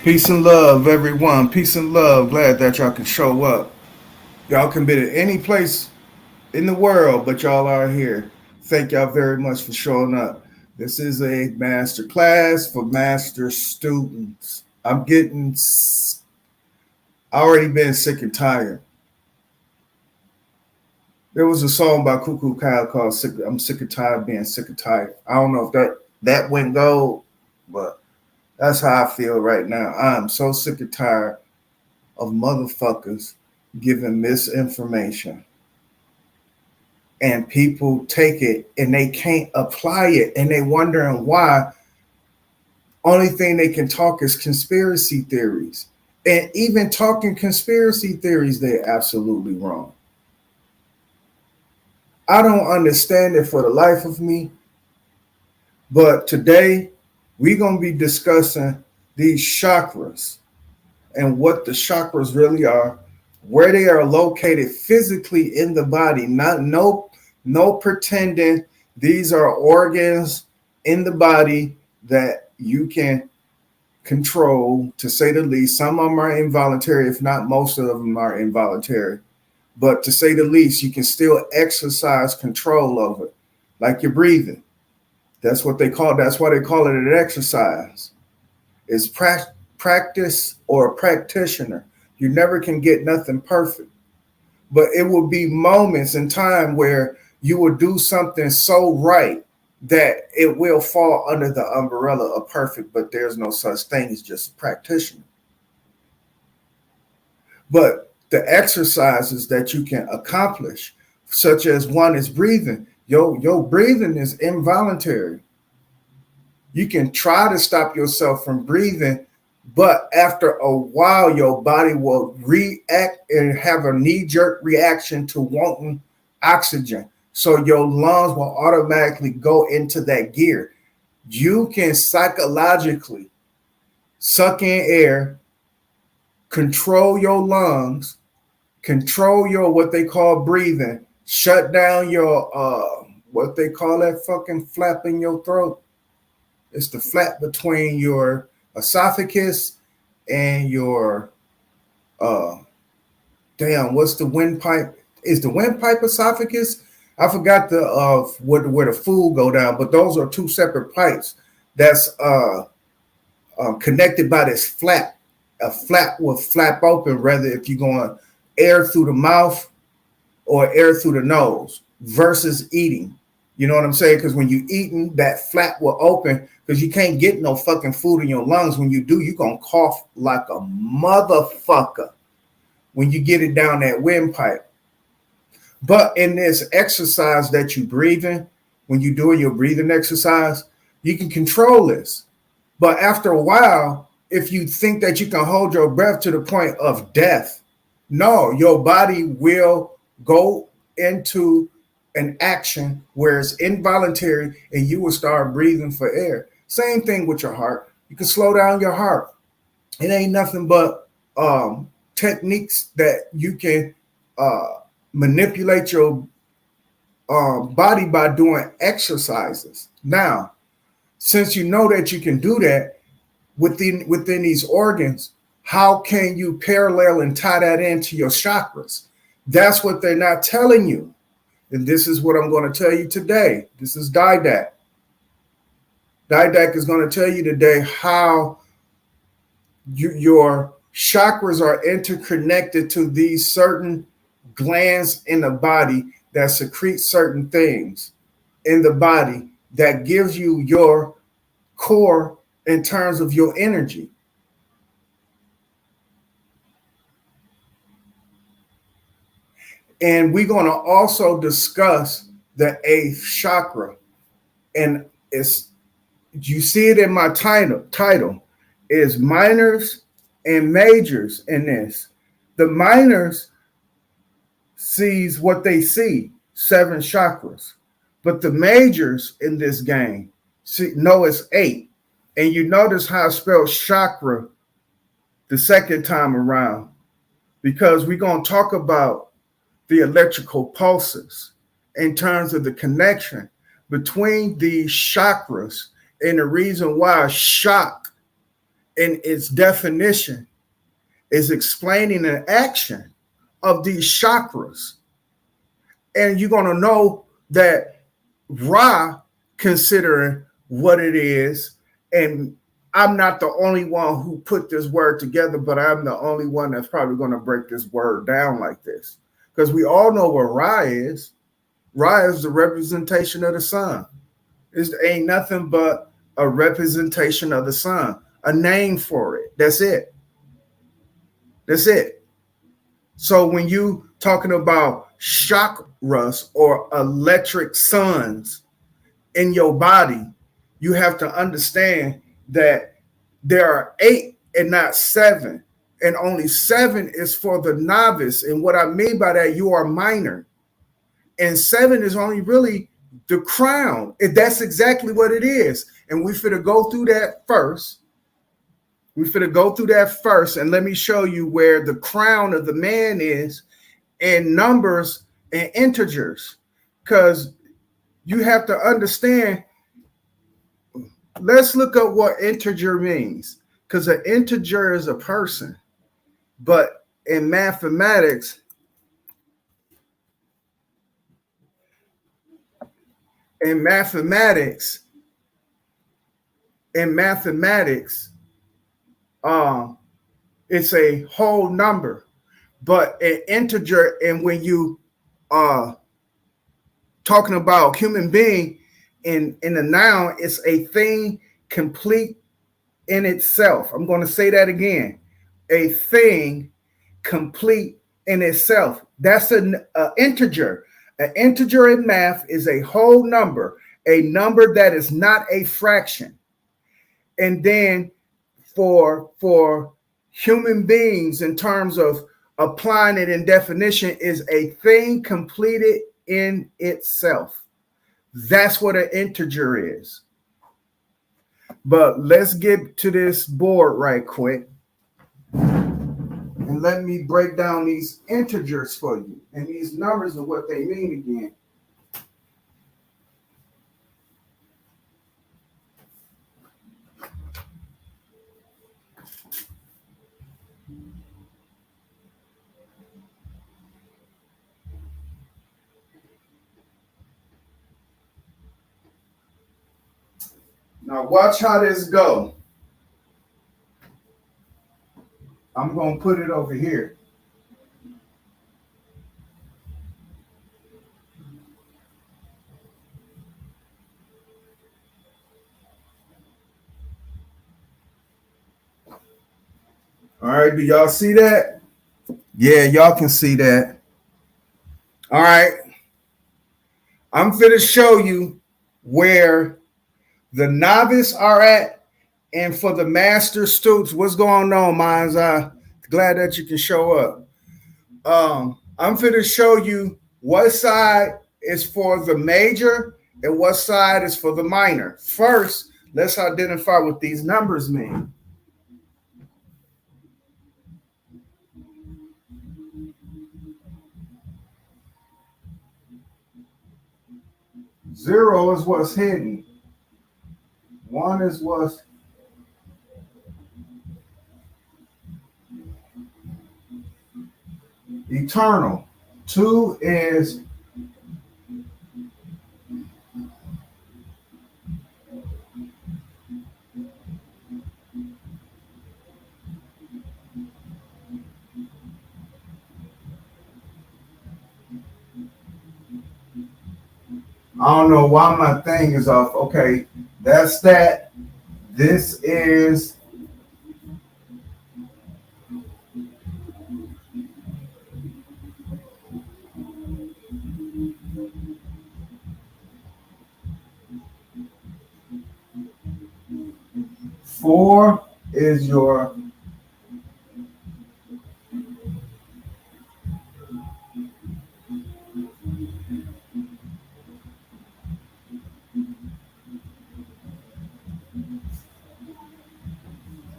Peace and love, everyone. Peace and love. Glad that y'all can show up. Y'all can be at any place in the world, but y'all are here. Thank y'all very much for showing up. This is a master class for master students. I already been sick and tired. There was a song by Cuckoo Kyle called I'm Sick and Tired of Being Sick and Tired. I don't know if that went gold, but that's how I feel right now. I'm so sick and tired of motherfuckers giving misinformation. And people take it and they can't apply it. And they wondering why. Only thing they can talk is conspiracy theories. And even talking conspiracy theories, they're absolutely wrong. I don't understand it for the life of me. But today, we're going to be discussing these chakras and what the chakras really are, where they are located physically in the body. No pretending these are organs in the body that you can control, to say the least. Some of them are involuntary, if not most of them are involuntary. But to say the least, you can still exercise control over it, like your breathing. That's why they call it an exercise. It's practice or a practitioner. You never can get nothing perfect. But it will be moments in time where you will do something so right that it will fall under the umbrella of perfect, but there's no such thing as just a practitioner. But the exercises that you can accomplish, such as one is breathing, your breathing is involuntary. You can try to stop yourself from breathing, but after a while, your body will react and have a knee-jerk reaction to wanting oxygen. So your lungs will automatically go into that gear. You can psychologically suck in air, control your lungs, control your what they call breathing, shut down your what they call that fucking flap in your throat. It's the flap between your esophagus and your what's the windpipe? Is the windpipe esophagus? I forgot where the food go down, but those are two separate pipes that's connected by this flap. A flap will flap open, whether if you're going air through the mouth or air through the nose versus eating. You know what I'm saying? Because when you're eating, that flap will open because you can't get no fucking food in your lungs. When you do, you're going to cough like a motherfucker when you get it down that windpipe. But in this exercise that you're breathing, when you're doing your breathing exercise, you can control this. But after a while, if you think that you can hold your breath to the point of death, no, your body will go into an action where it's involuntary and you will start breathing for air. Same thing with your heart. You can slow down your heart. It ain't nothing but techniques that you can manipulate your body by doing exercises. Now, since you know that you can do that within these organs, how can you parallel and tie that into your chakras? That's what they're not telling you. And this is what I'm going to tell you today. This is Didac. Didac is going to tell you today how your chakras are interconnected to these certain glands in the body that secrete certain things in the body that gives you your core in terms of your energy. And we're going to also discuss the eighth chakra. And it's, you see it in my title is minors and majors in this. The minors sees what they see, 7 chakras. But the majors in this game know it's 8. And you notice how I spell chakra the second time around, because we're going to talk about the electrical pulses in terms of the connection between these chakras and the reason why shock in its definition is explaining an action of these chakras. And you're going to know that Ra, considering what it is, and I'm not the only one who put this word together, but I'm the only one that's probably going to break this word down like this. Because we all know what Ra is. Ra is the representation of the sun. It ain't nothing but a representation of the sun, a name for it. That's it. That's it. So when you talking about chakras or electric suns in your body, you have to understand that there are 8 and not 7. And only 7 is for the novice. And what I mean by that, you are minor. And 7 is only really the crown. That's exactly what it is. And we finna go through that first. And let me show you where the crown of the man is in numbers and integers. Because you have to understand, let's look up what integer means. Because an integer is a person. But in mathematics, it's a whole number. But an integer, and when you talking about human being in the noun, it's a thing complete in itself. I'm going to say that again. A thing complete in itself. That's an integer. An integer in math is a whole number, a number that is not a fraction. And then for human beings, in terms of applying it in definition, is a thing completed in itself. That's what an integer is. But let's get to this board right quick. And let me break down these integers for you and these numbers and what they mean again. Now watch how this go. I'm going to put it over here. All right, do y'all see that? Yeah, y'all can see that. All right. I'm finna show you where the novice are at, and for the master students, what's going on, Mind's Eye? Glad that you can show up. I'm finna show you what side is for the major and what side is for the minor. First, let's identify what these numbers mean. Zero is what's hidden. 1 is what's eternal. 2 is I don't know why my thing is off. Okay, that's that. This is 4 is your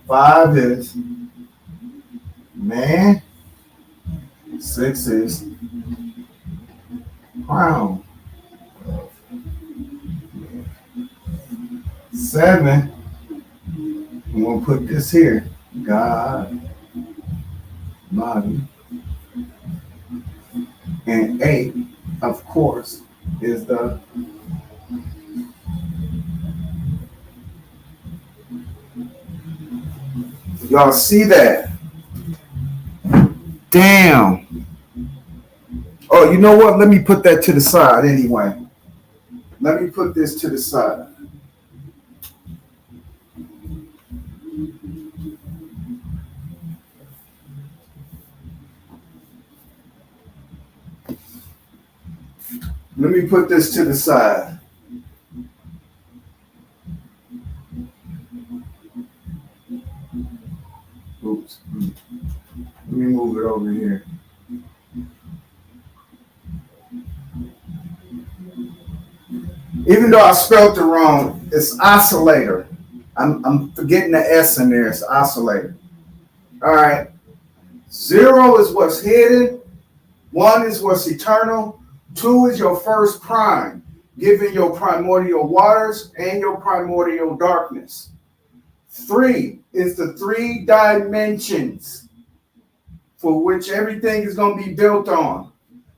5 is man. 6 is crown. 7, I'm going to put this here. God, body. And 8, of course, is the y'all see that? Damn. Oh, you know what? Let me put that to the side anyway. Let me put this to the side. Let me put this to the side. Oops. Let me move it over here. Even though I spelled it wrong, it's oscillator. I'm forgetting the S in there. It's oscillator. All right. 0 is what's hidden. 1 is what's eternal. 2 is your first prime, giving your primordial waters and your primordial darkness. 3 is the 3 dimensions for which everything is going to be built on.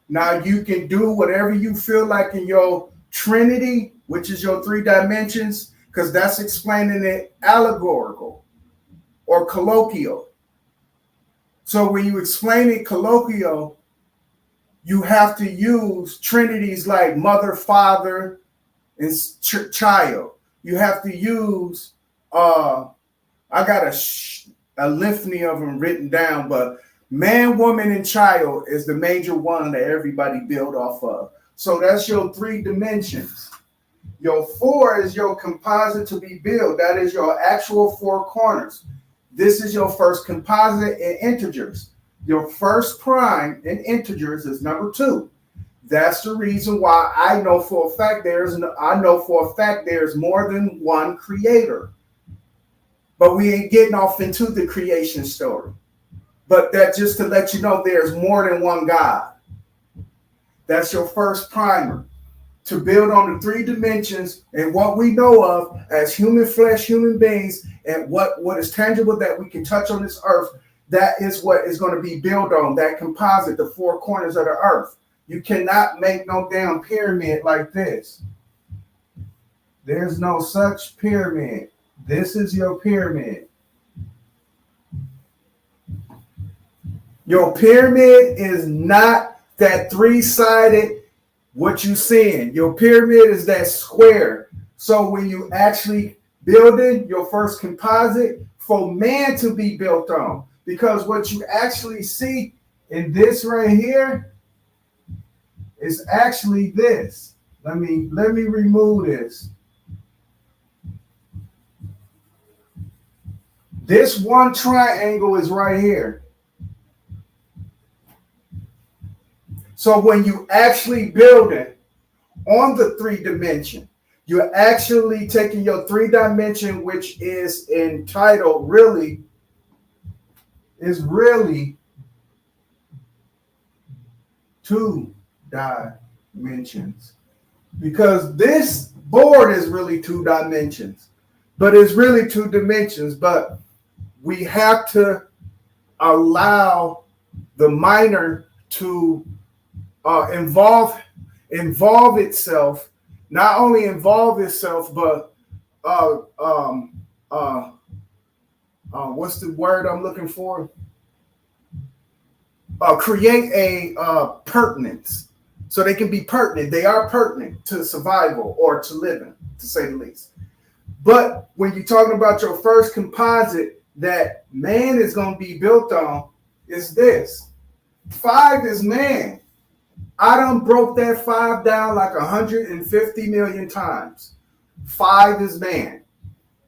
Now you can do whatever you feel like in your Trinity, which is your 3 dimensions, because that's explaining it allegorical or colloquial. So when you explain it colloquial, you have to use trinities like mother, father, and child. You have to use, I got a litany of them written down, but man, woman, and child is the major one that everybody build off of. So that's your 3 dimensions. Your 4 is your composite to be built. That is your actual 4 corners. This is your first composite in integers. Your first prime in integers is number 2. That's the reason why I know for a fact there's more than one creator. But we ain't getting off into the creation story. But that just to let you know there's more than one God. That's your first primer. To build on the 3 dimensions and what we know of as human flesh, human beings, and what is tangible that we can touch on this earth, that is what is going to be built on, that composite, the 4 corners of the earth. You cannot make no damn pyramid like this. There's no such pyramid. This is your pyramid. Your pyramid is not that 3-sided what you seeing. Your pyramid is that square. So when you actually building your first composite for man to be built on, because what you actually see in this right here is actually this. Let me remove this. This one triangle is right here. So when you actually build it on the 3 dimension, you're actually taking your 3 dimension, which is entitled really 2 dimensions. Because this board is really 2 dimensions, but it's really 2 dimensions. But we have to allow the minor to involve itself, not only involve itself, but what's the word I'm looking for? Create a pertinence. So they can be pertinent. They are pertinent to survival or to living, to say the least. But when you're talking about your first composite that man is going to be built on, is this. 5 is man. I done broke that 5 down like 150 million times. 5 is man.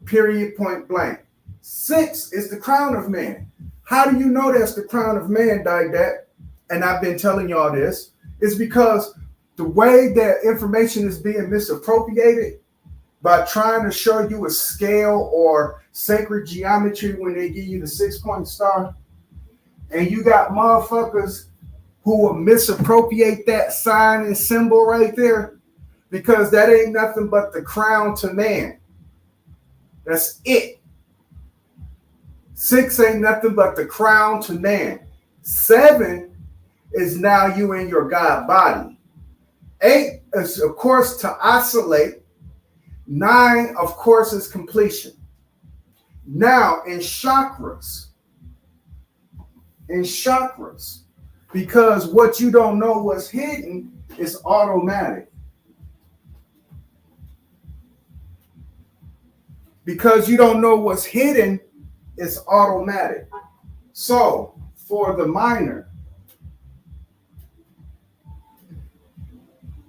Period, point blank. 6 is the crown of man. How do you know that's the crown of man, Didact? And I've been telling y'all this. It's because the way that information is being misappropriated by trying to show you a scale or sacred geometry when they give you the 6-point star, and you got motherfuckers who will misappropriate that sign and symbol right there because that ain't nothing but the crown to man. That's it. 6 ain't nothing but the crown to man. 7 is now you in your God body. 8 is, of course, to isolate. 9, of course, is completion. Now, in chakras, because what you don't know what's hidden is automatic. Because you don't know what's hidden, it's automatic. So, for the minor,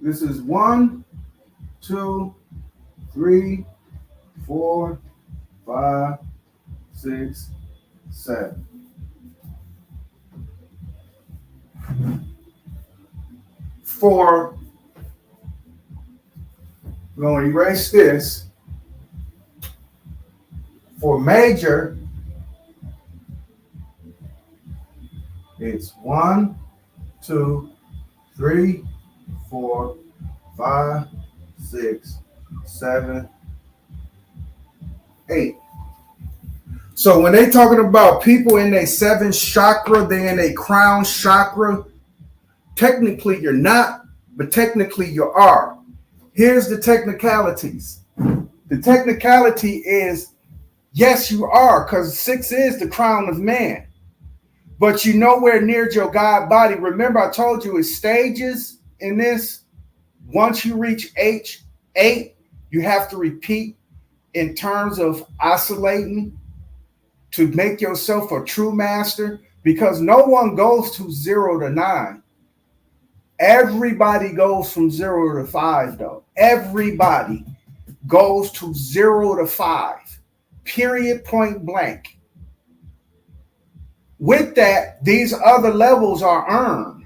this is 1, 2, 3, 4, 5, 6, 7. For, we're going to erase this. For major, it's 1, 2, 3, 4, 5, 6, 7, 8. So when they talking about people in their 7th chakra, they in a crown chakra, technically you're not, but technically you are. Here's the technicalities. The technicality is, yes, you are, because 6 is the crown of man. But you're nowhere near your God body. Remember, I told you it's stages in this. Once you reach H8, you have to repeat in terms of oscillating to make yourself a true master, because no one goes to 0 to 9. Everybody goes from 0 to 5, though. Everybody goes to 0 to 5. Period, point blank. With that, these other levels are earned.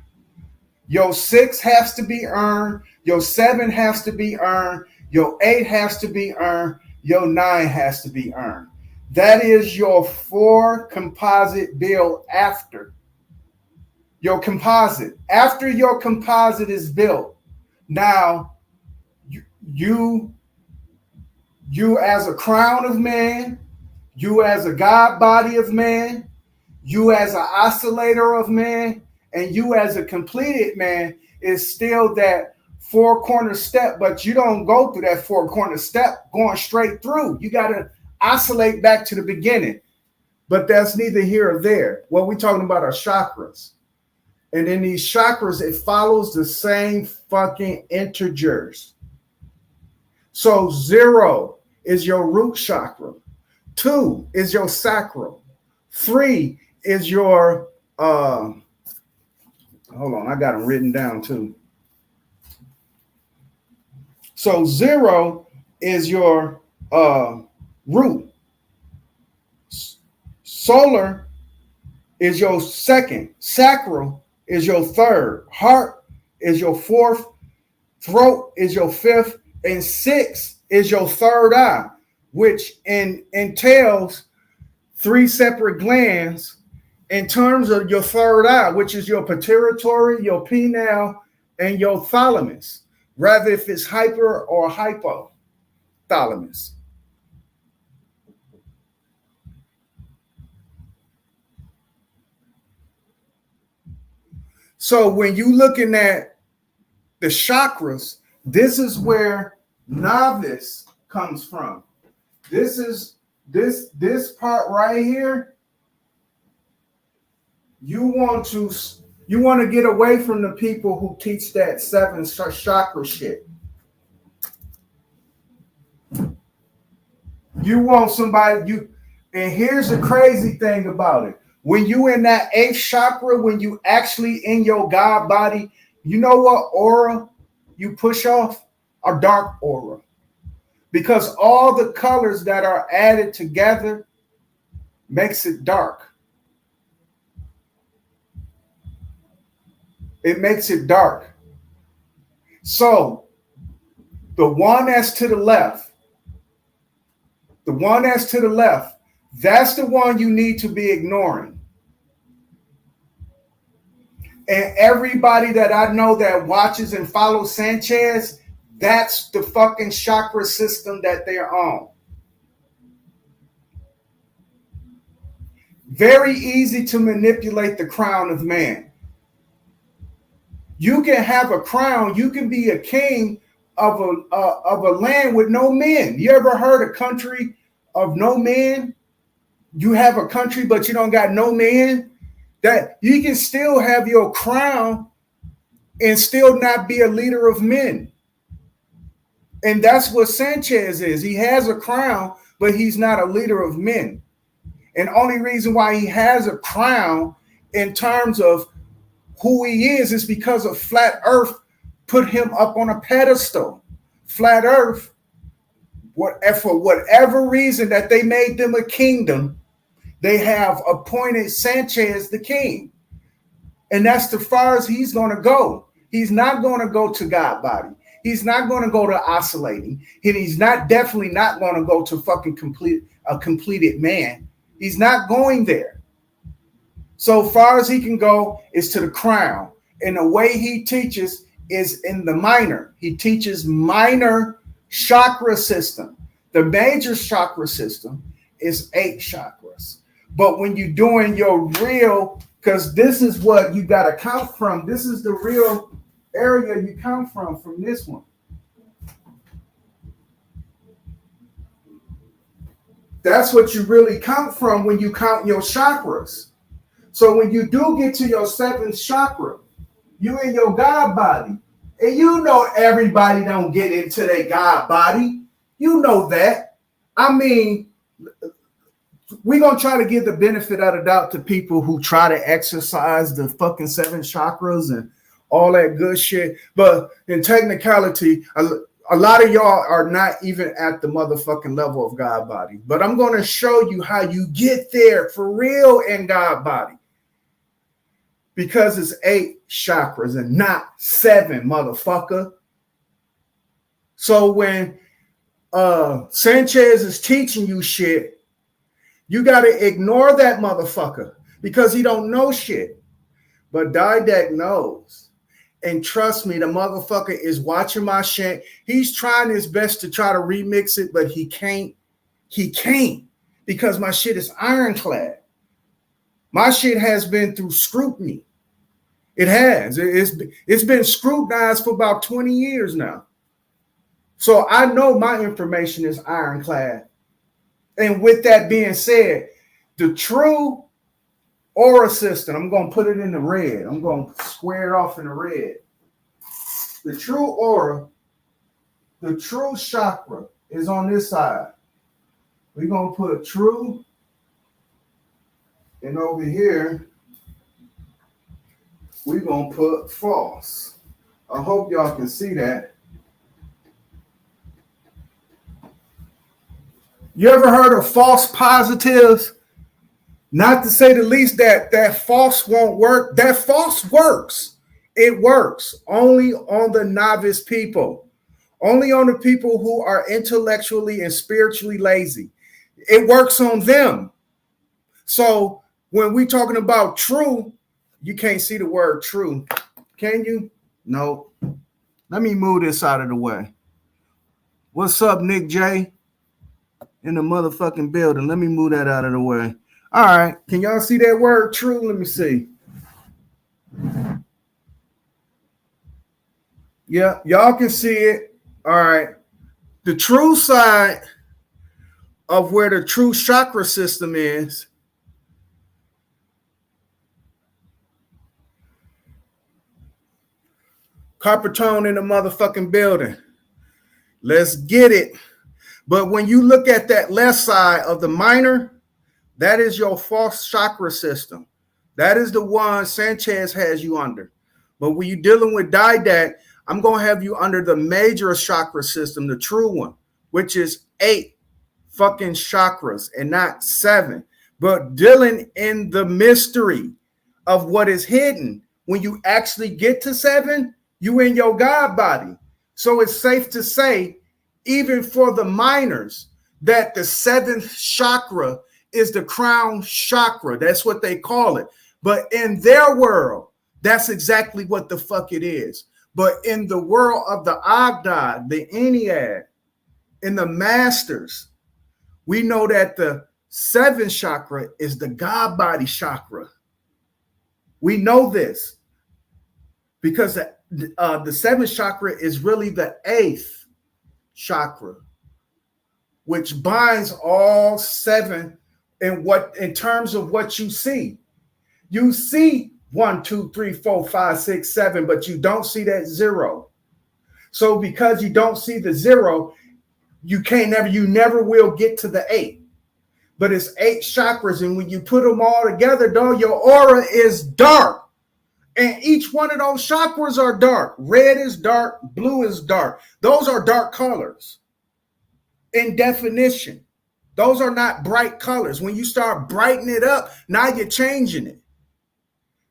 Your 6 has to be earned. Your 7 has to be earned. Your 8 has to be earned. Your 9 has to be earned. That is your 4 composite build after. Your composite. After your composite is built, now you as a crown of man, you as a God body of man, you as an oscillator of man, and you as a completed man is still that 4-corner step, but you don't go through that 4-corner step going straight through. You got to oscillate back to the beginning. But that's neither here or there. What we're talking about are chakras. And in these chakras, it follows the same fucking integers. So 0 is your root chakra. 2 is your sacral. 3 is your, hold on, I got them written down too. So 0 is your root. Solar is your 2nd. Sacral is your 3rd. Heart is your 4th. Throat is your 5th. And 6 is your 3rd eye, which entails 3 separate glands in terms of your 3rd eye, which is your pituitary, your pineal, and your thalamus, rather if it's hyper or hypothalamus. So when you looking at the chakras, this is where novice comes from. This is this part right here. You want to You want to get away from the people who teach that 7 chakra shit. You want somebody, and here's the crazy thing about it. When you in that 8th chakra, when you actually in your God body, you know what aura you push off? A dark aura. Because all the colors that are added together makes it dark. It makes it dark. So the one that's to the left, that's the one you need to be ignoring. And everybody that I know that watches and follows Sanchez, that's the fucking chakra system that they're on. Very easy to manipulate the crown of man. You can have a crown. You can be a king of a land with no men. You ever heard a country of no men? You have a country, but you don't got no men. That you can still have your crown and still not be a leader of men. And that's what Sanchez is. He has a crown, but he's not a leader of men. And only reason why he has a crown in terms of who he is because of Flat Earth put him up on a pedestal. Flat Earth, for whatever reason that they made them a kingdom, they have appointed Sanchez the king. And that's the far as he's going to go. He's not going to go to God body. He's not going to go to oscillating. And he's definitely not going to go to fucking completed man. He's not going there. So far as he can go is to the crown. And the way he teaches is in the minor. He teaches minor chakra system. The major chakra system is 8 chakras. But when you're doing your real, because this is what you got to count from. This is the real area you count from this one. That's what you really count from when you count your chakras. So when you do get to your 7th chakra, you in your God body. And you know everybody don't get into their God body. You know that. I mean, we're going to try to give the benefit of the doubt to people who try to exercise the fucking 7 chakras and all that good shit. But in technicality, a lot of y'all are not even at the motherfucking level of God body. But I'm going to show you how you get there for real in God body. Because it's 8 chakras and not 7, motherfucker. So when Sanchez is teaching you shit, you got to ignore that motherfucker because he don't know shit. But Didac knows. And trust me, the motherfucker is watching my shit. He's trying his best to try to remix it, but he can't. He can't because my shit is ironclad. My shit has been through scrutiny. It has. It's been scrutinized for about 20 years now. So I know my information is ironclad. And with that being said, the true aura system, I'm going to put it in the red. I'm going to square it off in the red. The true aura, the true chakra is on this side. We're going to put true. And over here, we're going to put false. I hope y'all can see that. You ever heard of false positives? Not to say the least that false won't work. That false works. It works only on the novice people. Only on the people who are intellectually and spiritually lazy. It works on them. So when we're talking about true, you can't see the word true. Can you? No. Let me move this out of the way. What's up, Nick J? In the motherfucking building. Let me move that out of the way. All right. Can y'all see that word true? Let me see. Yeah, y'all can see it. All right. The true side of where the true chakra system is Carpetone in the motherfucking building. Let's get it. But when you look at that left side of the minor, that is your false chakra system. That is the one Sanchez has you under. But when you're dealing with Didac, I'm going to have you under the major chakra system, the true one, which is 8 fucking chakras and not 7. But dealing in the mystery of what is hidden. When you actually get to 7, you in your God body. So it's safe to say, even for the minors, that the 7th chakra is the crown chakra. That's what they call it. But in their world, that's exactly what the fuck it is. But in the world of the Agdad, the Ennead, in the masters, we know that the 7th chakra is the God body chakra. We know this because the 7th chakra is really the 8th chakra, which binds all 7 in terms of what you see. You see 1, 2, 3, 4, 5, 6, 7, but you don't see that 0. So because you don't see the 0, you never will get to the 8. But it's 8 chakras, and when you put them all together, dog, your aura is dark. And each one of those chakras are dark. Red is dark, blue is dark. Those are dark colors in definition. Those are not bright colors. When you start brightening it up, now you're changing it.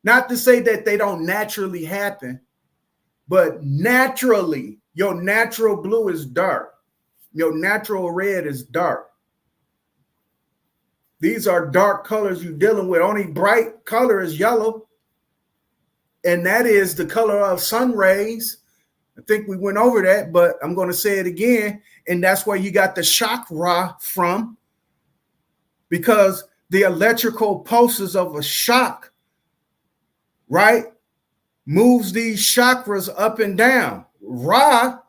Not to say that they don't naturally happen, but naturally, your natural blue is dark. Your natural red is dark. These are dark colors you're dealing with. Only bright color is yellow. And that is the color of sun rays. I think we went over that, but I'm going to say it again. And that's where you got the chakra from. Because the electrical pulses of a shock, right, moves these chakras up and down. Ra,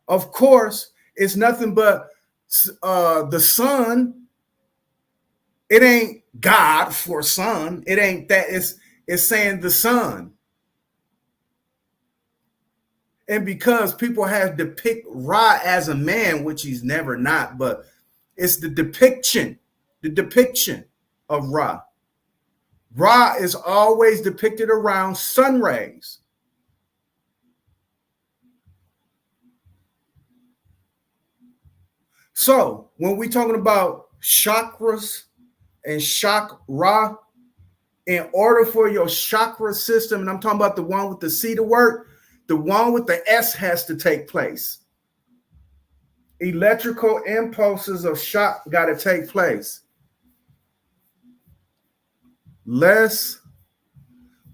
of course, is nothing but the sun. It ain't God for sun. It ain't that. It's saying the sun. And because people have depict Ra as a man, which he's never not, but it's the depiction of Ra. Ra is always depicted around sun rays. So when we're talking about chakras and chakra, in order for your chakra system, and I'm talking about the one with the C to work, the one with the S has to take place. Electrical impulses of shock got to take place. Let's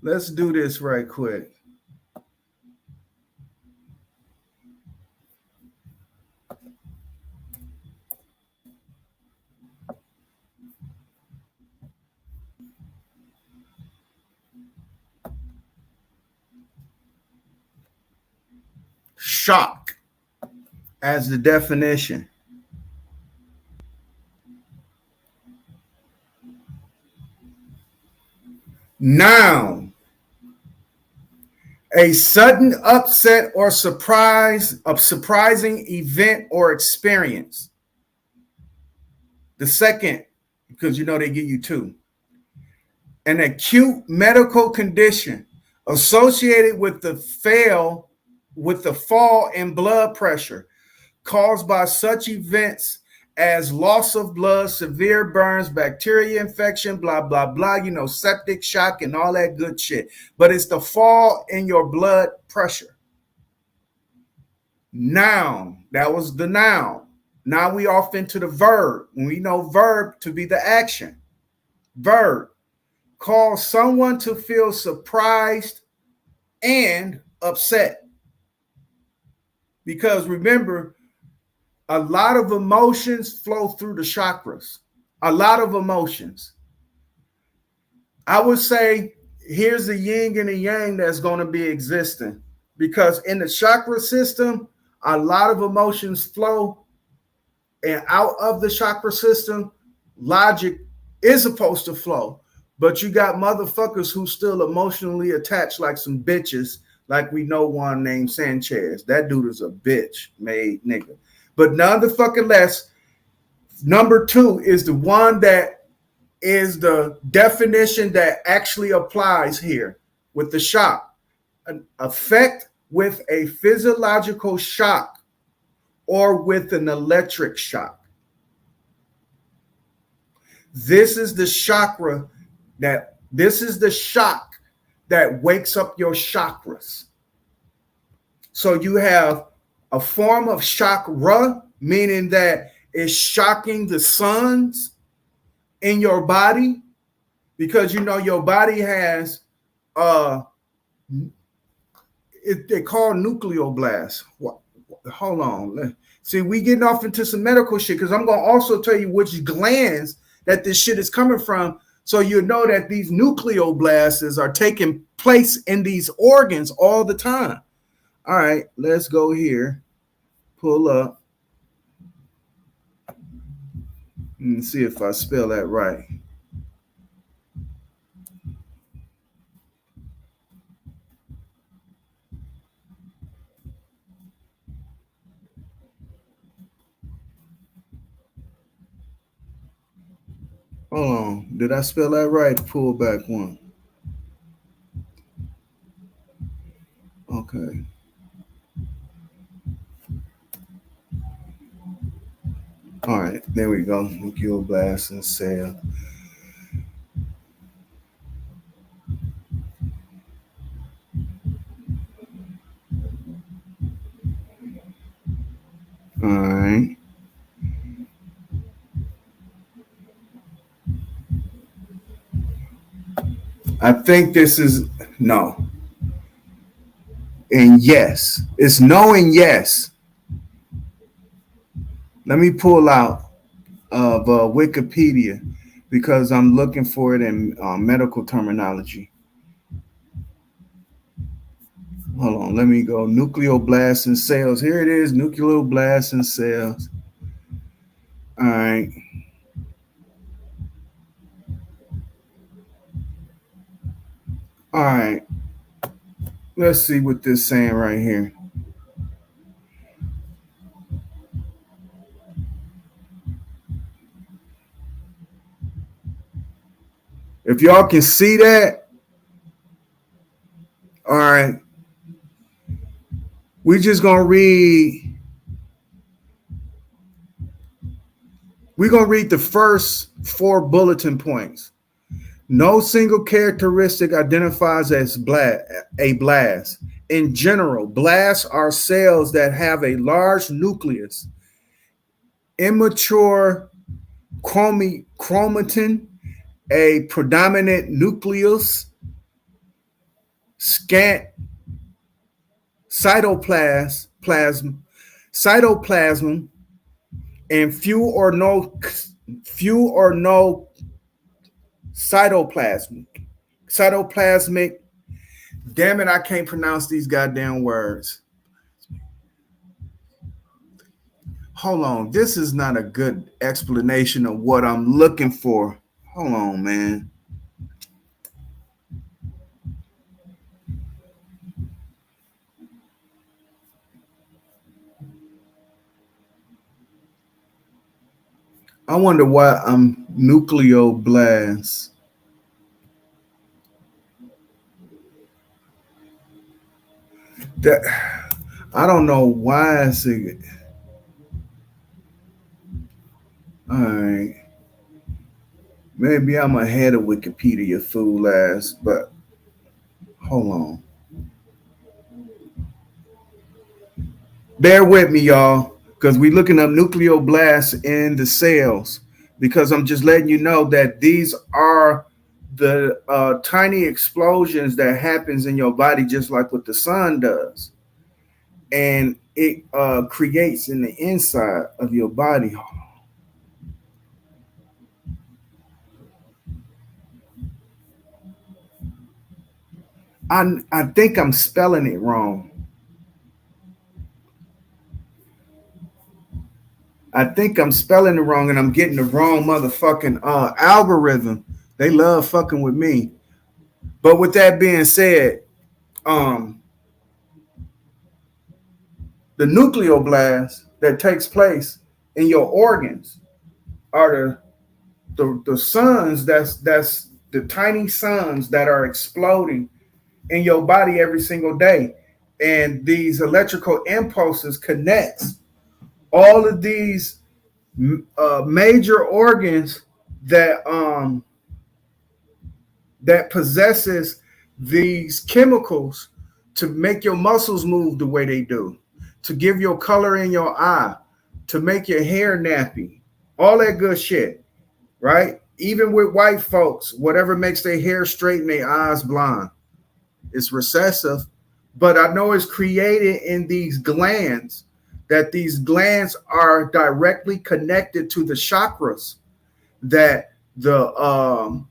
do this right quick. Shock as the definition. Noun. A sudden upset or surprising event or experience. The second, because you know they give you 2. An acute medical condition associated with the fall in blood pressure caused by such events as loss of blood, severe burns, bacteria infection, blah, blah, blah, septic shock and all that good shit. But it's the fall in your blood pressure. Noun. That was the noun. Now we off into the verb. We know verb to be the action. Verb. Cause someone to feel surprised and upset. Because remember, a lot of emotions flow through the chakras. A lot of emotions. I would say here's the yin and the yang that's going to be existing. Because in the chakra system, a lot of emotions flow. And out of the chakra system, logic is supposed to flow. But you got motherfuckers who still emotionally attached like some bitches Like we know one named Sanchez. That dude is a bitch made nigga. But nonetheless, number 2 is the one that is the definition that actually applies here with the shock. An effect with a physiological shock or with an electric shock. This is the chakra this is the shock that wakes up your chakras. So you have a form of chakra, meaning that it's shocking the suns in your body, because you know your body has they call nucleoblast. What? Hold on. See, we getting off into some medical shit, because I'm gonna also tell you which glands that this shit is coming from, so you know that these nucleoblasts are taking place in these organs all the time. All right, let's go here. Pull up and see if I spell that right. Hold on. Did I spell that right? Pull back one. Okay. All right. There we go. Nucleoblast and cell. All right. I think this is no. And yes. It's no and yes. Let me pull out of Wikipedia, because I'm looking for it in medical terminology. Hold on. Let me go. Nucleoblasts and cells. Here it is. Nucleoblasts and cells. All right. All right. Let's see what this is saying right here. If y'all can see that, all right. We're just going to read. We're going to read the first 4 bulletin points. No single characteristic identifies as a blast. In general, blasts are cells that have a large nucleus, immature chromatin, a predominant nucleus, scant cytoplasm, and few or no cytoplasmic. Damn it, I can't pronounce these goddamn words. Hold on, this is not a good explanation of what I'm looking for. Hold on, man. I wonder why I'm nucleoblast. That I don't know why it's a, all right. Maybe I'm ahead of Wikipedia, fool ass, but hold on. Bear with me, y'all, because we're looking up nucleoblasts in the cells, because I'm just letting you know that these are the tiny explosions that happens in your body, just like what the sun does. And it creates in the inside of your body. I think I'm spelling it wrong. I think I'm spelling it wrong, and I'm getting the wrong motherfucking algorithm. They love fucking with me. But with that being said, The nucleoblast that takes place in your organs are the suns that's the tiny suns that are exploding in your body every single day. And these electrical impulses connects all of these major organs that that possesses these chemicals to make your muscles move the way they do, to give your color in your eye, to make your hair nappy, all that good shit, right? Even with white folks, whatever makes their hair straight and their eyes blind, it's recessive. But I know it's created in these glands, that these glands are directly connected to the chakras that the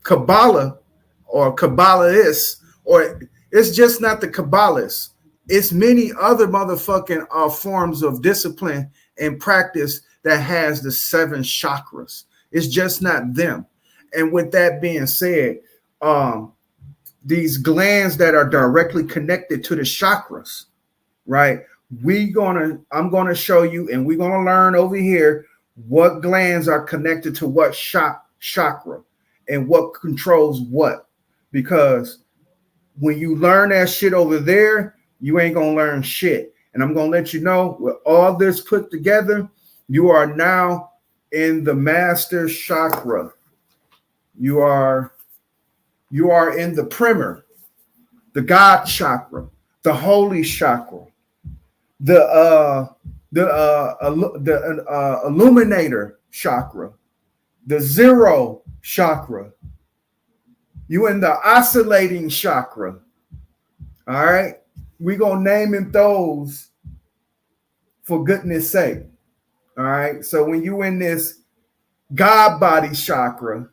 Kabbalah or Kabbalists, or it's just not the Kabbalists. It's many other motherfucking forms of discipline and practice that has the seven chakras. It's just not them. And with that being said, these glands that are directly connected to the chakras, right? I'm gonna show you, and we're gonna learn over here what glands are connected to what chakra and what controls what. Because when you learn that shit over there, you ain't gonna learn shit. And I'm gonna let you know, with all this put together, you are now in the master chakra. You are in the primer, the God chakra, the holy chakra, the illuminator chakra, the zero chakra. You in the oscillating chakra. All right, we gonna name it those for goodness sake. All right, so when you in this God body chakra,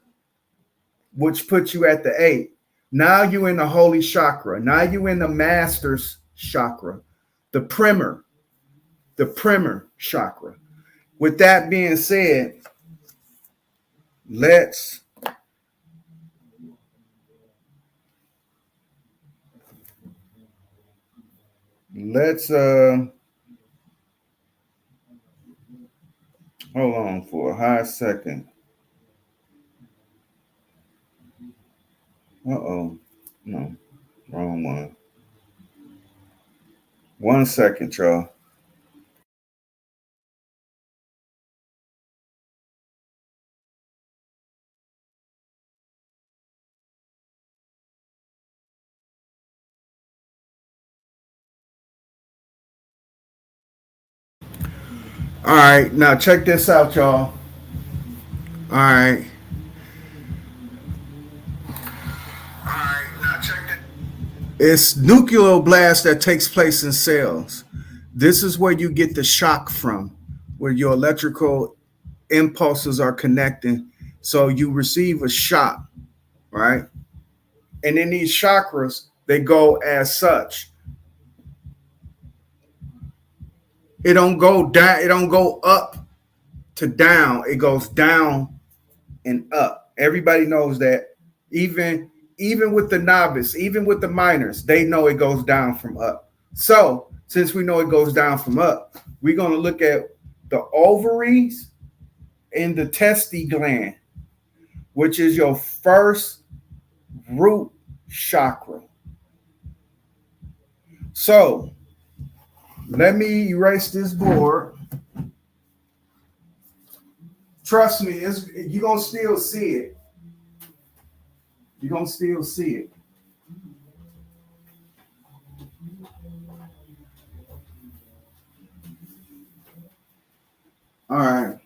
which puts you at the 8, now you in the holy chakra. Now you in the master's chakra, the primer, chakra. With that being said, let's let's hold on for a hot second. Uh-oh. No, wrong one. 1 second, y'all. All right, now check this out, y'all. All right. It's nucleoblast that takes place in cells. This is where you get the shock from, where your electrical impulses are connecting. So you receive a shock, right? And in these chakras, they go as such. It don't go down, it don't go up to down. It goes down and up. Everybody knows that. Even with the novice, even with the minors, they know it goes down from up. So since we know it goes down from up, we're gonna look at the ovaries and the testy gland, which is your first root chakra. So let me erase this board. Trust me, you're gonna still see it. You're gonna still see it. All right.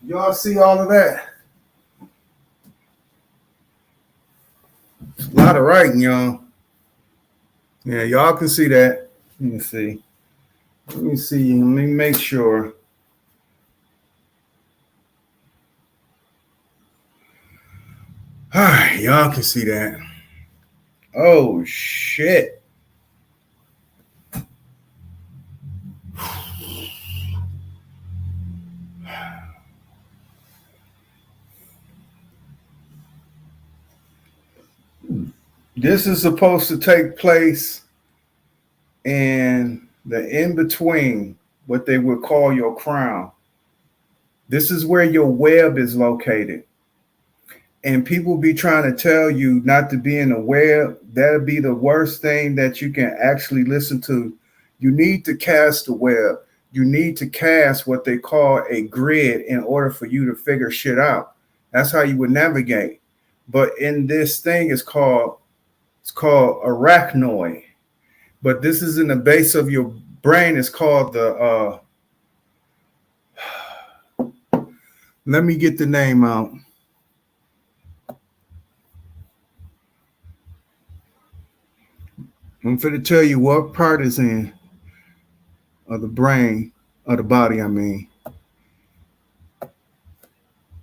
Y'all see all of that? A lot of writing, y'all. Yeah, y'all can see that. Let me see. Let me see. Let me make sure. All right, y'all can see that. Oh shit. This is supposed to take place in the in between, what they would call your crown. This is where your web is located. And people be trying to tell you not to be in the web. That'll be the worst thing that you can actually listen to. You need to cast the web. You need to cast what they call a grid in order for you to figure shit out. That's how you would navigate. but in this thing it's called arachnoid. But this is in the base of your brain. It's called the let me get the name out. I'm going to tell you what part is in of the brain, of the body, I mean.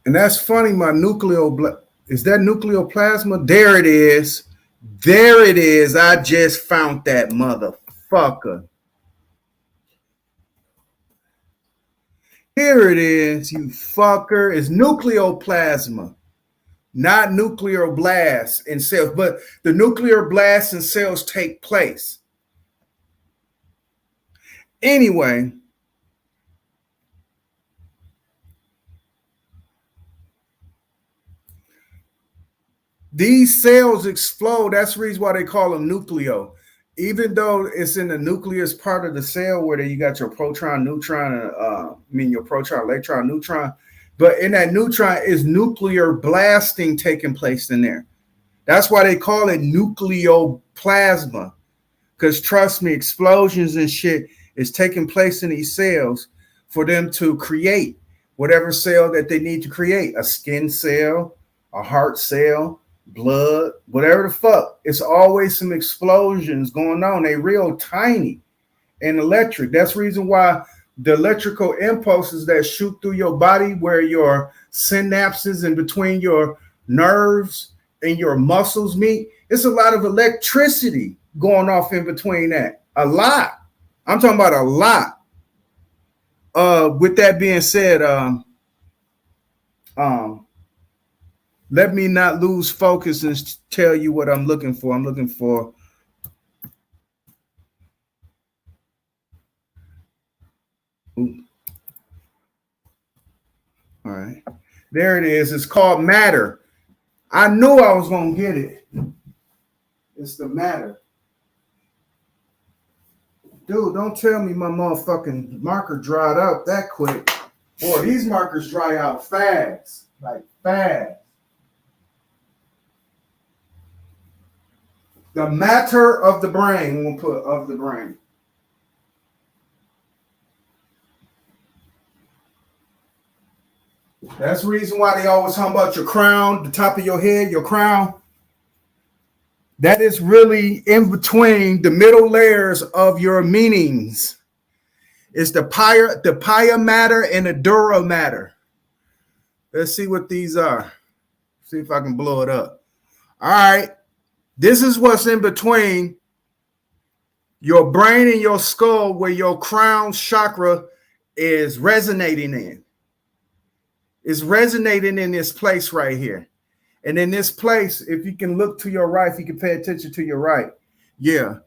And that's funny, my is that nucleoplasma? There it is. There it is. I just found that motherfucker. Here it is, you fucker. It's nucleoplasma, not nuclear blasts in cells. But the nuclear blasts in cells take place. Anyway, these cells explode. That's the reason why they call them nucleo. Even though it's in the nucleus part of the cell where you got your proton, neutron, your proton, electron, neutron. But in that neutron is nuclear blasting taking place in there. That's why they call it nucleoplasma. Because trust me, explosions and shit is taking place in these cells for them to create whatever cell that they need to create. A skin cell, a heart cell, blood, whatever the fuck. It's always some explosions going on. They real tiny and electric. That's the reason why the electrical impulses that shoot through your body, where your synapses in between your nerves and your muscles meet, it's a lot of electricity going off in between that. A lot. I'm talking about a lot. With that being said, let me not lose focus and tell you what I'm looking for. I'm looking for. Ooh. All right. There it is. It's called matter. I knew I was going to get it. It's the matter. Dude, don't tell me my motherfucking marker dried out that quick. Boy, these markers dry out fast. Like fast. The matter of the brain, we'll put of the brain. That's the reason why they always talk about your crown, the top of your head, your crown. That is really in between the middle layers of your meanings. It's the pia matter and the dura matter. Let's see what these are. See if I can blow it up. All right. This is what's in between your brain and your skull, where your crown chakra is resonating in. It's resonating in this place right here. And in this place, if you can look to your right, if you can pay attention to your right. Yeah.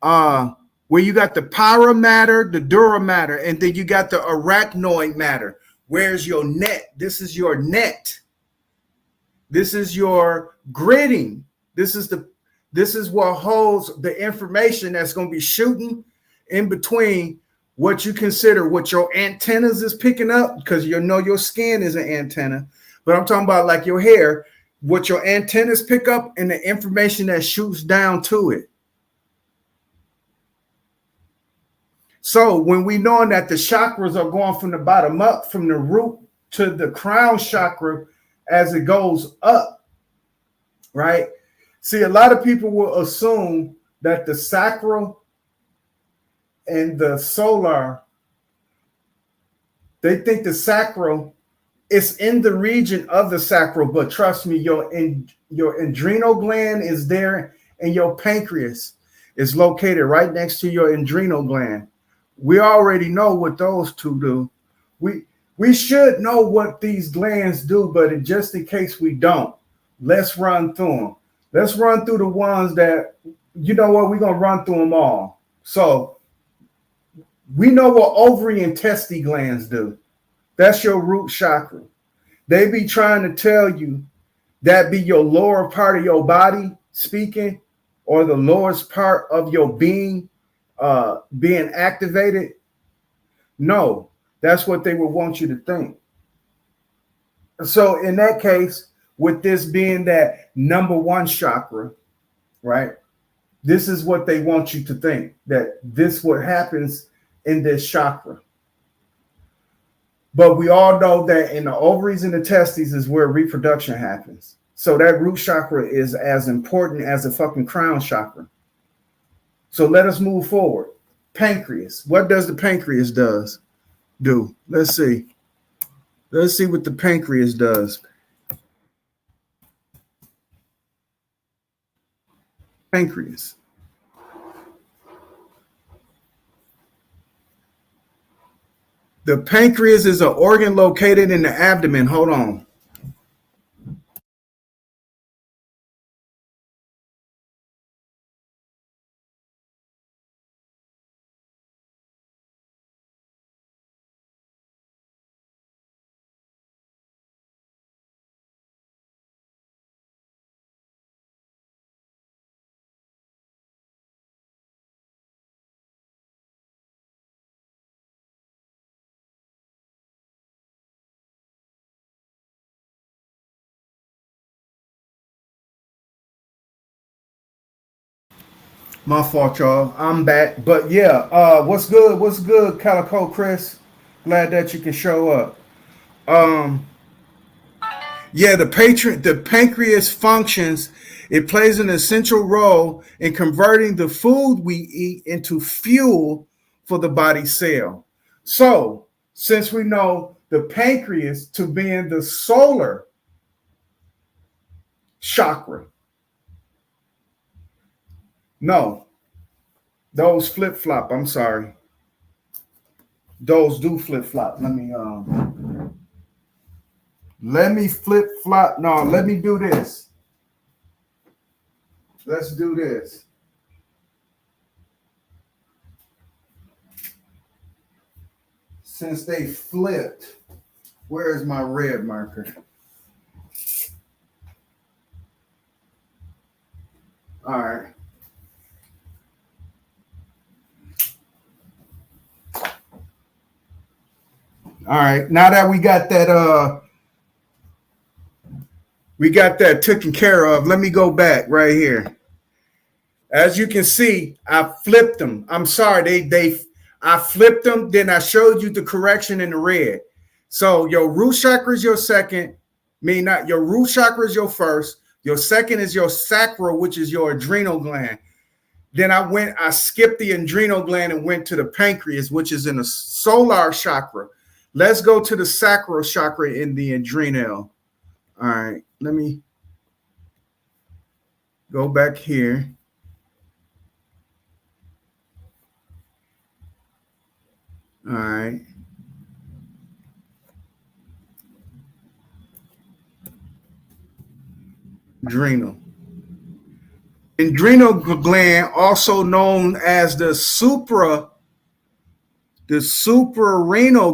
Where you got the para matter, the dura matter, and then you got the arachnoid matter. Where's your net? This is your net. This is your gridding. This is what holds the information that's going to be shooting in between what you consider what your antennas is picking up, because you know your skin is an antenna. But I'm talking about like your hair, what your antennas pick up and the information that shoots down to it. So when we know that the chakras are going from the bottom up, from the root to the crown chakra as it goes up, right? See, a lot of people will assume that the sacral and the solar, they think the sacral is in the region of the sacral, but trust me, your adrenal gland is there, and your pancreas is located right next to your adrenal gland. We already know what those two do. We should know what these glands do, but just in case we don't, let's run through them. Let's run through the ones that, you know what, we're going to run through them all. So we know what ovary and testy glands do. That's your root chakra. They be trying to tell you that be your lower part of your body speaking, or the lowest part of your being being activated. No, that's what they would want you to think. So in that case, with this being that number one chakra, right? This is what they want you to think, that this what happens in this chakra. But we all know that in the ovaries and the testes is where reproduction happens. So that root chakra is as important as the fucking crown chakra. So let us move forward. Pancreas. What does the pancreas do? Let's see. Let's see what the pancreas does. Pancreas. The pancreas is an organ located in the abdomen. Hold on. My fault, y'all. I'm back. But yeah, what's good? What's good, Calico Chris? Glad that you can show up. Yeah, the pancreas functions. It plays an essential role in converting the food we eat into fuel for the body cell. So, since we know the pancreas to be in the solar chakra, no, those flip flop. I'm sorry, those do flip flop. Let me flip flop. No, let me do this. Let's do this. Since they flipped, where is my red marker? All right. All right. Now that we got that taken care of, let me go back right here. As you can see, I flipped them. I'm sorry, I flipped them, then I showed you the correction in the red. So your root chakra is your second, not your root chakra is your first, your second is your sacral, which is your adrenal gland. Then I skipped the adrenal gland and went to the pancreas, which is in the solar chakra. Let's go to the sacral chakra in the adrenal. All right, let me go back here. All right. Adrenal. Adrenal gland, also known as the suprarenal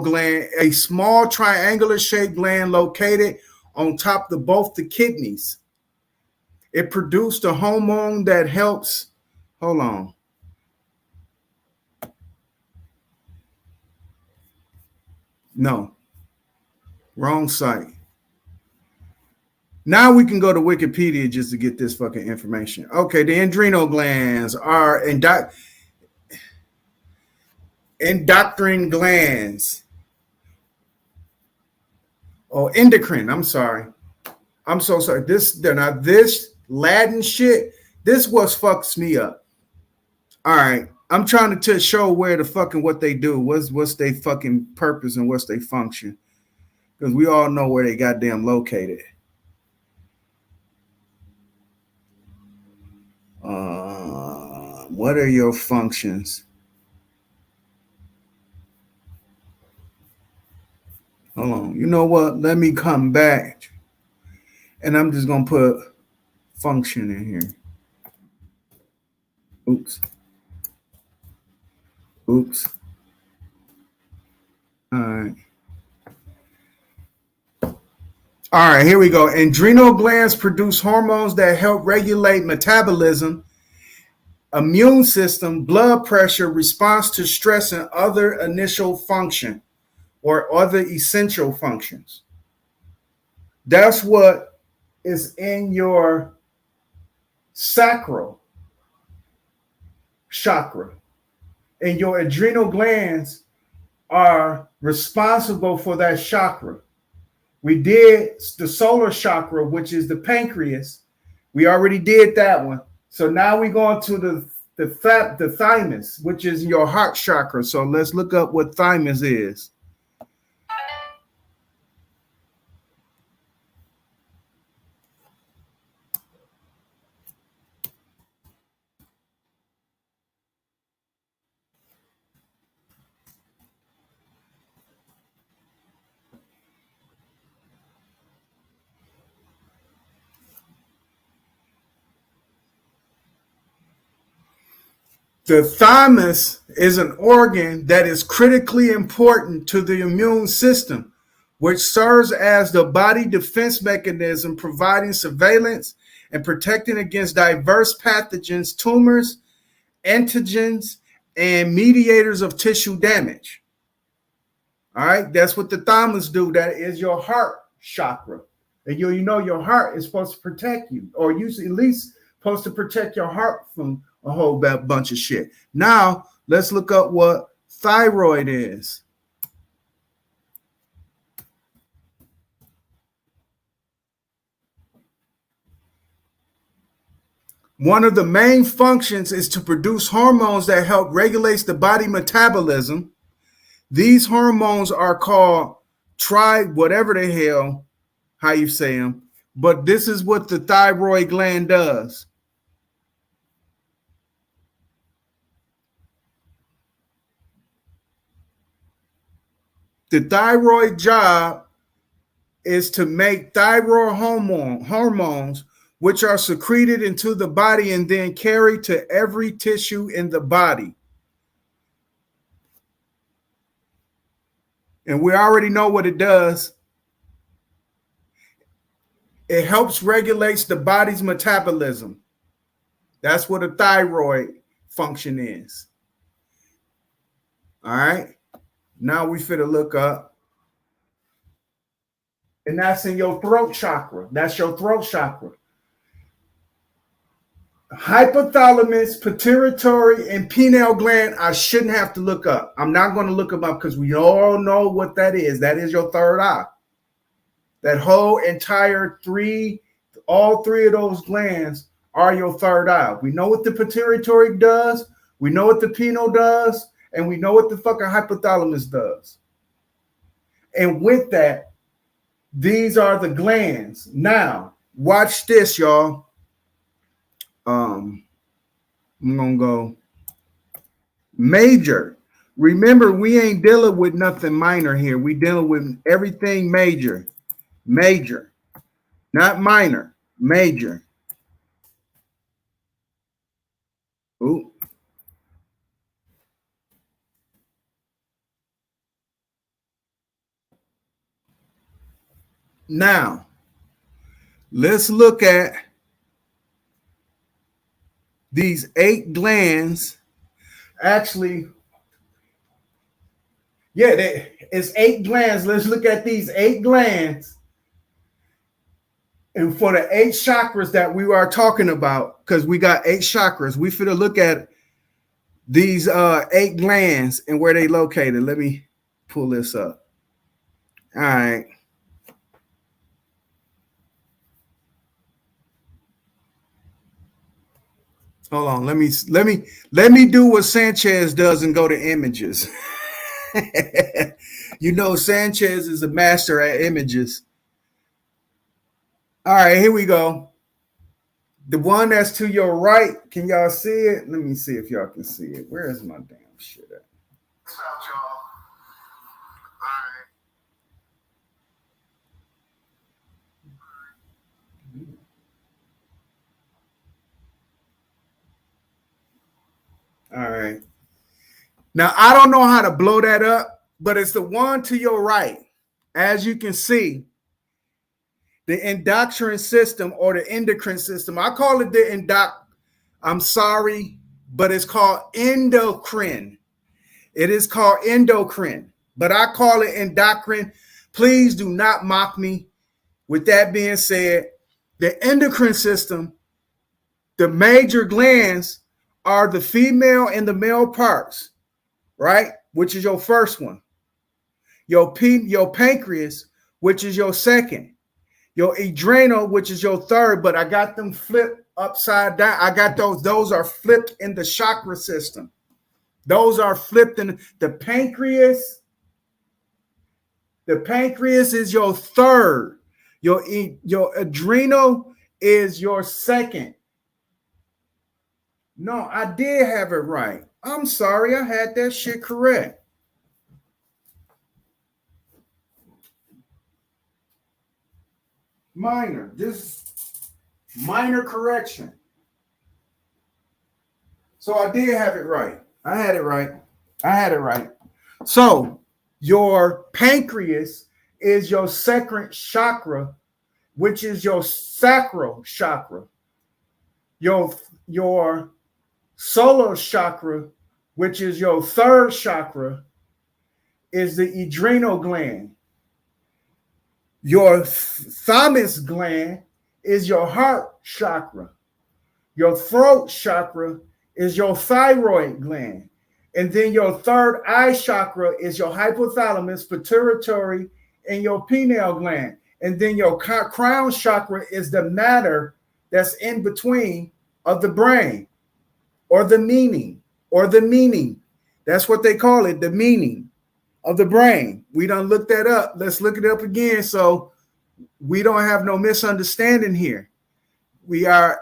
gland, a small triangular shaped gland located on top of both the kidneys. It produced a hormone that helps. Hold on. No. Wrong site. Now we can go to Wikipedia just to get this fucking information. Okay, the adrenal glands are endocrine glands. Oh, endocrine. I'm sorry. I'm so sorry. This Latin shit, this was fucks me up. All right. I'm trying to show where the fucking what they do. What's their fucking purpose and what's their function. Because we all know where they goddamn located. What are your functions? Hold on. You know what? Let me come back. And I'm just going to put function in here. Oops. All right. All right, here we go. Adrenal glands produce hormones that help regulate metabolism, immune system, blood pressure, response to stress, and other initial function or other essential functions. That's what is in your sacral chakra, and your adrenal glands are responsible for that chakra. We did the solar chakra, which is the pancreas. We already did that one. So now we go on to the thymus, which is your heart chakra. So let's look up what thymus is. The thymus is an organ that is critically important to the immune system, which serves as the body defense mechanism, providing surveillance and protecting against diverse pathogens, tumors, antigens, and mediators of tissue damage. All right, that's what the thymus do. That is your heart chakra. And you know your heart is supposed to protect you, or you at least supposed to protect your heart from a whole bunch of shit. Now, let's look up what thyroid is. One of the main functions is to produce hormones that help regulate the body metabolism. These hormones are called whatever the hell, how you say them, but this is what the thyroid gland does. The thyroid job is to make thyroid hormones, which are secreted into the body and then carried to every tissue in the body. And we already know what it does. It helps regulates the body's metabolism. That's what a thyroid function is. All right. Now we finna look up. And that's in your throat chakra. That's your throat chakra. Hypothalamus, pituitary, and pineal gland, I shouldn't have to look up. I'm not going to look them up because we all know what that is. That is your third eye. That whole entire all three of those glands are your third eye. We know what the pituitary does. We know what the pineal does. And we know what the fucking hypothalamus does. And with that, these are the glands. Now, watch this, y'all. I'm gonna go major. Remember, we ain't dealing with nothing minor here. We dealing with everything major. Major, not minor. Major. Ooh. Now, let's look at these 8 glands. Actually, yeah, it's 8 glands. Let's look at these 8 glands. And for the 8 chakras that we are talking about, because we got 8 chakras, we finna look at these 8 glands and where they located. Let me pull this up. All right. Hold on. Let me do what Sanchez does and go to images. You know, Sanchez is a master at images. All right, here we go. The one that's to your right, can y'all see it? Let me see if y'all can see it. Where is my damn shit at? What's up, y'all? All right. Now, I don't know how to blow that up, but it's the one to your right. As you can see, the endocrine system or the endocrine system. I call it the I'm sorry, but it's called endocrine. It is called endocrine, but I call it endocrine. Please do not mock me. With that being said, The endocrine system, the major glands are the female and the male parts, right? Which is your first one. Your pancreas, which is your second. Your adrenal, which is your third, but I got them flipped upside down. I got those. Those are flipped in the chakra system. Those are flipped in the pancreas. The pancreas is your third. Your adrenal is your second. No, I did have it right. I'm sorry, I had that shit correct. Minor. This minor correction. So I did have it right. I had it right. I had it right. So your pancreas is your second chakra, which is your sacral chakra. Your solar chakra, which is your third chakra, is the adrenal gland. Your thymus gland is your heart chakra. Your throat chakra is your thyroid gland. And then your third eye chakra is your hypothalamus, pituitary, and your pineal gland. And then your crown chakra is the matter that's in between of the brain, or the meaning, That's what they call it, the meaning of the brain. We done looked that up. Let's look it up again so we don't have no misunderstanding here. We are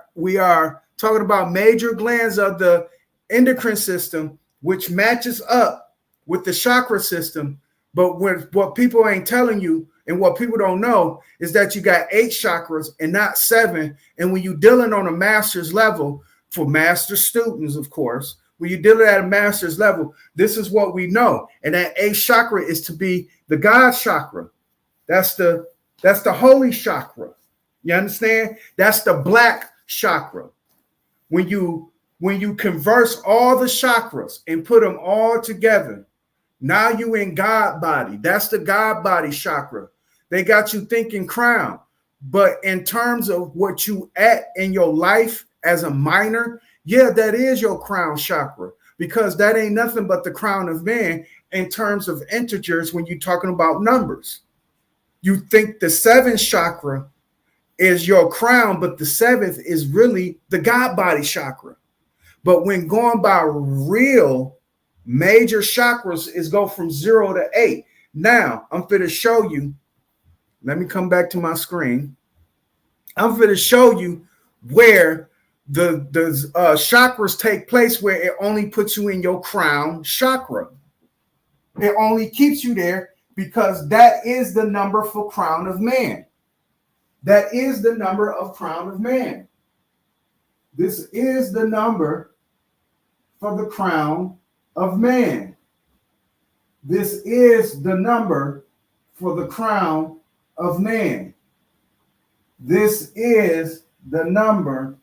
talking about major glands of the endocrine system, which matches up with the chakra system. But what people ain't telling you and what people don't know is that you got 8 chakras and not 7. And when you're dealing on a master's level, for master students, of course, when you're dealing at a master's level, this is what we know. And that 8th chakra is to be the God chakra. That's the holy chakra. You understand? That's the black chakra. When you converse all the chakras and put them all together, now you in God body. That's the God body chakra. They got you thinking crown. But in terms of what you at in your life as a minor, yeah, that is your crown chakra, because that ain't nothing but the crown of man in terms of integers when you're talking about numbers. You think the 7th chakra is your crown, but the 7th is really the God body chakra. But when going by real major chakras, is go from 0 to 8. Now I'm going to show you. Let me come back to my screen. I'm going to show you where the chakras take place, where it only puts you in your crown chakra. It only keeps you there because that is the number for crown of man. That is the number of crown of man. This is the number for the crown of man. This is the number for the crown of man. This is the number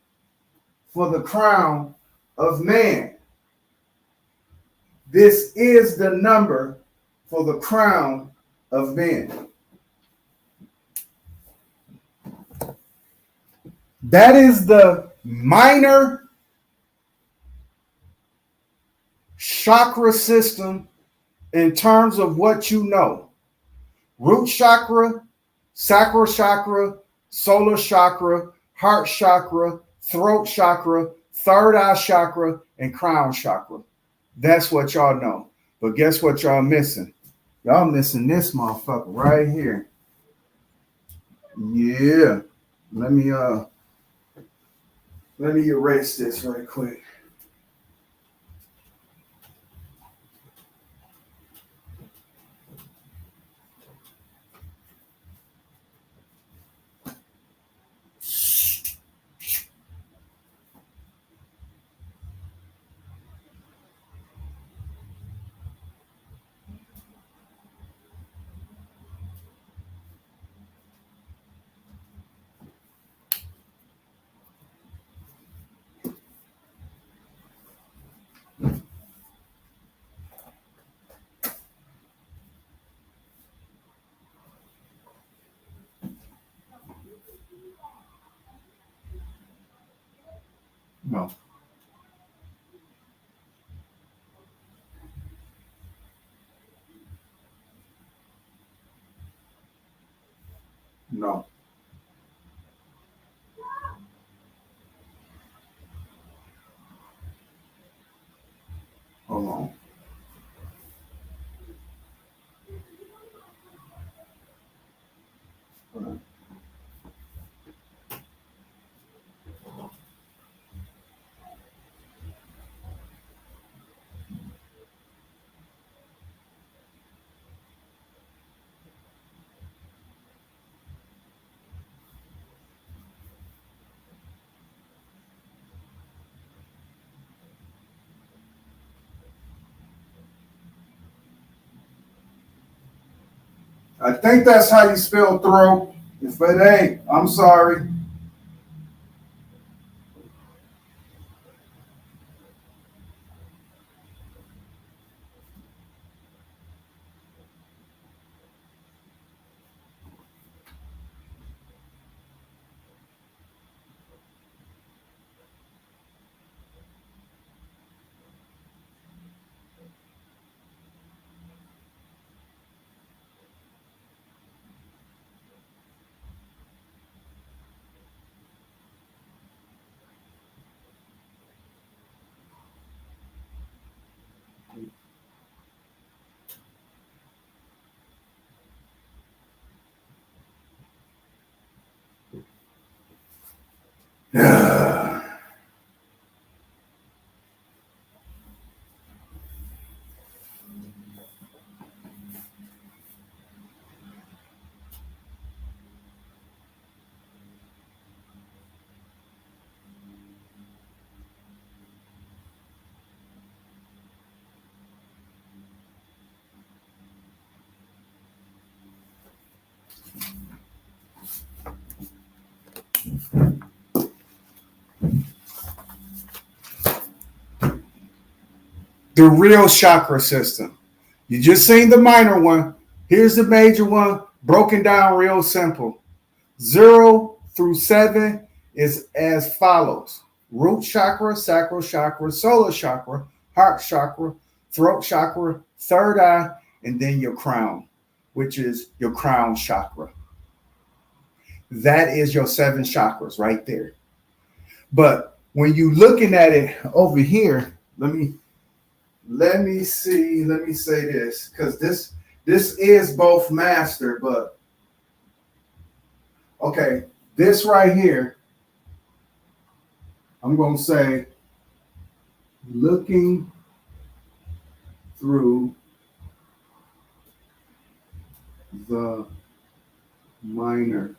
for the crown of man. This is the number for the crown of man. That is the minor chakra system in terms of what you know. Root chakra, sacral chakra, solar chakra, heart chakra, throat chakra, third eye chakra, and crown chakra. That's what y'all know. But guess what y'all missing? Y'all missing this motherfucker right here. Yeah. Let me erase this right quick. No. No. Hold on. I think that's how you spell throat. If it ain't, I'm sorry. The real chakra system. You just seen the minor one. Here's the major one, broken down real simple. 0 through 7 is as follows: root chakra, sacral chakra, solar chakra, heart chakra, throat chakra, third eye, and then your crown, which is your crown chakra. That is your 7 chakras right there. But when you looking at it over here, let me see, let me say this, because this is both master, but okay, this right here, I'm going to say looking through the minor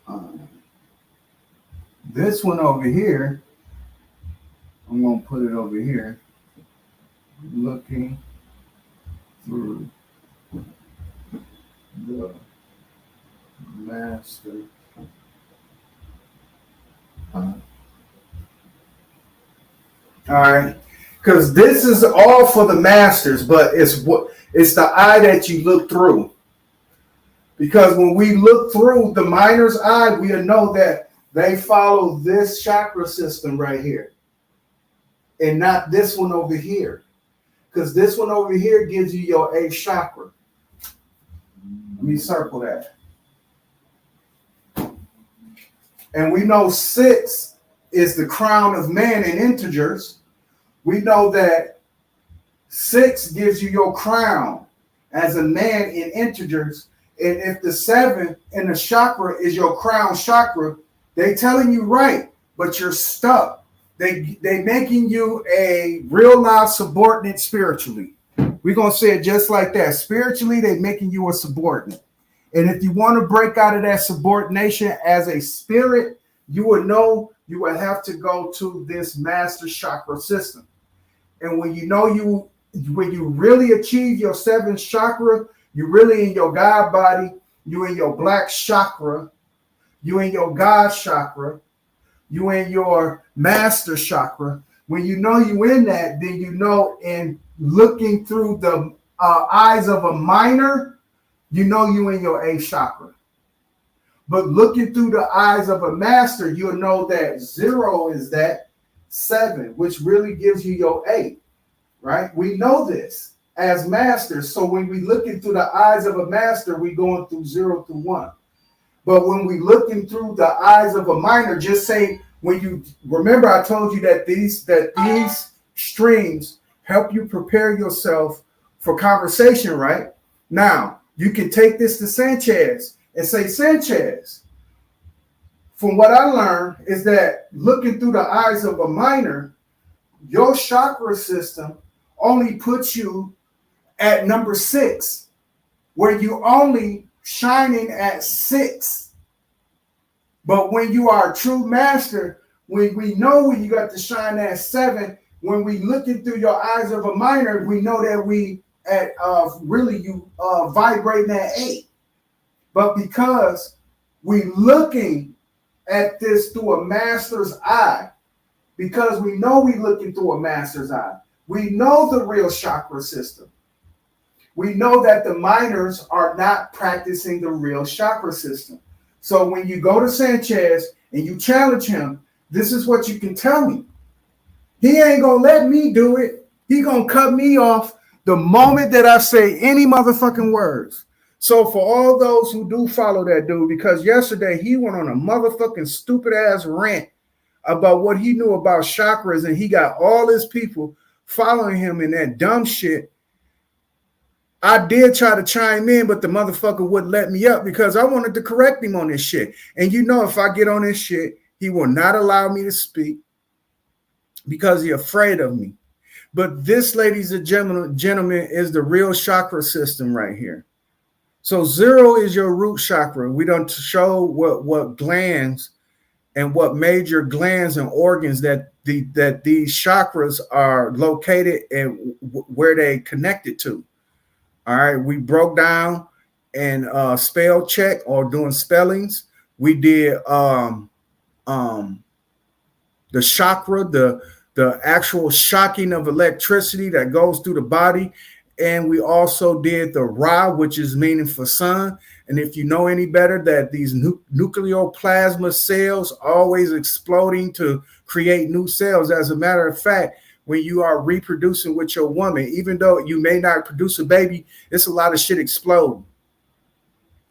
eye. This one over here, I'm going to put it over here, looking through the master eye. All right, because this is all for the masters, but it's the eye that you look through. Because when we look through the miner's eye, we know that they follow this chakra system right here, and not this one over here. Because this one over here gives you your 8th chakra. Let me circle that. And we know 6 is the crown of man in integers. We know that 6 gives you your crown as a man in integers. And if the 7 in the chakra is your crown chakra, they telling you right, but you're stuck. They making you a real life subordinate spiritually. We're going to say it just like that. Spiritually, they making you a subordinate. And if you want to break out of that subordination as a spirit, you would know you would have to go to this master chakra system. And when you really achieve your 7th chakra, you're really in your God body, you in your black chakra, you in your God chakra, you in your master chakra. When you know you in that, then you know in looking through the eyes of a minor, you know you in your 8th chakra. But looking through the eyes of a master, you'll know that 0 is that 7, which really gives you your 8, right? We know this as masters. So when we looking through the eyes of a master, we going through 0 through 1. But when we looking through the eyes of a minor, just say, when you remember, I told you that these streams help you prepare yourself for conversation, right? Now, you can take this to Sanchez and say, Sanchez, from what I learned is that looking through the eyes of a minor, your chakra system only puts you at number 6, where you only shining at 6. But when you are a true master, when we know when you got to shine at 7, when we looking through your eyes of a minor, we know that we at really you vibrating at 8. But because we looking at this through a master's eye, because we know we looking through a master's eye, we know the real chakra system. We know that the minors are not practicing the real chakra system. So when you go to Sanchez and you challenge him, this is what you can tell me. He ain't gonna let me do it. He gonna cut me off the moment that I say any motherfucking words. So for all those who do follow that dude, because yesterday he went on a motherfucking stupid ass rant about what he knew about chakras, and he got all his people following him in that dumb shit. I did try to chime in, but the motherfucker wouldn't let me up because I wanted to correct him on this shit. And you know, if I get on this shit, he will not allow me to speak because he's afraid of me. But this, ladies and gentlemen, is the real chakra system right here. So 0 is your root chakra. We don't show what glands and what major glands and organs that these chakras are located and where they connected to. All right, we broke down and spell check or doing spellings. We did the chakra, the actual shocking of electricity that goes through the body. And we also did the Ra, which is meaning for sun. And if you know any better, that these nucleoplasma cells always exploding to create new cells. As a matter of fact, when you are reproducing with your woman, even though you may not produce a baby, it's a lot of shit exploding.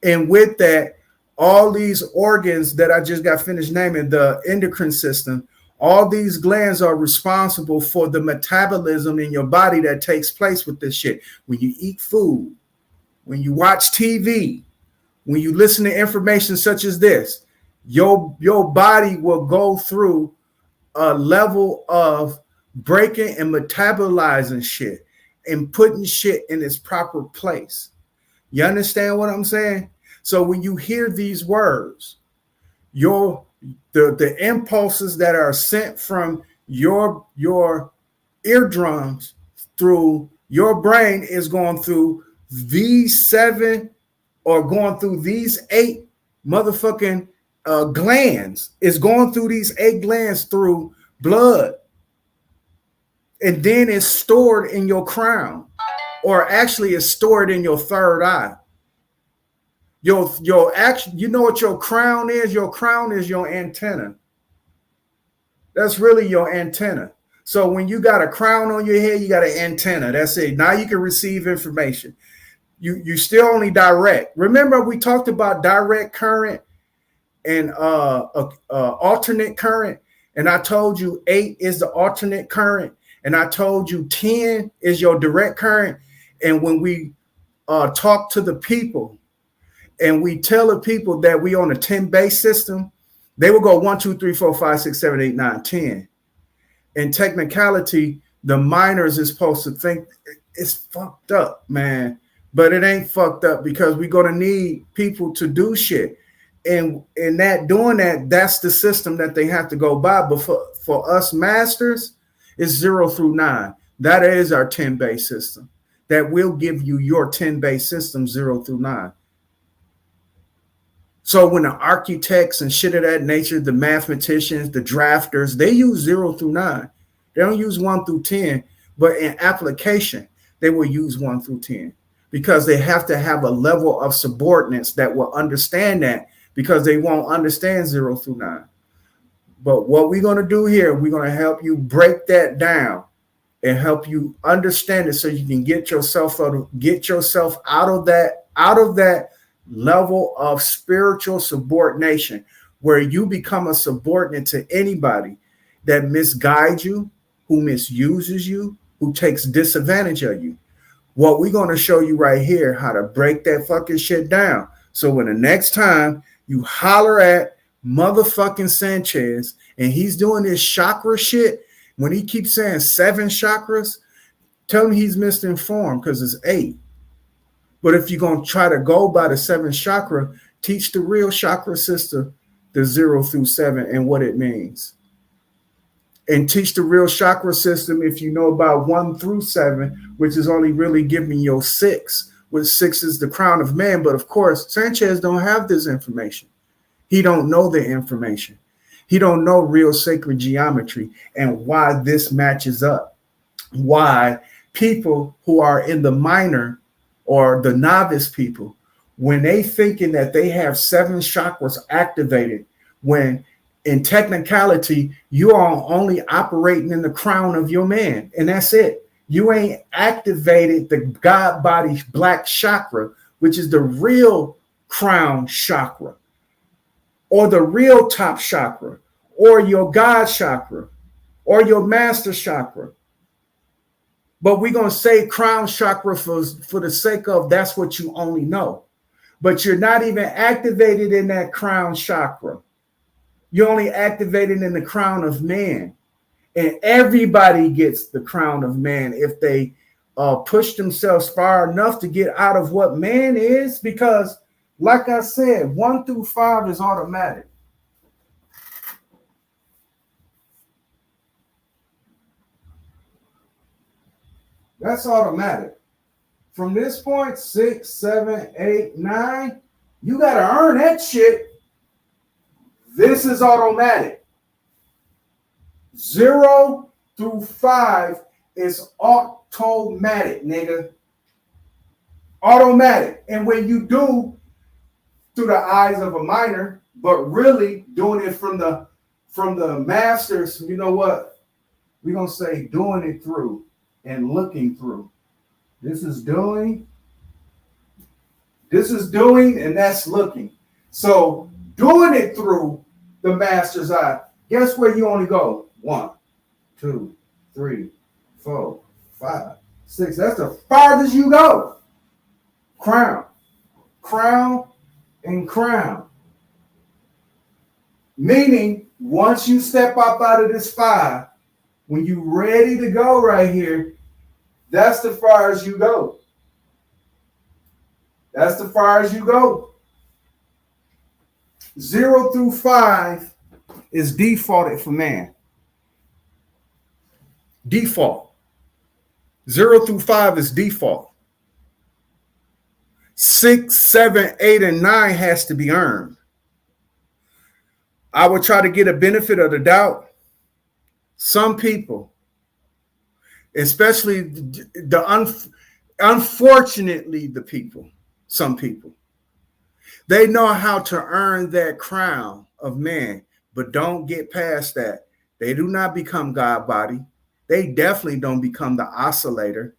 And with that, all these organs that I just got finished naming, the endocrine system, all these glands are responsible for the metabolism in your body that takes place with this shit. When you eat food, when you watch TV, when you listen to information such as this, your body will go through a level of breaking and metabolizing shit and putting shit in its proper place. You understand what I'm saying? So when you hear these words, the impulses that are sent from your eardrums through your brain is going through these 7 or going through these 8 motherfucking glands. It's going through these 8 glands through blood. And then it's stored in your crown, or actually it's stored in your third eye. Your action, you know what your crown is? Your crown is your antenna. That's really your antenna. So when you got a crown on your head, you got an antenna. That's it. Now you can receive information. You still only direct. Remember, we talked about direct current and alternate current. And I told you 8 is the alternate current. And I told you 10 is your direct current. And when we talk to the people and we tell the people that we on a 10 base system, they will go 1, 2, 3, 4, 5, 6, 7, 8, 9, 10. In technicality, the minors is supposed to think it's fucked up, man. But it ain't fucked up because we're going to need people to do shit. And in that doing that, that's the system that they have to go by. But for us masters, it's 0 through 9. That is our 10 base system. That will give you your 10 base system 0 through 9. So when the architects and shit of that nature, the mathematicians, the drafters, they use 0 through 9. They don't use 1 through 10. But in application, they will use 1 through 10 because they have to have a level of subordinates that will understand that because they won't understand 0 through 9. But what we're going to do here, we're going to help you break that down and help you understand it so you can get yourself out of that level of spiritual subordination where you become a subordinate to anybody that misguides you, who misuses you, who takes disadvantage of you. What we're going to show you right here, how to break that fucking shit down. So when the next time you holler at motherfucking Sanchez and he's doing this chakra shit, when he keeps saying 7 chakras, tell him he's misinformed because it's 8. But if you're going to try to go by the 7th chakra, teach the real chakra system, the 0 through 7 and what it means. And teach the real chakra system if you know about 1 through 7, which is only really giving you 6, which 6 is the crown of man. But of course, Sanchez don't have this information. He don't know the information. He don't know real sacred geometry and why this matches up. Why people who are in the minor or the novice people, when they thinking that they have 7 chakras activated, when in technicality, you are only operating in the crown of your man, and that's it. You ain't activated the God body black chakra, which is the real crown chakra, or the real top chakra, or your God chakra, or your master chakra. But we're going to say crown chakra for the sake of that's what you only know. But you're not even activated in that crown chakra. You're only activated in the crown of man. And everybody gets the crown of man if they push themselves far enough to get out of what man is. Because, like I said, 1 through 5 is automatic. That's automatic. From this point, 6, 7, 8, 9, you got to earn that shit. This is automatic. 0 through 5 is automatic, nigga. Automatic. And when you do through the eyes of a minor, but really doing it from the masters, you know what? We're going to say doing it through and looking through. This is doing, and that's looking. So doing it through the master's eye, guess where you only go? 1, 2, 3, 4, 5, 6. That's the farthest you go. Crown, crown, and crown. Meaning, once you step up out of this 5, when you're ready to go right here, that's the far as you go. That's the far as you go. 0 through 5 is defaulted for man. Default. 0 through 5 is default. 6, 7, 8, and 9 has to be earned. I would try to get a benefit of the doubt. Some people, especially unfortunately the people, some people, they know how to earn that crown of man, but don't get past that. They do not become God body. They definitely don't become the oscillator,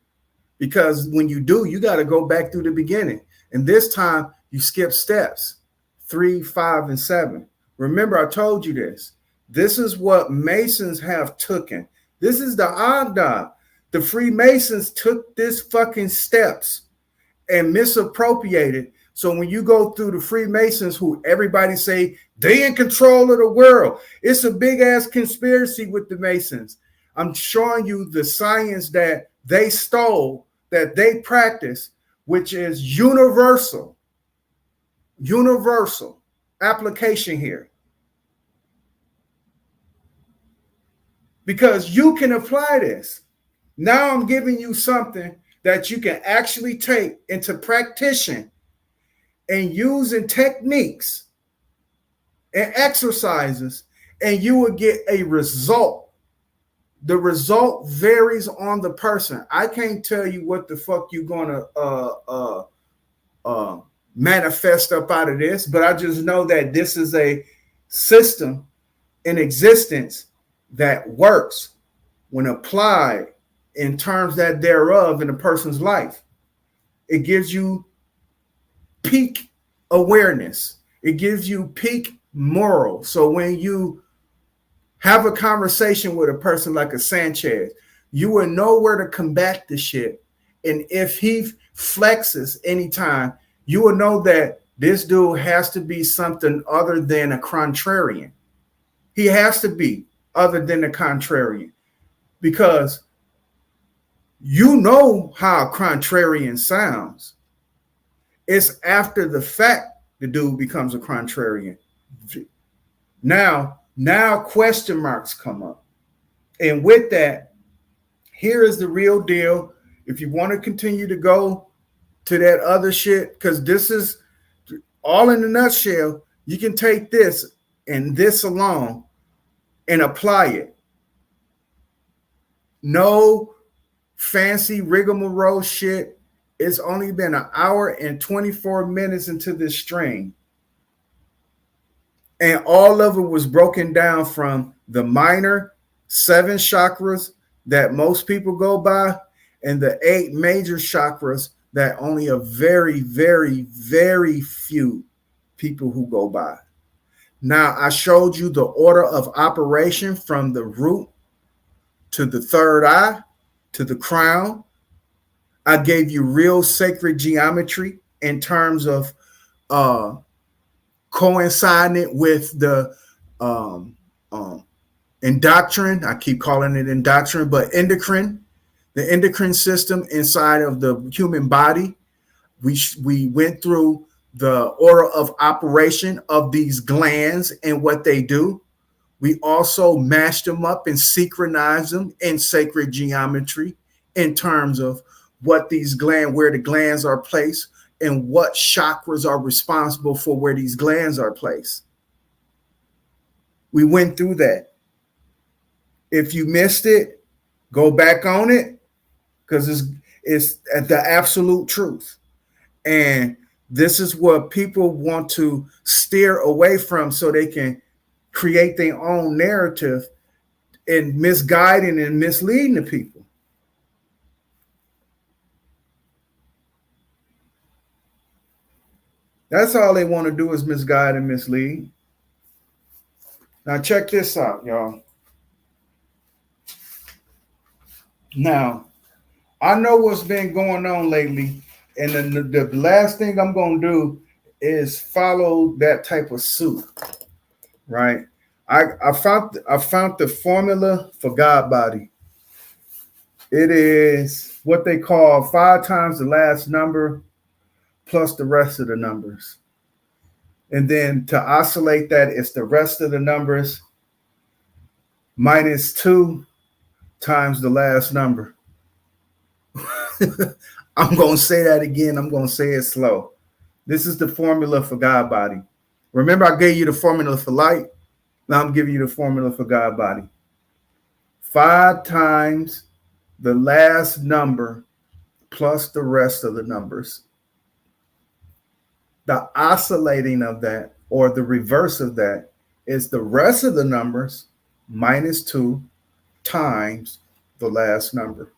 because when you do, you got to go back through the beginning. And this time you skip steps 3, 5, and 7. Remember, I told you this. This is what Masons have taken. This is the Agda. The Freemasons took this fucking steps and misappropriated. So when you go through the Freemasons, who everybody say they in control of the world, it's a big ass conspiracy with the Masons. I'm showing you the science that they stole, that they practice, which is universal application here. Because you can apply this. Now I'm giving you something that you can actually take into practice and using techniques and exercises, and you will get a result. The result varies on the person. I can't tell you what the fuck you're gonna manifest up out of this, but I just know that this is a system in existence that works when applied in terms that thereof in a person's life. It gives you peak awareness. It gives you peak moral. So when you have a conversation with a person like a Sanchez, you will know where to combat the shit. And if he flexes anytime, you will know that this dude has to be something other than a contrarian. He has to be other than a contrarian, because you know how a contrarian sounds. It's after the fact the dude becomes a contrarian. Now question marks come up. And with that, here is the real deal. If you want to continue to go to that other shit, because this is all in a nutshell, you can take this and this alone and apply it. No fancy rigmarole shit. It's only been an hour and 24 minutes into this stream. And all of it was broken down from the minor 7 chakras that most people go by and the 8 major chakras that only a very, very, very few people who go by. Now, I showed you the order of operation from the root to the third eye to the crown. I gave you real sacred geometry in terms of coinciding with the endocrine. I keep calling it endocrine, but endocrine, the endocrine system inside of the human body. We went through the order of operation of these glands and what they do. We also mashed them up and synchronized them in sacred geometry in terms of what these glands, where the glands are placed, and what chakras are responsible for where these glands are placed. We went through that. If you missed it, go back on it, because it's the absolute truth. And this is what people want to steer away from so they can create their own narrative and misguiding and misleading the people. That's all they want to do is misguide and mislead. Now check this out, y'all. Now, I know what's been going on lately, and the last thing I'm going to do is follow that type of suit, right? I found the formula for God body. It is what they call 5 times the last number plus the rest of the numbers. And then to oscillate that, it's the rest of the numbers minus 2 times the last number. I'm going to say that again. I'm going to say it slow. This is the formula for God body. Remember, I gave you the formula for light. Now I'm giving you the formula for God body. 5 times the last number plus the rest of the numbers. The oscillating of that, or the reverse of that, is the rest of the numbers minus 2 times the last number.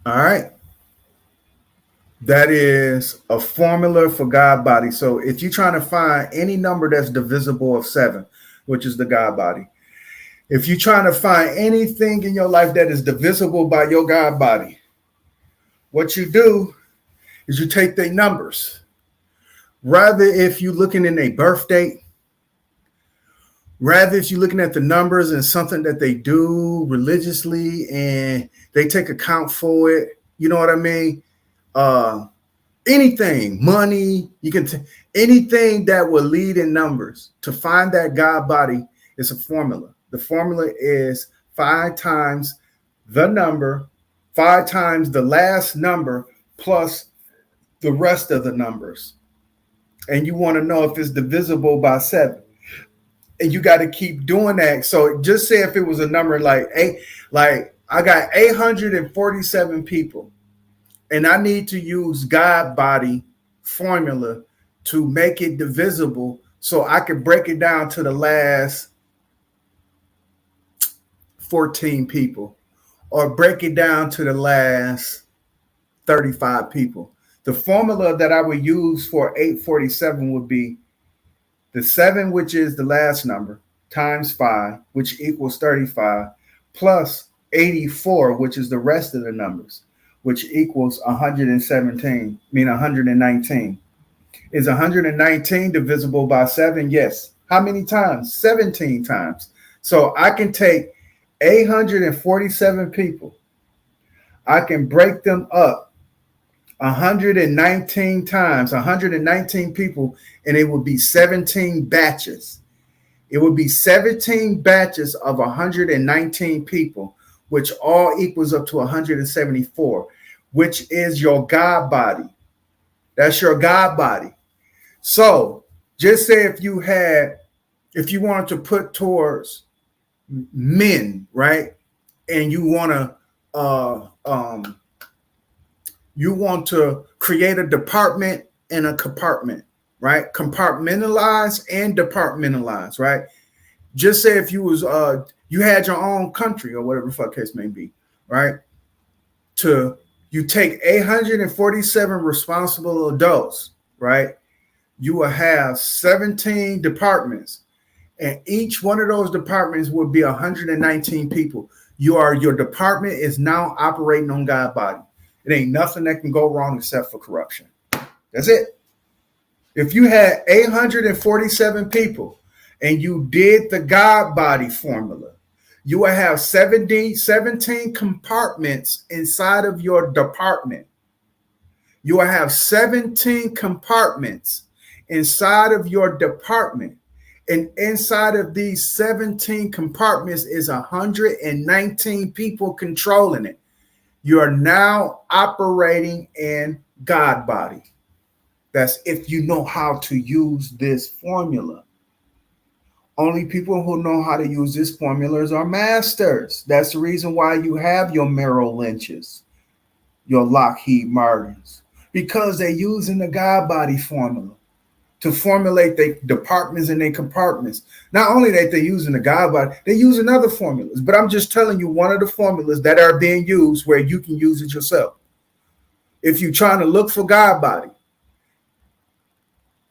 All right. That is a formula for God body. So if you're trying to find any number that's divisible of 7, which is the God body, if you're trying to find anything in your life that is divisible by your God body, what you do is you take their numbers. Rather, if you're looking in a birth date, rather if you're looking at the numbers and something that they do religiously and they take account for it, you know what I mean? Anything, money, you can anything that will lead in numbers to find that God body is a formula. The formula is 5 times the number, 5 times the last number plus the rest of the numbers. And you want to know if it's divisible by 7. And you got to keep doing that. So just say if it was a number like 8, like I got 847 people, and I need to use God body formula to make it divisible so I can break it down to the last 14 people or break it down to the last 35 people. The formula that I would use for 847 would be the 7, which is the last number, times 5, which equals 35, plus 84, which is the rest of the numbers, which equals 117, mean 119. Is 119 divisible by 7? Yes. How many times? 17 times. So I can take 847 people. I can break them up 119 times, 119 people, and it would be 17 batches. It would be 17 batches of 119 people, which all equals up to 174, which is your God body. That's your God body. So just say if you wanted to put towards men, right? And you want to create a department and a compartment, right? Compartmentalize and departmentalize, right? Just say if you had your own country or whatever the fuck case may be, right? You take 847 responsible adults, right? You will have 17 departments, and each one of those departments will be 119 people. Your department is now operating on God body. It ain't nothing that can go wrong except for corruption. That's it. If you had 847 people and you did the God body formula, you will have 17 compartments inside of your department. You will have 17 compartments inside of your department. And inside of these 17 compartments is 119 people controlling it. You are now operating in God body. That's if you know how to use this formula. Only people who know how to use this formulas are masters. That's the reason why you have your Merrill Lynches, your Lockheed Martins, because they're using the God body formula to formulate their departments and their compartments. Not only that they're using the God body, they're using other formulas. But I'm just telling you one of the formulas that are being used where you can use it yourself. If you're trying to look for God body,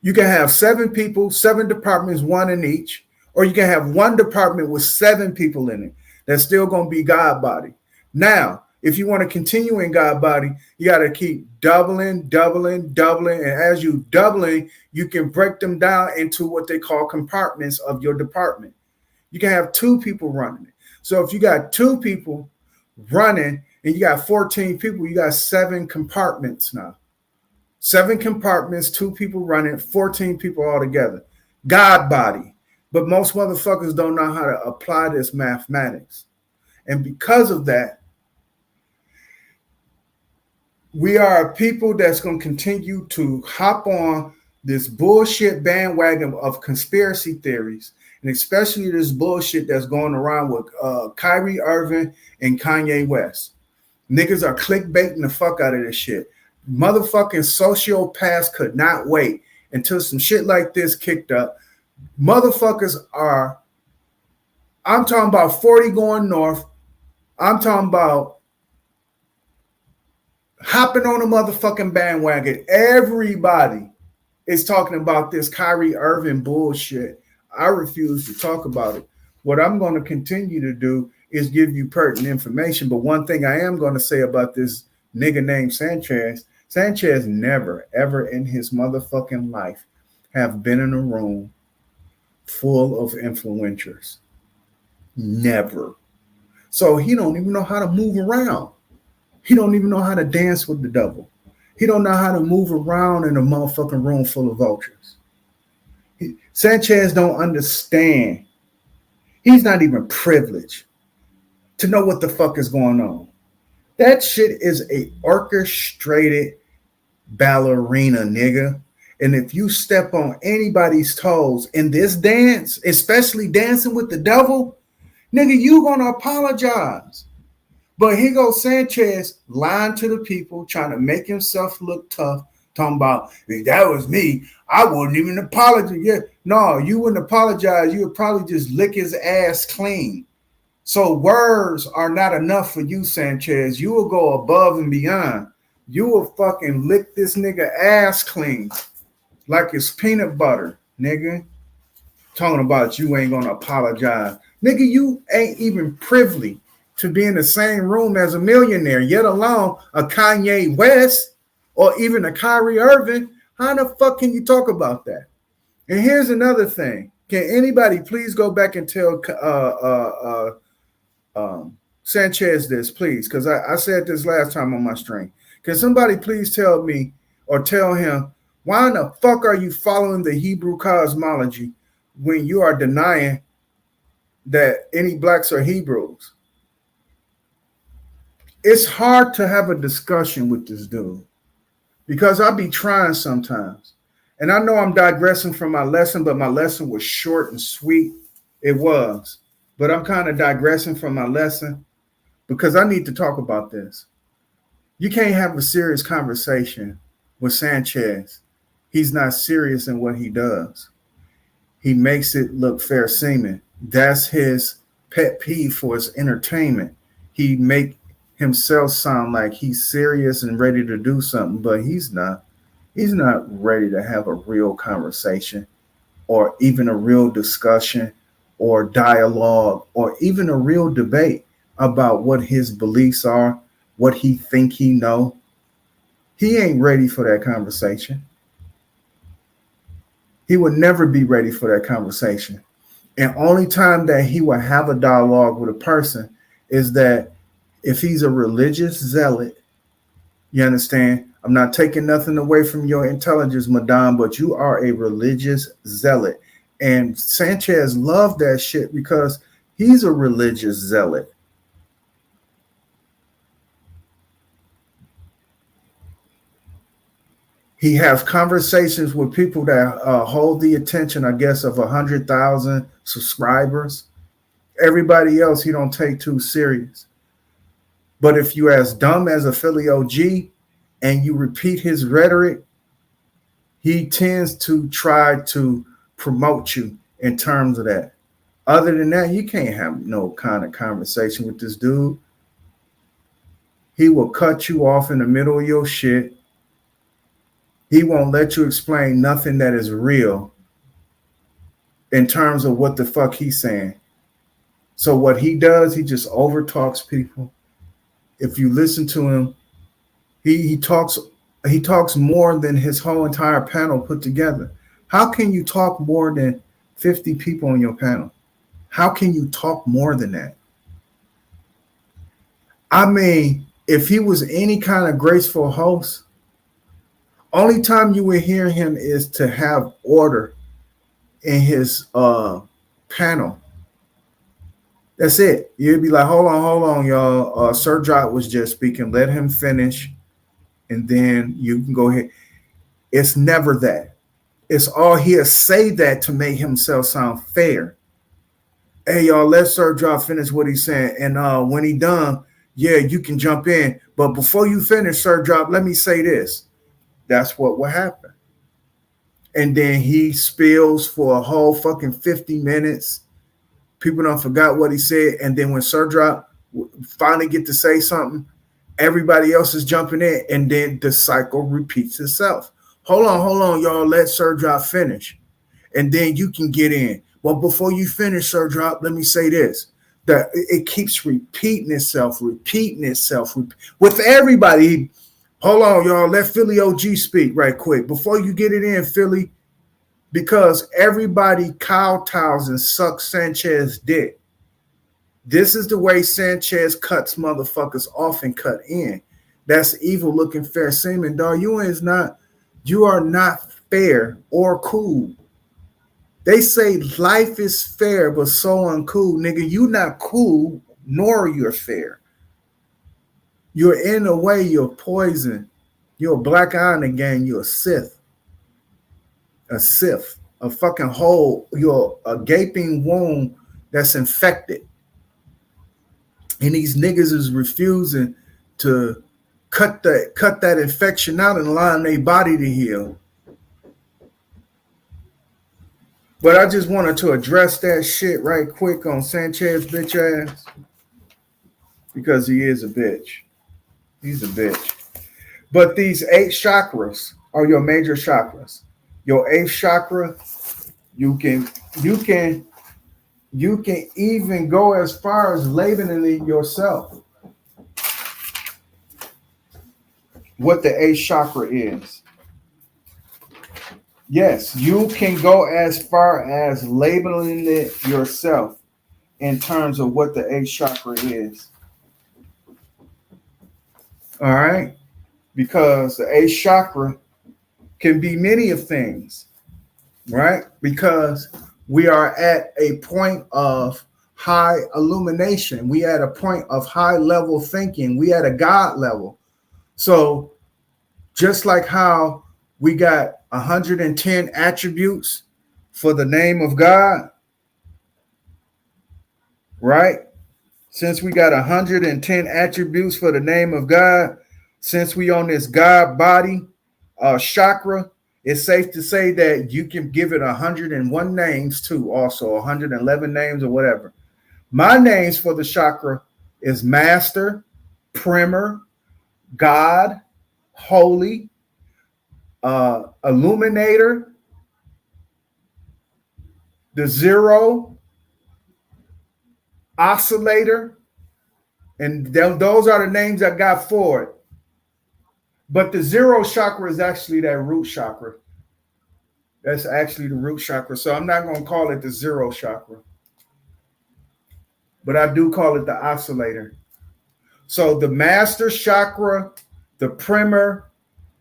you can have 7 people, 7 departments, 1 in each, or you can have 1 department with 7 people in it. That's still going to be God body. Now, if you want to continue in God body, you got to keep doubling. And as you doubling, you can break them down into what they call compartments of your department. You can have 2 people running it. So if you got 2 people running and you got 14 people, you got 7 compartments now. 7 compartments, 2 people running, 14 people all together. God body. But most motherfuckers don't know how to apply this mathematics. And because of that, we are a people that's going to continue to hop on this bullshit bandwagon of conspiracy theories, and especially this bullshit that's going around with Kyrie Irving and Kanye West. Niggas are clickbaiting the fuck out of this shit. Motherfucking sociopaths could not wait until some shit like this kicked up. Motherfuckers are, I'm talking about 40 going north. I'm talking about hopping on a motherfucking bandwagon. Everybody is talking about this Kyrie Irving bullshit. I refuse to talk about it. What I'm going to continue to do is give you pertinent information. But one thing I am going to say about this nigga named Sanchez never, ever in his motherfucking life have been in a room full of influencers. Never. So he don't even know how to move around. He don't even know how to dance with the devil. He don't know how to move around in a motherfucking room full of vultures. Sanchez don't understand. He's not even privileged to know what the fuck is going on. That shit is a orchestrated ballerina, nigga. And if you step on anybody's toes in this dance, especially dancing with the devil, nigga, you gonna apologize. But here goes Sanchez lying to the people, trying to make himself look tough, talking about if that was me, I wouldn't even apologize. Yeah, no, you wouldn't apologize. You would probably just lick his ass clean. So words are not enough for you, Sanchez. You will go above and beyond. You will fucking lick this nigga ass clean like it's peanut butter, nigga. Talking about you ain't gonna apologize. Nigga, you ain't even privy to be in the same room as a millionaire, yet alone a Kanye West or even a Kyrie Irving. How the fuck can you talk about that? And here's another thing. Can anybody please go back and tell Sanchez this, please? Because I said this last time on my stream. Can somebody please tell me or tell him why in the fuck are you following the Hebrew cosmology when you are denying that any blacks are Hebrews? It's hard to have a discussion with this dude because I be trying sometimes. And I know I'm digressing from my lesson, but my lesson was short and sweet. It was. But I'm kind of digressing from my lesson because I need to talk about this. You can't have a serious conversation with Sanchez. He's not serious in what he does. He makes it look fair seeming. That's his pet peeve for his entertainment. He make himself sound like he's serious and ready to do something, but he's not. He's not ready to have a real conversation or even a real discussion or dialogue or even a real debate about what his beliefs are, what he think he know. He ain't ready for that conversation. He would never be ready for that conversation. And only time that he will have a dialogue with a person is that if he's a religious zealot, you understand? I'm not taking nothing away from your intelligence, madame, but you are a religious zealot. And Sanchez loved that shit because he's a religious zealot. He has conversations with people that hold the attention, I guess, of 100,000 subscribers. Everybody else he don't take too serious. But if you as dumb as a Philly OG and you repeat his rhetoric, he tends to try to promote you in terms of that. Other than that, you can't have no kind of conversation with this dude. He will cut you off in the middle of your shit. He won't let you explain nothing that is real in terms of what the fuck he's saying. So what he does, he just overtalks people. If you listen to him, he talks more than his whole entire panel put together. How can you talk more than 50 people on your panel? How can you talk more than that? I mean, if he was any kind of graceful host, only time you would hear him is to have order in his panel. That's it. You'd be like, hold on, y'all. Sir Jock was just speaking. Let him finish, and then you can go ahead. It's never that. It's all he'll say that to make himself sound fair. Hey, y'all, let Sir Jock finish what he's saying. And when he done, yeah, you can jump in. But before you finish, Sir Jock, let me say this. That's what will happen. And then he spills for a whole fucking 50 minutes. People don't forgot what he said. And then when Sir Drop finally get to say something, everybody else is jumping in. And then the cycle repeats itself. Hold on, y'all. Let Sir Drop finish. And then you can get in. Well, before you finish, Sir Drop, let me say this. That it keeps repeating itself with everybody. Hold on, y'all. Let Philly OG speak right quick. Before you get it in, Philly, because everybody kowtows and sucks Sanchez dick. This is the way Sanchez cuts motherfuckers off and cut in. That's evil looking fair seeming, dog. You are not fair or cool. They say life is fair, but so uncool. Nigga, you not cool, nor you're fair. You're in a way, you're poison. You're a black eye in the game. You're a Sith. A Sith. A fucking hole. You're a gaping wound that's infected. And these niggas is refusing to cut that infection out and allow their body to heal. But I just wanted to address that shit right quick on Sanchez bitch ass, because he is a bitch. He's a bitch. But these 8 chakras are your major chakras. Your 8th chakra, you can even go as far as labeling it yourself what the 8th chakra is. Yes, you can go as far as labeling it yourself in terms of what the 8th chakra is. All right? Because the 8th chakra can be many of things, right? Because we are at a point of high illumination. We at a point of high level thinking. We at a God level. So just like how we got 110 attributes for the name of God, right? Since we got 110 attributes for the name of God, since we on this God body chakra, it's safe to say that you can give it 101 names too, also 111 names or whatever. My names for the chakra is Master, Primer, God, Holy, Illuminator, the Zero, Oscillator, and those are the names I got for it. But the 0 chakra is actually that root chakra. That's actually the root chakra. So I'm not going to call it the 0 chakra, but I do call it the oscillator. So the master chakra, the primer,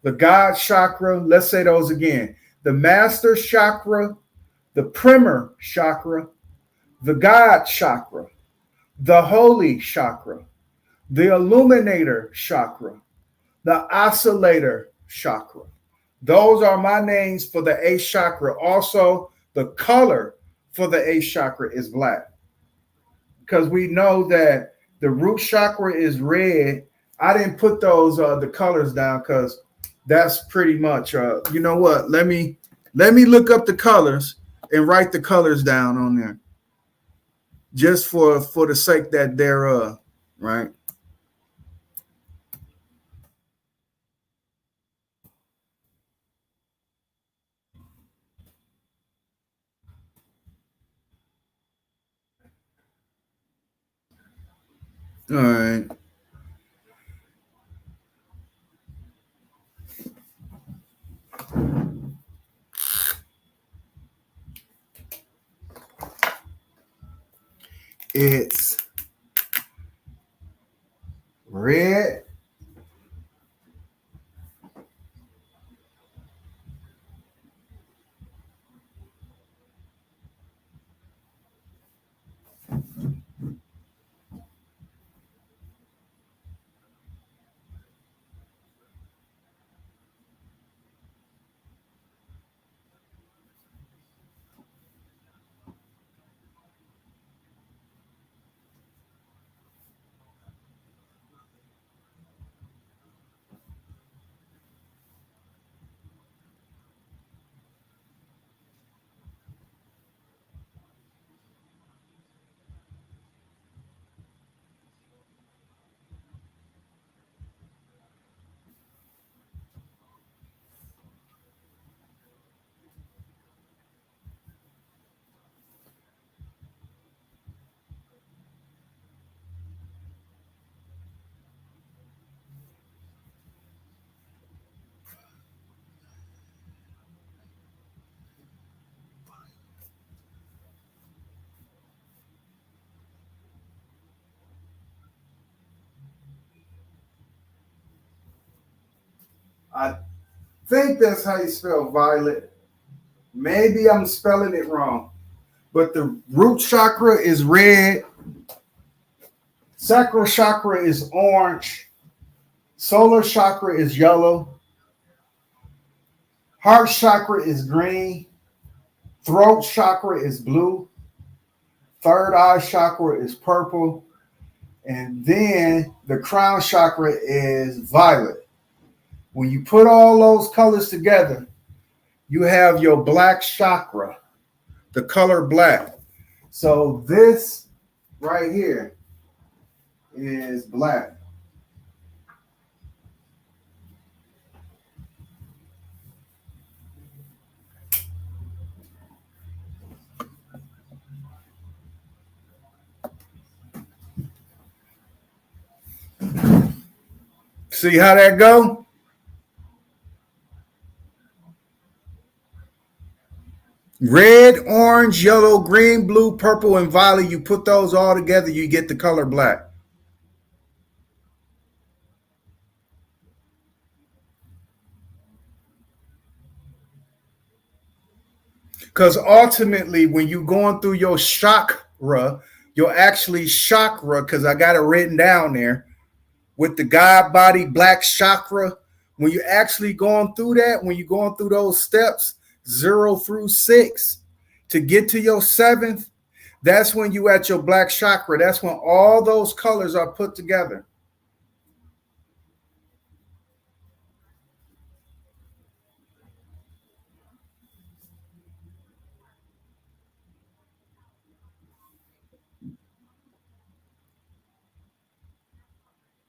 the God chakra, let's say those again. The master chakra, the primer chakra, the God chakra, the holy chakra, the illuminator chakra, the oscillator chakra. Those are my names for the 8th chakra. Also, the color for the 8th chakra is black, because we know that the root chakra is red. I didn't put those the colors down because that's pretty much you know what? Let me look up the colors and write the colors down on there, just for the sake that they're right. All right. It's red, I think that's how you spell violet. Maybe I'm spelling it wrong, but the root chakra is red, sacral chakra is orange, solar chakra is yellow, heart chakra is green, throat chakra is blue, third eye chakra is purple, And then the crown chakra is violet. When you put all those colors together, you have your black chakra, the color black. So this right here is black. See how that go? Red, orange, yellow, green, blue, purple, and violet. You put those all together, you get the color black. Because ultimately, when you're going through your chakra, you're actually chakra, because I got it written down there, with the God body black chakra. When you're actually going through that, when you're going through those steps, 0 through 6, to get to your 7th, that's when you at your black chakra. That's when all those colors are put together.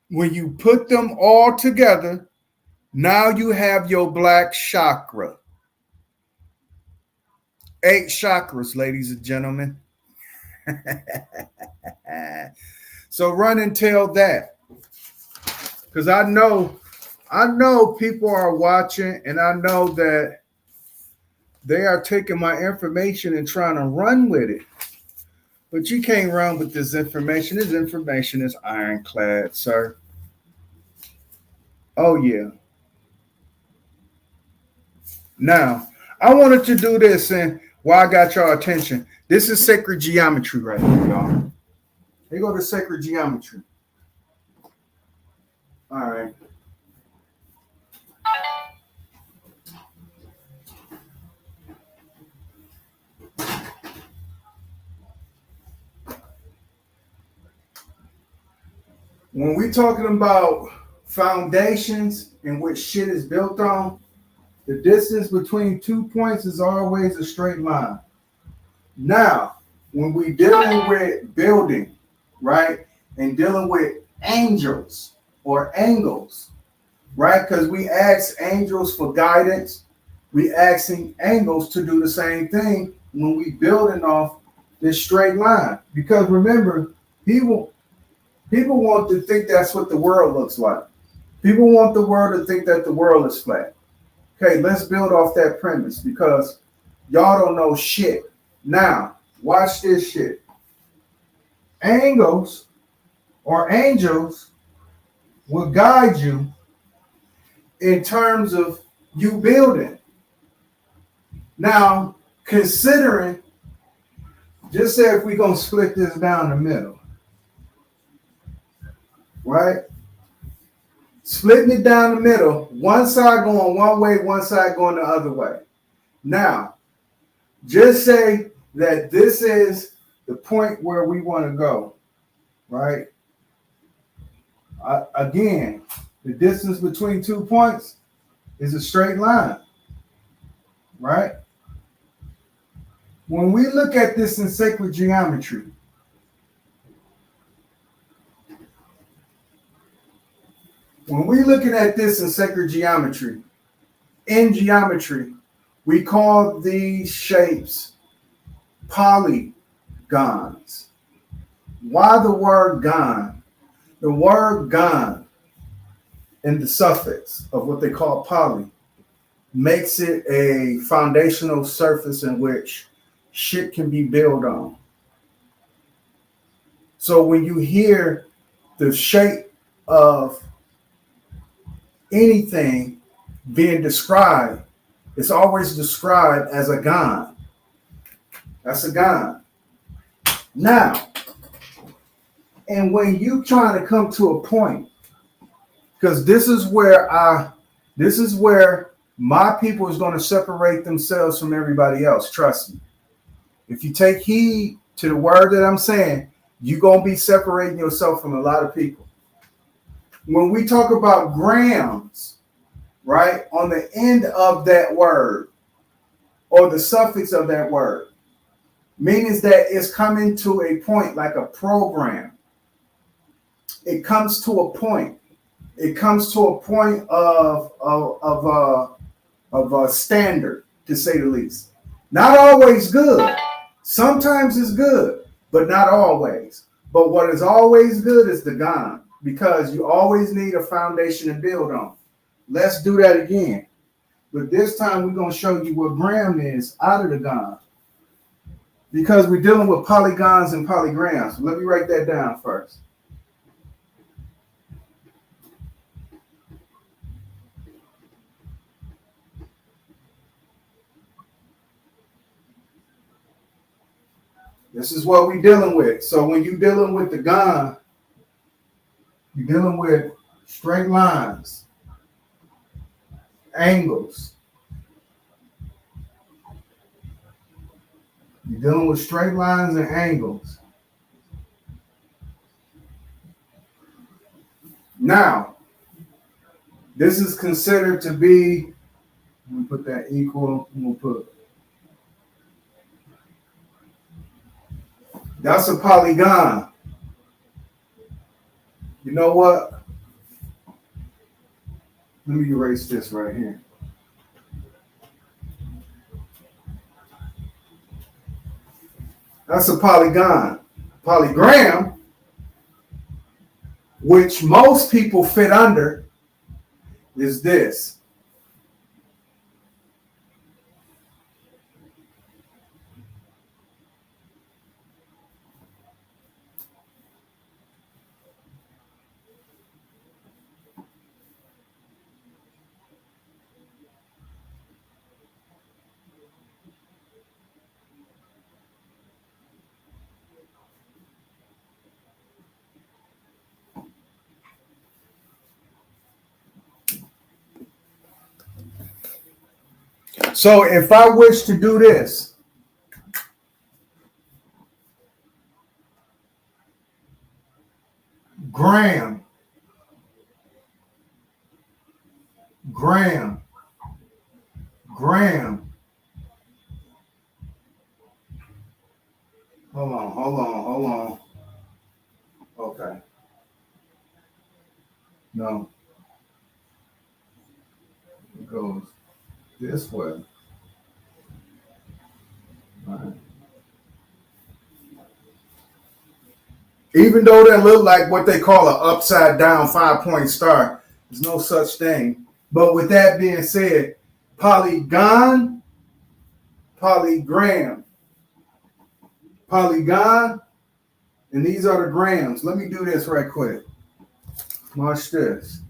When you put them all together, now you have your black chakra. 8 chakras, ladies and gentlemen. So run and tell that. Because I know people are watching, and I know that they are taking my information and trying to run with it. But you can't run with this information. This information is ironclad, sir. Oh, yeah. Now, I wanted to do this, and while I got your attention, this is sacred geometry right here, y'all. Here go to sacred geometry. All right. When we're talking about foundations and what shit is built on, the distance between 2 points is always a straight line. Now, when we're dealing with building, right, and dealing with angels or angles, right, because we ask angels for guidance, we asking angels to do the same thing when we building off this straight line. Because remember, people want to think that's what the world looks like. People want the world to think that the world is flat. Okay, let's build off that premise because y'all don't know shit. Now, watch this shit. Angles or angels will guide you in terms of you building. Now, considering, just say if we're going to split this down the middle, right? Splitting it down the middle, one side going one way, one side going the other way. Now, just say that this is the point where we want to go, right? Again, the distance between 2 points is a straight line, right? When we look at this in sacred geometry, when we're looking at this in sacred geometry, in geometry, we call these shapes polygons. Why the word gon? The word gon in the suffix of what they call poly makes it a foundational surface in which shit can be built on. So when you hear the shape of anything being described, it's always described as a gon. That's a gon. Now, and when you trying to come to a point, because this is where my people is going to separate themselves from everybody else. Trust me. If you take heed to the word that I'm saying, You're going to be separating yourself from a lot of people. When we talk about grams, right, on the end of that word or the suffix of that word, means that it's coming to a point like a program. It comes to a point. It comes to a point of a standard, to say the least. Not always good. Sometimes it's good, but not always. But what is always good is the Gan, because you always need a foundation to build on. Let's do that again. But this time we're going to show you what gram is out of the Gan, because we're dealing with polygons and polygrams. Let me write that down first. This is what we're dealing with. So when you're dealing with the Gan, you're dealing with straight lines, angles. You're dealing with straight lines and angles. Now, this is considered to be, I'm going to put that equal, I'm going to put, that's a polygon. You know what? Let me erase this right here. That's a polygon. Polygram, which most people fit under, is this. So if I wish to do this, gram, gram, gram. Hold on. Okay. No. It goes this way. All right. Even though that look like what they call an upside down 5-point star, there's no such thing. But with that being said, polygon, polygram, polygon, and these are the grams. Let me do this right quick. Watch this.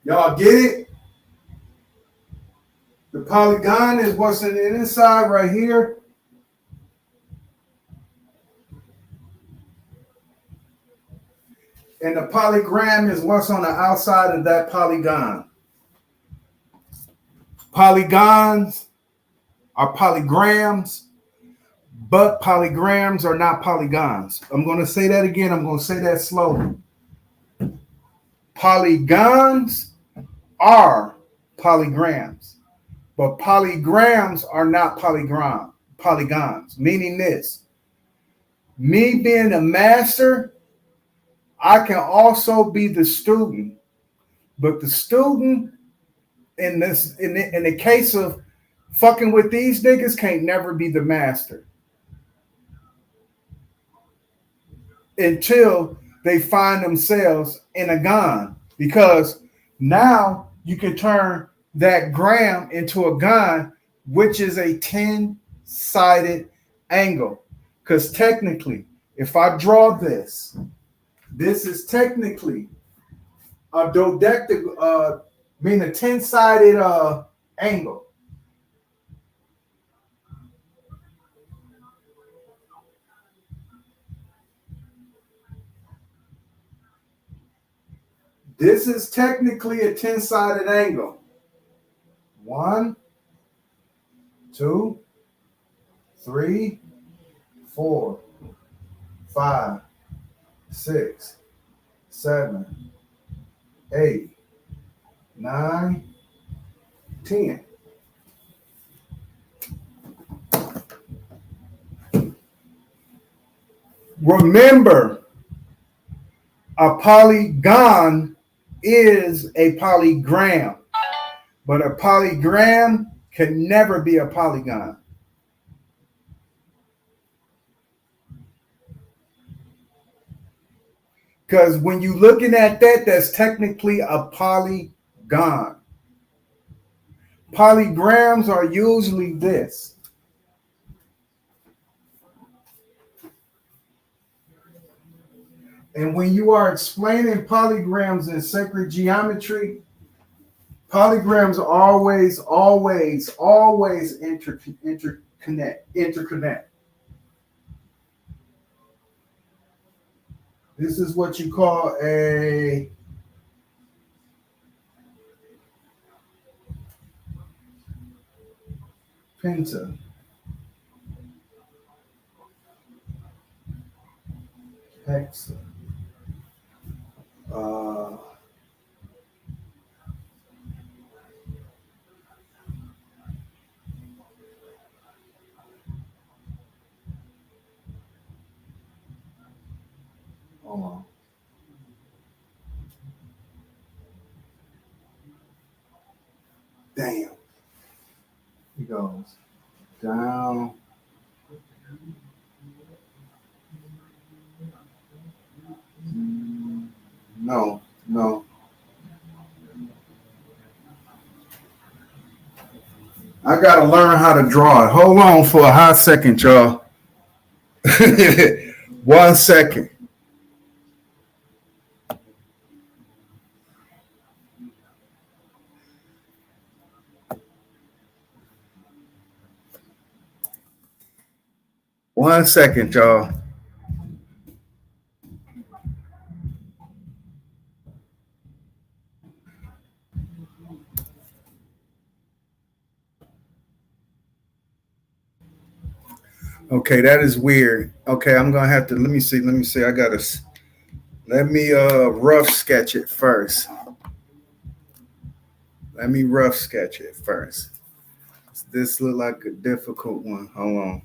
Y'all get it? The polygon is what's in the inside right here. And the polygram is what's on the outside of that polygon. Polygons are polygrams, but polygrams are not polygons. I'm going to say that again. I'm going to say that slowly. Polygons are polygrams, but polygrams are not polygons, meaning this. Me being a master, I can also be the student, but the student in the case of Fucking with these niggas can't never be the master until they find themselves in a gon. Because now you can turn that gram into a gon, which is a 10-sided angle. Because technically, if I draw this, this is technically a dodectagon, mean a 10-sided angle. This is technically a 10-sided angle. 1, 2, 3, 4, 5, 6, 7, 8, 9, 10. Remember, a polygon is a polygram, but a polygram can never be a polygon. Because when you're looking at that, that's technically a polygon. Polygrams are usually this. And when you are explaining polygrams in sacred geometry, polygrams always interconnect. This is what you call a penta. Hexa. Hold on. Damn. He goes down. No. I gotta learn how to draw it. Hold on for a hot second, y'all. 1 second. One second, y'all. Okay, that is weird. Okay, I'm gonna have to let me see. I gotta let me rough sketch it first. Let me rough sketch it first. This look like a difficult one. Hold on.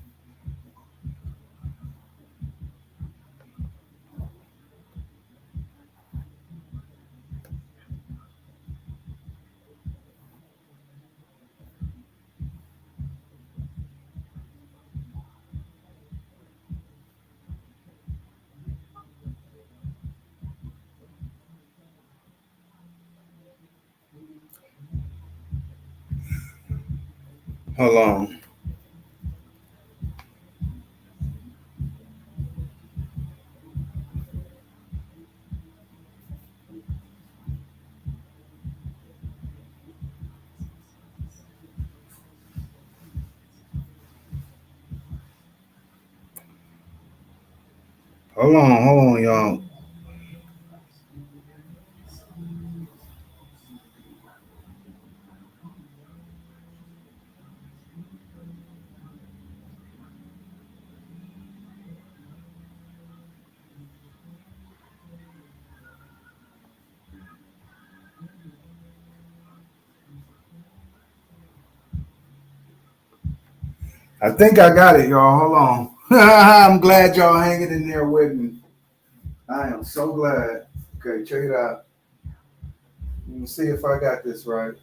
Hold on. Hold on, y'all. I think I got it, y'all. Hold on. I'm glad y'all hanging in there with me. I am so glad. Okay, check it out. Let me see if I got this right.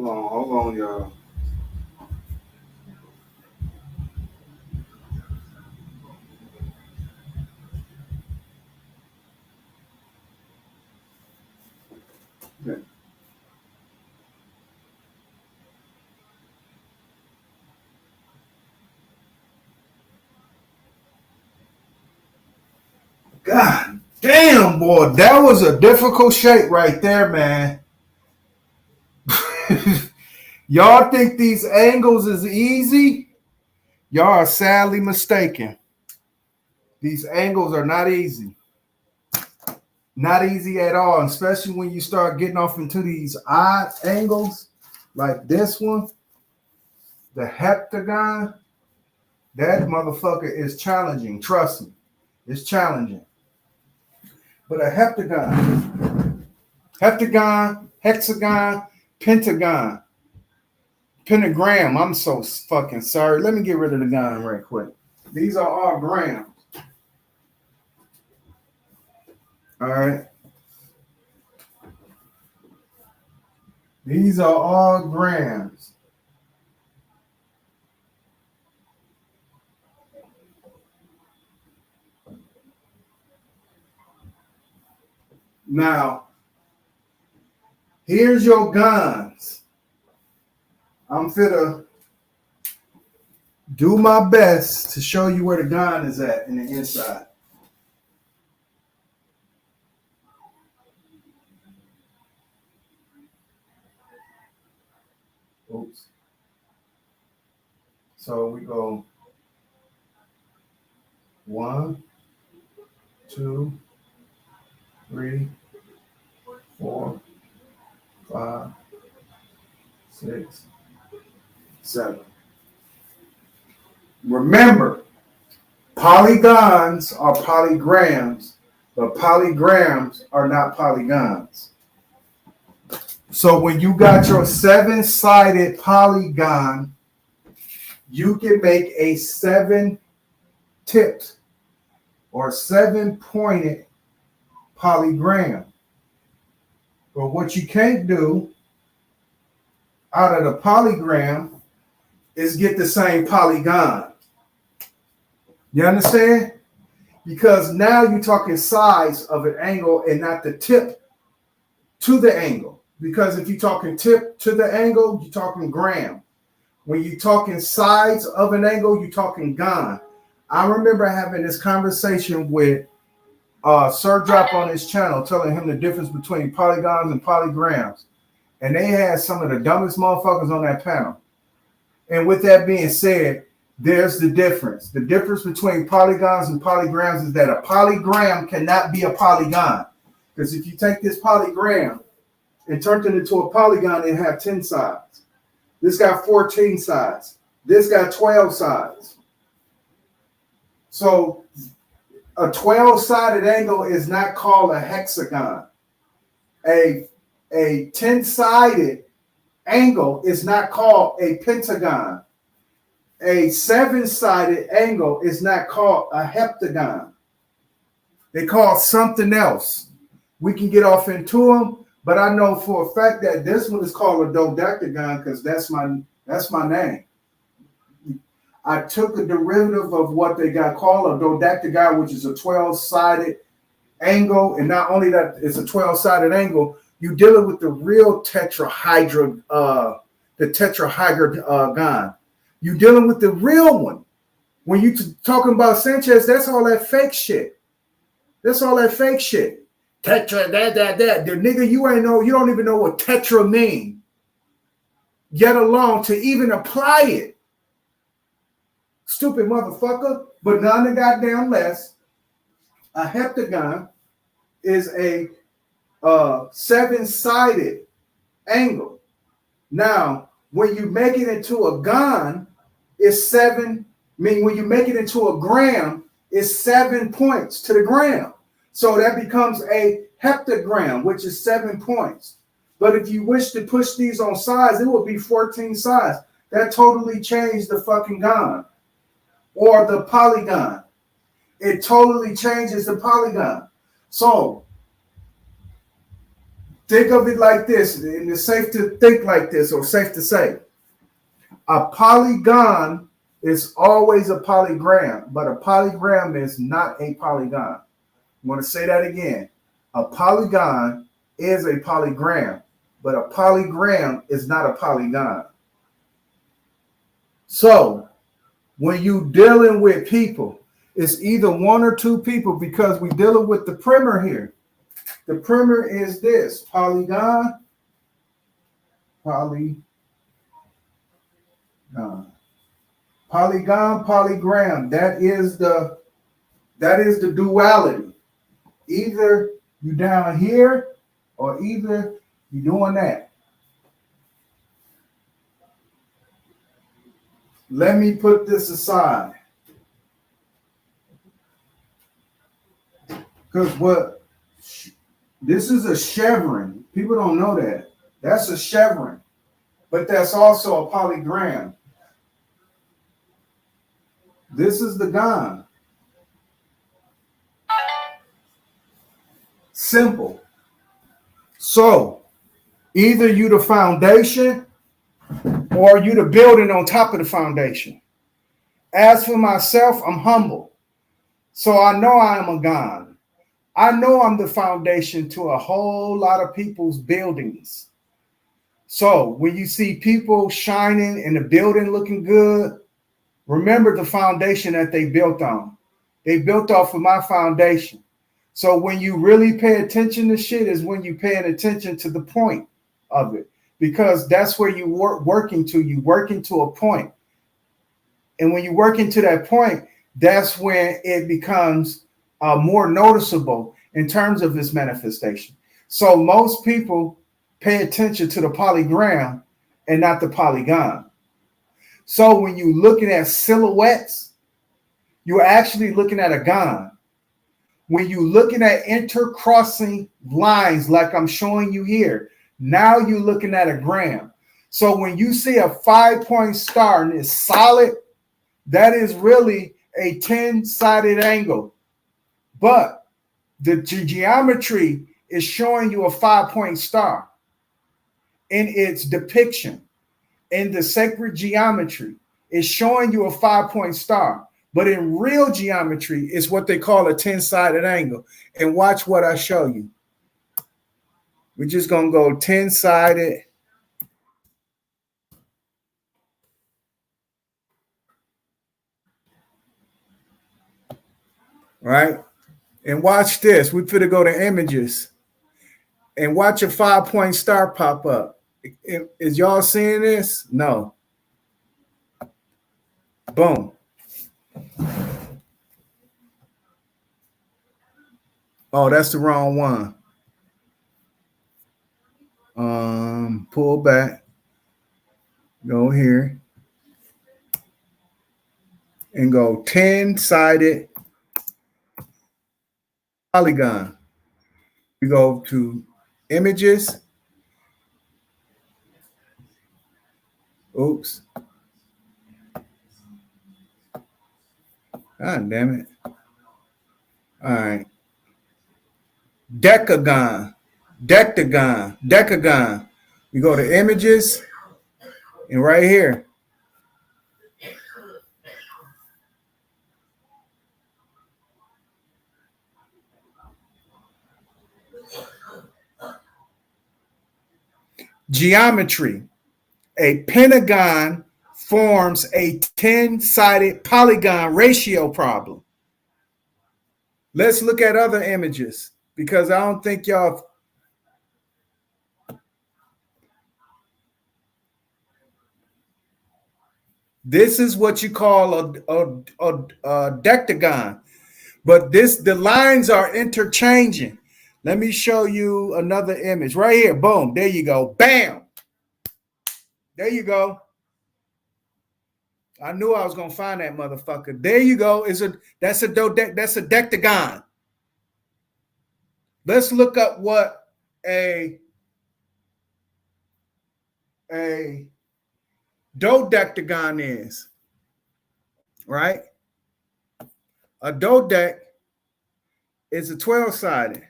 Hold on, y'all. God damn, boy, that was a difficult shape right there, man. Y'all think these angles is easy? Y'all are sadly mistaken. These angles are not easy. Not easy at all, especially when you start getting off into these odd angles like this one, the heptagon. That motherfucker is challenging. Trust me, it's challenging. But a heptagon, hexagon, pentagon, pentagram. I'm so fucking sorry. Let me get rid of the gun right quick. These are all grams. All right. These are all grams. Now, here's your guns. I'm finna do my best to show you where the gun is at in the inside. Oops. So we go 1, 2, 3, 4, 5, 6, 7. Remember, polygons are polygrams, but polygrams are not polygons. So when you got your 7-sided polygon, you can make a 7-tipped or 7-pointed polygram. But what you can't do out of the polygram is get the same polygon. You understand? Because now you're talking size of an angle and not the tip to the angle. Because if you're talking tip to the angle, you're talking gram. When you're talking sides of an angle, you're talking gon. I remember having this conversation with Sir Drop on his channel, telling him the difference between polygons and polygrams. And they had some of the dumbest motherfuckers on that panel. And with that being said, there's the difference. The difference between polygons and polygrams is that a polygram cannot be a polygon. Because if you take this polygram and turn it into a polygon, it have 10 sides. This got 14 sides. This got 12 sides. So a 12-sided angle is not called a hexagon. A 10-sided angle is not called a pentagon. A 7-sided angle is not called a heptagon. They call something else. We can get off into them, but I know for a fact that this one is called a dodectagon because that's my name. I took a derivative of what they got called a dodectagon, which is a 12-sided angle, and not only that, it's a 12-sided angle. You're dealing with the real tetrahedron, gon. You're dealing with the real one. When you talking about Sanchez, that's all that fake shit. That's all that fake shit. Tetra, that. The nigga, you don't even know what tetra mean, yet alone to even apply it. Stupid motherfucker. But none of goddamn less, a heptagon is a 7-sided angle. Now, when you make it into a gon, it's 7. When you make it into a gram, it's 7 points to the gram. So that becomes a heptagram, which is 7 points. But if you wish to push these on sides, it will be 14 sides. That totally changed the fucking gon or the polygon. It totally changes the polygon. So Think of it like this, and it's safe to think like this, or safe to say. A polygon is always a polygram, but a polygram is not a polygon. I want to say that again. A polygon is a polygram, but a polygram is not a polygon. So when you dealing with people, it's either one or two people, because we're dealing with the primer here. The primer is this: polygon, polygon, polygon, polygram. That is the duality. Either you down here, or either you doing that. Let me put this aside, because this is a chevron. People don't know that. That's a chevron, but that's also a polygram. This is the gon. Simple. So either you the foundation, or you the building on top of the foundation. As for myself, I'm humble. So I know I am a gon. I know I'm the foundation to a whole lot of people's buildings. So when you see people shining and the building looking good, remember the foundation that they built on. They built off of my foundation. So when you really pay attention to shit is when you're paying attention to the point of it, because that's where you working to. You working to a point. And when you work into that point, that's when it becomes more noticeable in terms of its manifestation. So most people pay attention to the polygram and not the polygon. So when you're looking at silhouettes, you're actually looking at a gon. When you're looking at intercrossing lines like I'm showing you here, now you're looking at a gram. So when you see a 5-point star and it's solid, that is really a 10-sided angle. But the geometry is showing you a 5-point star in its depiction. In the sacred geometry, is showing you a 5-point star. But in real geometry, it's what they call a 10-sided angle. And watch what I show you. We're just going to go 10-sided. Right? And watch this. We're going to go to images. And watch a 5-point star pop up. Is y'all seeing this? No. Boom. Oh, that's the wrong one. Pull back. Go here. And go 10-sided polygon. We go to images. Oops. God damn it. All right. Decagon. Decagon. Decagon. We go to images. And right here. Geometry. A pentagon forms a 10-sided polygon ratio problem. Let's look at other images, because I don't think y'all. This is what you call a decagon, but the lines are interchanging. Let me show you another image right here. Boom, there you go. Bam, there you go. I knew I was gonna find that motherfucker. There you go. That's a decagon. Let's look up what a dodecagon is. Right? A dodec is a 12-sided.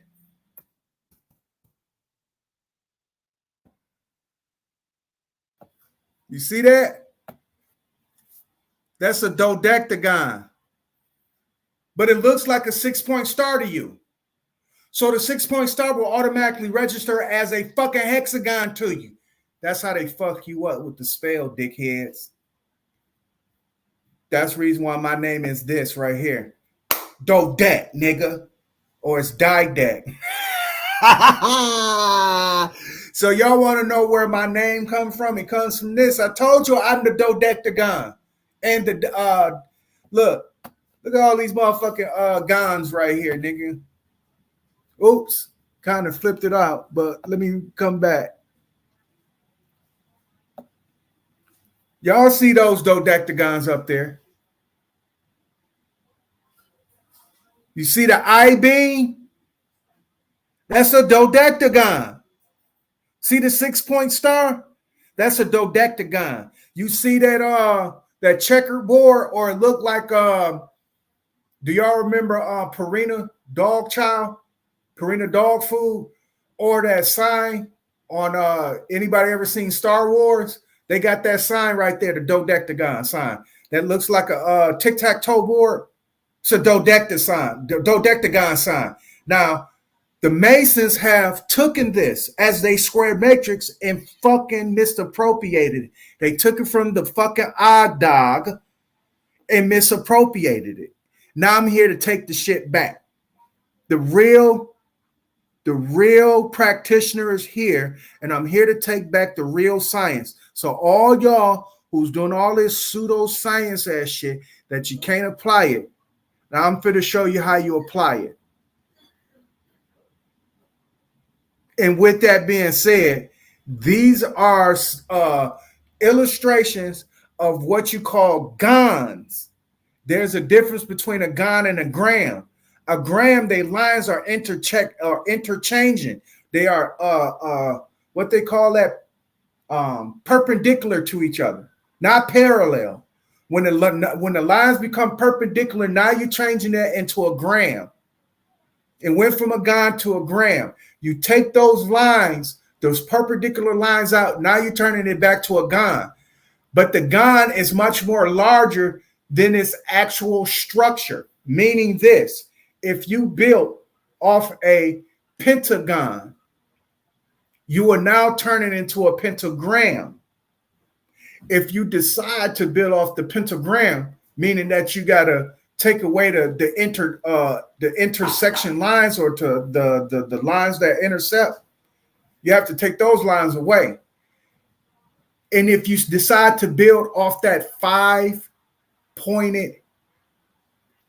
You see that? That's a dodectagon. But it looks like a 6-point star to you. So the 6-point star will automatically register as a fucking hexagon to you. That's how they fuck you up with the spell, dickheads. That's the reason why my name is this right here. Dodec, nigga. Or it's Didec. So y'all want to know where my name comes from? It comes from this. I told you I'm the dodectagon. And the look at all these motherfucking gons right here, nigga. Oops, kind of flipped it out, but let me come back. Y'all see those dodectagons up there? You see the I-beam? That's a dodectagon. See the 6-point star? That's a dodectagon. You see that checkerboard, or it looked like do y'all remember Purina dog chow, Purina dog food, or that sign on anybody ever seen Star Wars? They got that sign right there, the dodectagon sign. That looks like a tic-tac-toe board. It's a dodectagon sign. Now, the Masons have taken this as they square matrix and fucking misappropriated it. They took it from the fucking odd dog and misappropriated it. Now I'm here to take the shit back. The real practitioner is here, and I'm here to take back the real science. So all y'all who's doing all this pseudo-science ass shit that you can't apply it, now I'm finna show you how you apply it. And with that being said, these are illustrations of what you call gons. There's a difference between a gon and a gram. A gram, their lines are interchanging. They are what they call that perpendicular to each other, not parallel. When the lines become perpendicular, now you're changing that into a gram. It went from a gon to a gram. You take those lines, those perpendicular lines out, now you're turning it back to a gon. But the gon is much more larger than its actual structure, meaning this: if you built off a pentagon, you are now turning into a pentagram. If you decide to build off the pentagram, meaning that you got to take away the intersection lines, or to the lines that intercept, you have to take those lines away. And if you decide to build off that 5-pointed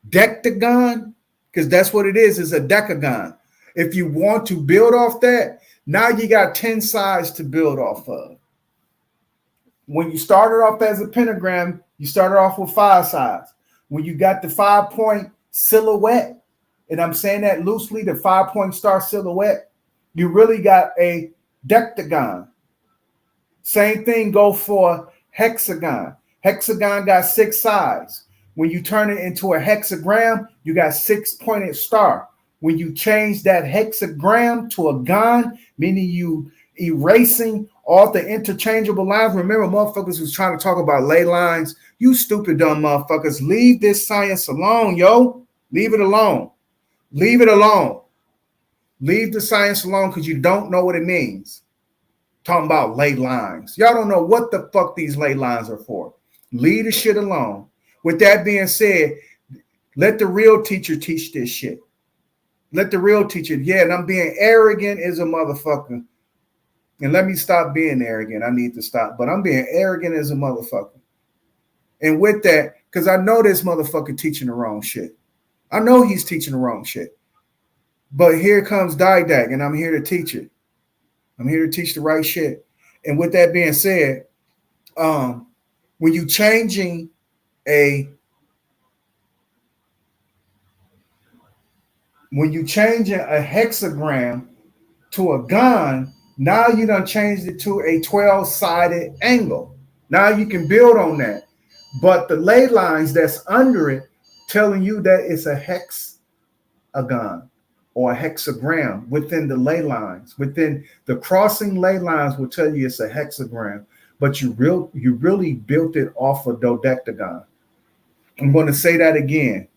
decagon, because that's what it is a decagon. If you want to build off that, now you got 10 sides to build off of. When you started off as a pentagram, you started off with 5 sides. When you got the 5-point silhouette, and I'm saying that loosely, the 5-point star silhouette, you really got a decagon. Same thing go for hexagon. Hexagon got 6 sides. When you turn it into a hexagram, you got 6-pointed star. When you change that hexagram to a gon, meaning you erasing all the interchangeable lines. Remember, motherfuckers was trying to talk about ley lines. You stupid dumb motherfuckers. Leave this science alone, yo. Leave it alone. Leave it alone. Leave the science alone, because you don't know what it means. Talking about ley lines. Y'all don't know what the fuck these ley lines are for. Leave the shit alone. With that being said, let the real teacher teach this shit. Let the real teacher. Yeah, and I'm being arrogant as a motherfucker. And let me stop being arrogant. I need to stop. But I'm being arrogant as a motherfucker. And with that, because I know this motherfucker teaching the wrong shit. I know he's teaching the wrong shit. But here comes Didac, and I'm here to teach it. I'm here to teach the right shit. And with that being said, when you changing a hexagram to a gon, now you done changed it to a 12-sided angle. Now you can build on that. But the ley lines that's under it telling you that it's a hexagon or a hexagram within the ley lines. Within the crossing ley lines will tell you it's a hexagram. but you really built it off a dodectagon. I'm going to say that again.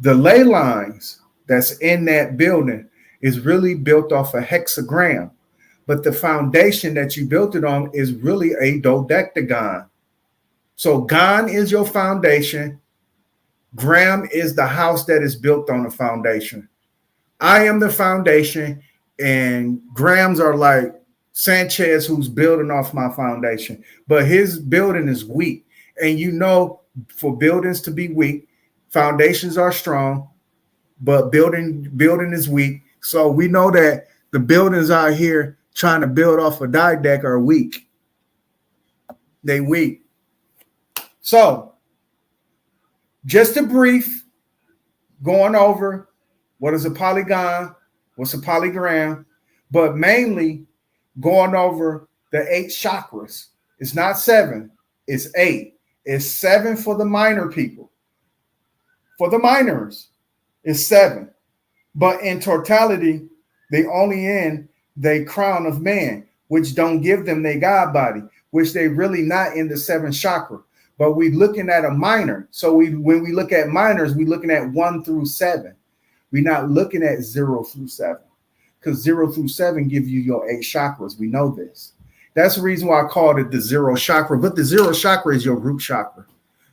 The ley lines that's in that building is really built off a hexagram, but the foundation that you built it on is really a dodectagon. So gon is your foundation. Gram is the house that is built on a foundation. I am the foundation, and grams are like Sanchez, who's building off my foundation. But his building is weak. And you know, for buildings to be weak, foundations are strong, but building is weak. So we know that the buildings out here trying to build off a dideck are weak. They weak. So just a brief going over what is a polygon, what's a polygram, but mainly going over the 8 chakras. It's not 7, it's 8. It's 7 for the minor people. For the minors, it's 7. But in totality, they only in the crown of man, which don't give them their God body, which they really not in the 7th chakra. But we looking at a minor. So when we look at minors, we looking at 1 through 7. We're not looking at 0 through 7. Because 0 through 7 give you your 8 chakras. We know this. That's the reason why I called it the 0 chakra. But the 0 chakra is your root chakra.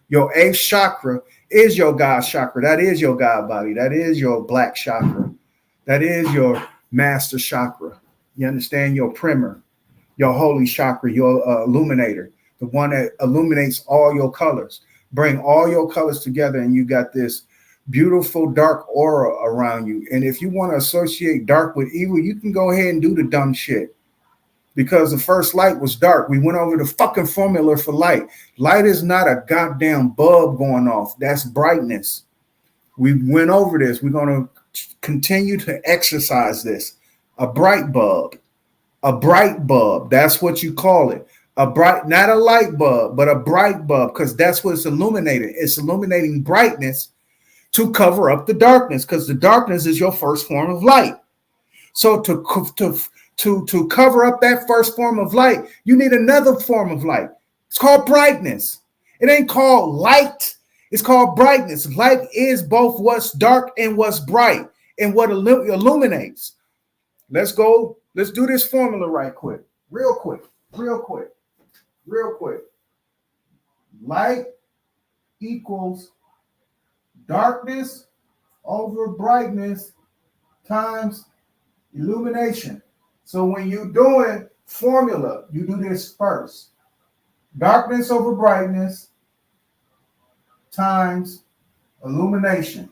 Your 8th chakra is your God chakra. That is your God body. That is your black chakra. That is your master chakra. You understand? Your primer, your holy chakra, your illuminator, the one that illuminates all your colors. Bring all your colors together, and you got this beautiful dark aura around you. And if you want to associate dark with evil, you can go ahead and do the dumb shit. Because the first light was dark. We went over the fucking formula for light. Light is not a goddamn bulb going off. That's brightness. We went over this. We're going to continue to exercise this. A bright bulb. A bright bulb. That's what you call it. A bright, not a light bulb, but a bright bulb, because that's what it's illuminating. It's illuminating brightness to cover up the darkness, because the darkness is your first form of light. So to cover up that first form of light, you need another form of light. It's called brightness. It ain't called light. It's called brightness. Light is both what's dark and what's bright and what illuminates. Let's go. Let's do this formula right quick. Real quick. Light equals darkness over brightness times illumination. So when you're doing formula, you do this first. Darkness over brightness times illumination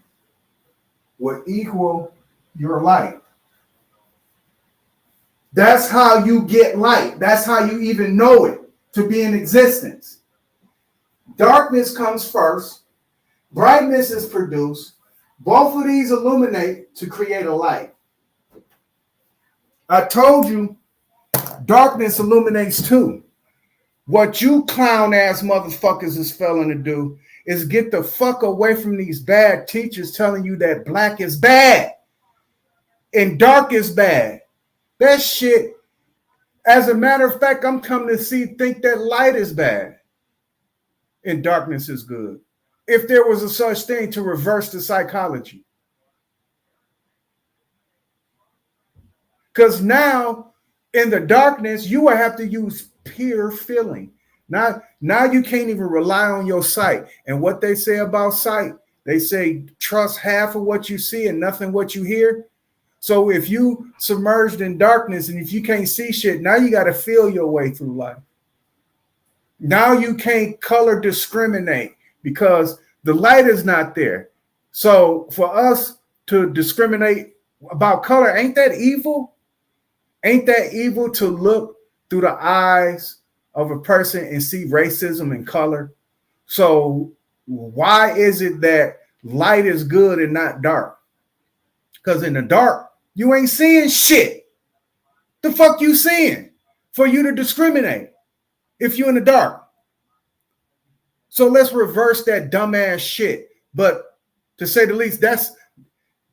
will equal your light. That's how you get light. That's how you even know it to be in existence. Darkness comes first. Brightness is produced. Both of these illuminate to create a light. I told you darkness illuminates too. What you clown ass motherfuckers is failing to do is get the fuck away from these bad teachers telling you that black is bad and dark is bad. That shit, as a matter of fact, I'm coming to think that light is bad and darkness is good. If there was a such thing to reverse the psychology. Because now in the darkness, you will have to use pure feeling. Now you can't even rely on your sight. And what they say about sight, they say trust half of what you see and nothing what you hear. So if you submerged in darkness and if you can't see shit, now you got to feel your way through life. Now you can't color discriminate because the light is not there. So for us to discriminate about color, ain't that evil? Ain't that evil to look through the eyes of a person and see racism and color? So why is it that light is good and not dark? Because in the dark, you ain't seeing shit. The fuck you seeing for you to discriminate if you in the dark? So let's reverse that dumbass shit. But to say the least,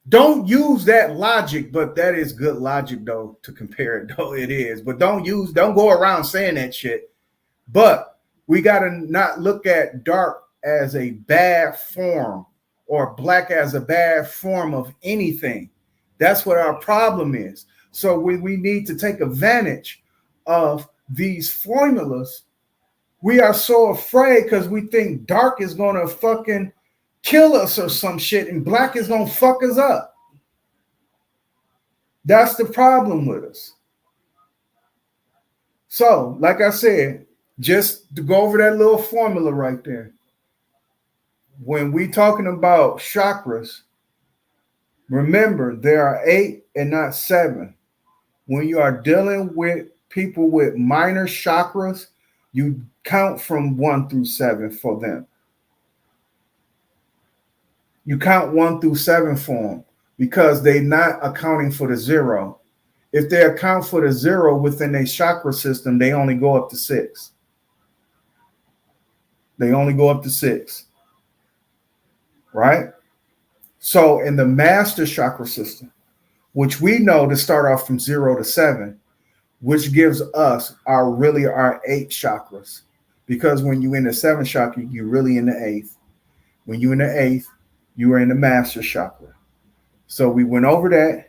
don't use that logic, but that is good logic though to compare it though it is. But don't go around saying that shit. But we got to not look at dark as a bad form or black as a bad form of anything. That's what our problem is. So we need to take advantage of these formulas. We are so afraid because we think dark is going to fucking kill us or some shit and black is going to fuck us up. That's the problem with us. So, like I said, just to go over that little formula right there. When we talking about chakras, remember there are 8 and not 7. When you are dealing with people with minor chakras, you count from 1 through 7 for them. You count 1 through 7 for them because they're not accounting for the 0. If they account for the 0 within a chakra system, they only go up to 6. They only go up to 6. Right? So in the master chakra system, which we know to start off from 0 to 7, which gives us our 8 chakras. Because when you're in the 7th chakra, you're really in the 8th. When you're in the 8th, you are in the master chakra. So we went over that.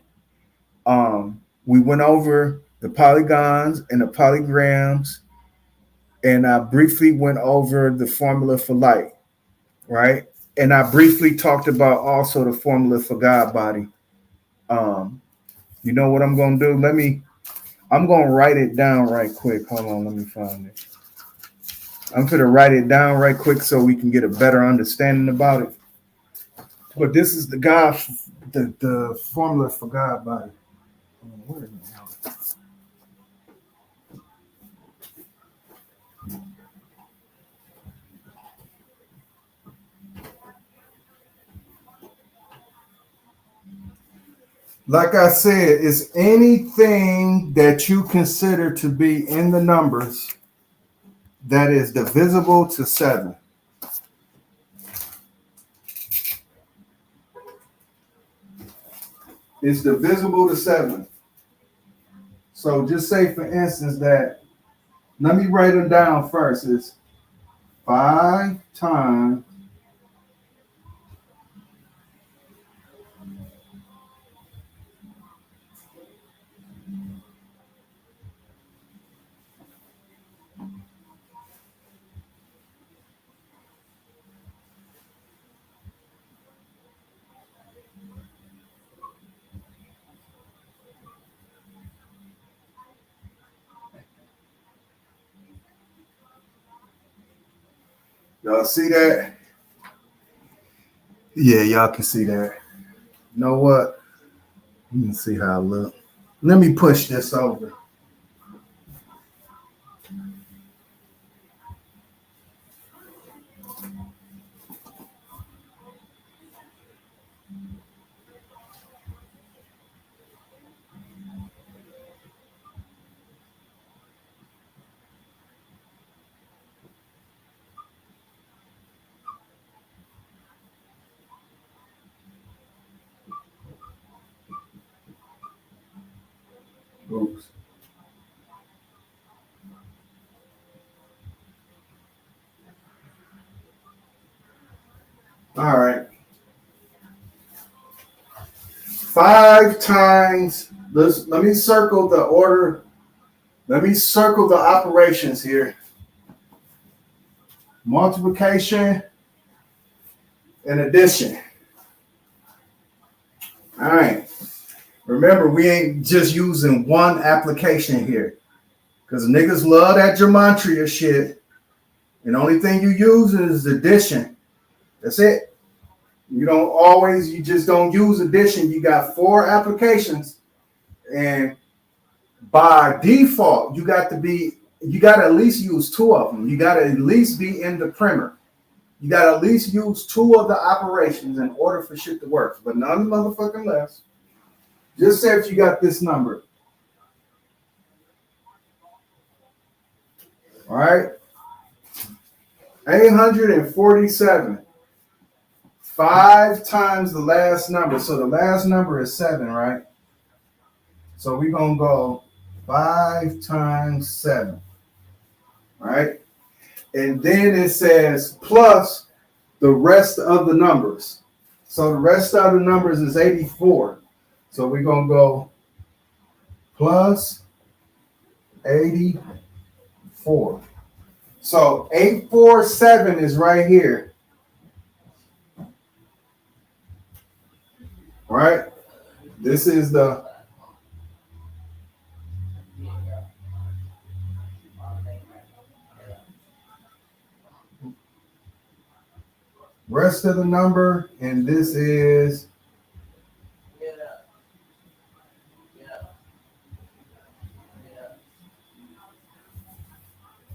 We went over the polygons and the polygrams, and I briefly went over the formula for light, right? And I briefly talked about also the formula for God body. You know what I'm going to do? I'm going to write it down right quick. Hold on, let me find it. I'm going to write it down right quick so we can get a better understanding about it. But this is the formula for God body. Where is it? Like I said, it's anything that you consider to be in the numbers that is divisible to 7. It's divisible to 7. So just say, for instance, that, let me write them down first. It's 5 times y'all see that? Yeah, y'all can see that. You know what? Let me see how I look. Let me push this over. Oops. All right. 5 times. Let me circle the order. Let me circle the operations here. Multiplication and addition. All right. Remember, we ain't just using one application here. Because niggas love that gematria shit. And the only thing you use is addition. That's it. You just don't use addition. You got 4 applications. And by default, you got to at least use 2 of them. You got to at least be in the primer. You got to at least use 2 of the operations in order for shit to work. But none motherfucking less. Just say if you got this number. All right. 847. 5 times the last number. So the last number is 7, right? So we're going to go 5 times 7. All right. And then it says plus the rest of the numbers. So the rest of the numbers is 84. So we're going to go plus 84. So 847 is right here. Right? This is the rest of the number, and this is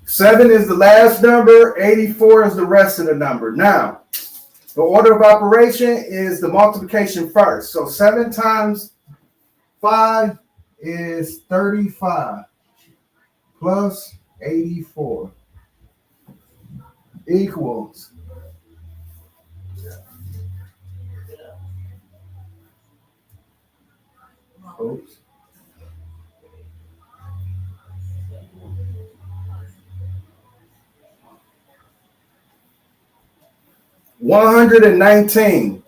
seven is the last number, 84 is the rest of the number. Now, the order of operation is the multiplication first. So 7 times 5 is 35 plus 84 equals 119.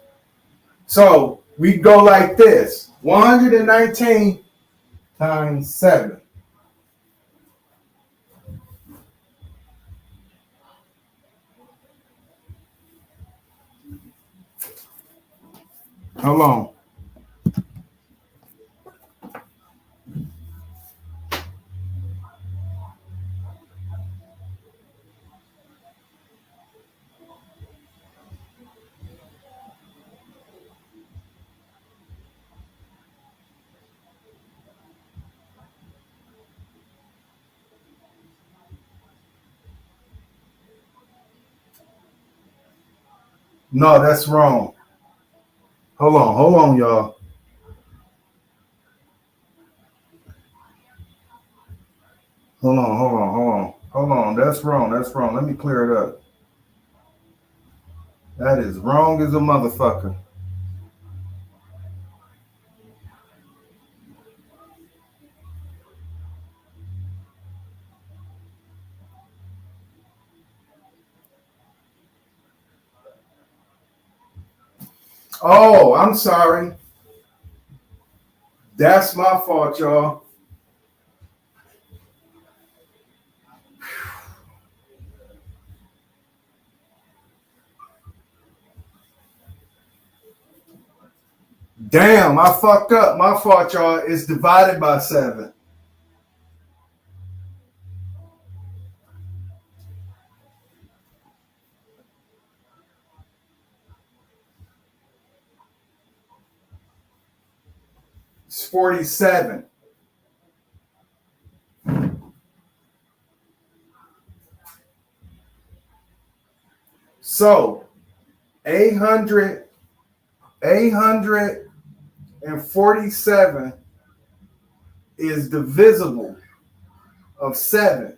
So we go like this: 119 times 7. How long? No, that's wrong. Hold on, y'all. Hold on. That's wrong. Let me clear it up. That is wrong as a motherfucker. Oh, I'm sorry. That's my fault, y'all. Damn, I fucked up. My fault, y'all. It's divided by 7. It's 47. So 847 is divisible of 7.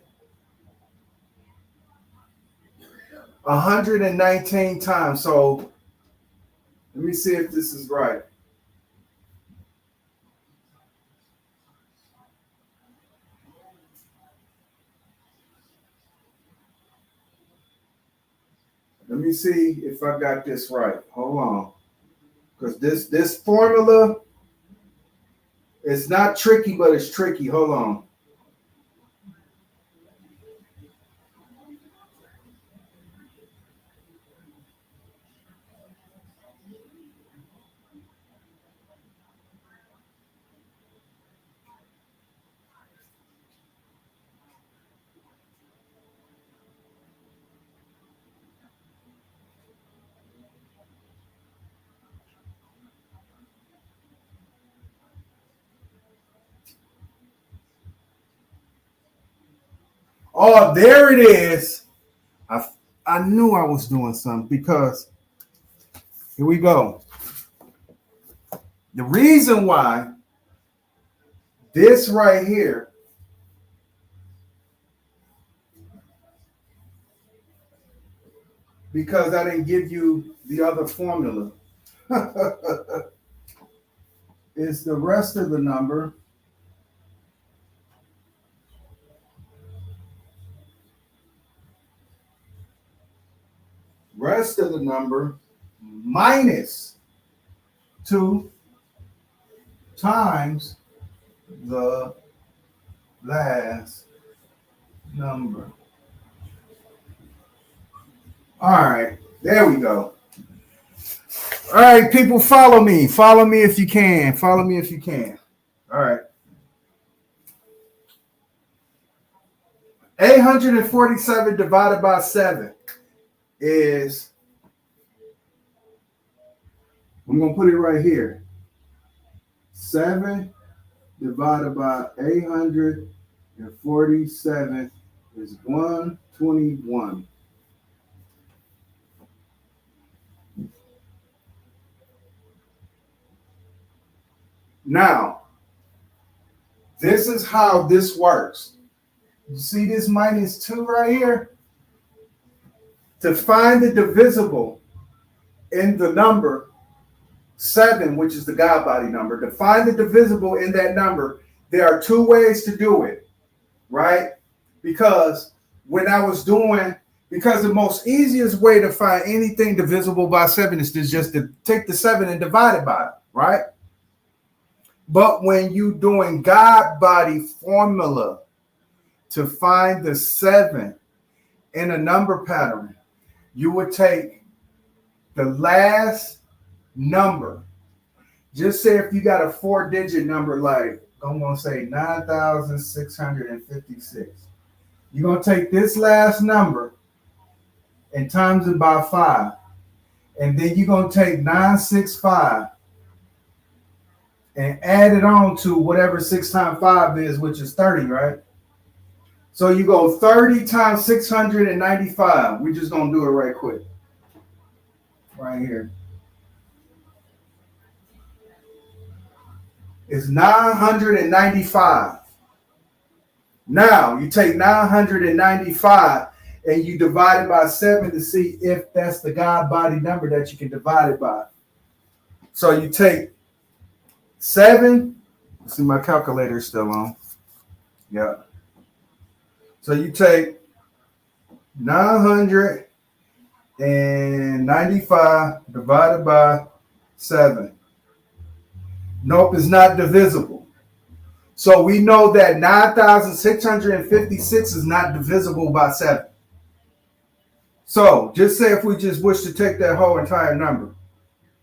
119 times. So let me see if this is right. Let me see if I got this right. Hold on. Because this formula, it's not tricky, but it's tricky. Hold on. Oh, there it is. I knew I was doing something because here we go. The reason why this right here because I didn't give you the other formula. Is the rest of the number rest of the number minus 2 times the last number. All right, there we go. All right, people, follow me. Follow me if you can. Follow me if you can. All right. 847 divided by 7 is, I'm going to put it right here. 7 divided by 847 is 121. Now, this is how this works. You see this minus 2 right here? To find the divisible in the number 7, which is the God body number, to find the divisible in that number, there are 2 ways to do it, right? Because the most easiest way to find anything divisible by 7 is just to take the 7 and divide it by it, right? But when you're doing God body formula to find the 7 in a number pattern, you would take the last number. Just say if you got a 4-digit number, like I'm going to say 9,656. You're going to take this last number and times it by 5. And then you're going to take 965 and add it on to whatever 6 times 5 is, which is 30, right? So you go 30 times 695. We're just going to do it right quick. Right here. It's 995. Now you take 995 and you divide it by 7 to see if that's the God body number that you can divide it by. So you take 7. See, my calculator is still on. Yeah. So you take 995 divided by 7. Nope, it's not divisible. So we know that 9,656 is not divisible by 7. So just say if we just wish to take that whole entire number,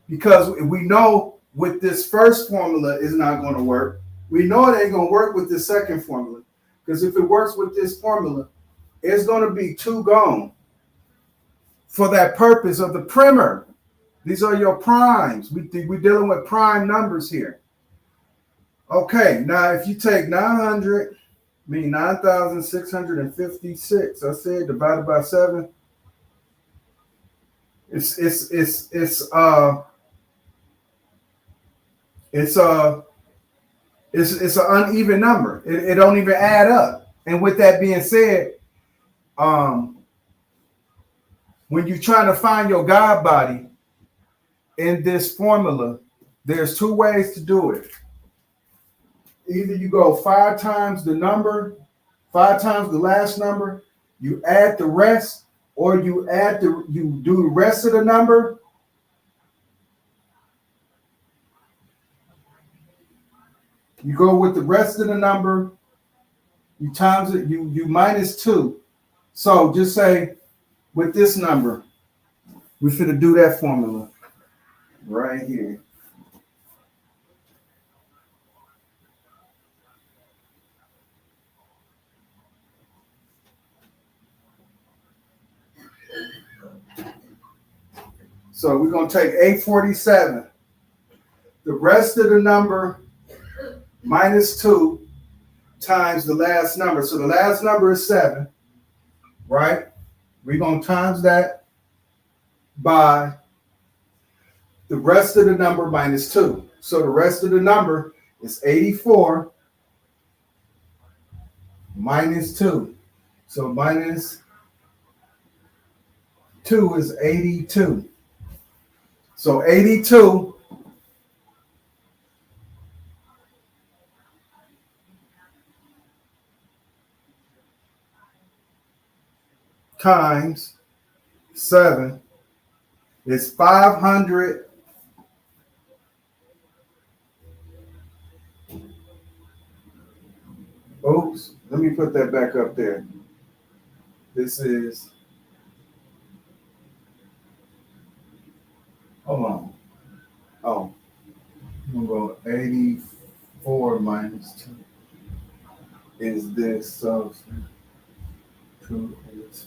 because we know with this first formula is not going to work. We know it ain't going to work with the second formula, because if it works with this formula, it's going to be 2 gone for that purpose of the primer. These are your primes. We're dealing with prime numbers here. Okay, now if you take 9,656, I said divided by 7, it's an uneven number. It don't even add up. And with that being said, when you're trying to find your God body in this formula, there's 2 ways to do it. Either you go 5 times the number, 5 times the last number, you add the rest, or you do the rest of the number. You go with the rest of the number, you times it, you minus 2. So just say with this number, we should do that formula right here. So we're going to take 847. The rest of the number minus 2 times the last number. So the last number is 7, right? We're going to times that by the rest of the number minus 2. So the rest of the number is 84 minus 2. So minus 2 is 82. So 82 times 7 It's 500. Oops, let me put that back up there. This is, hold on. Oh, I'm going to go 84 minus 2 is this. So 2 is,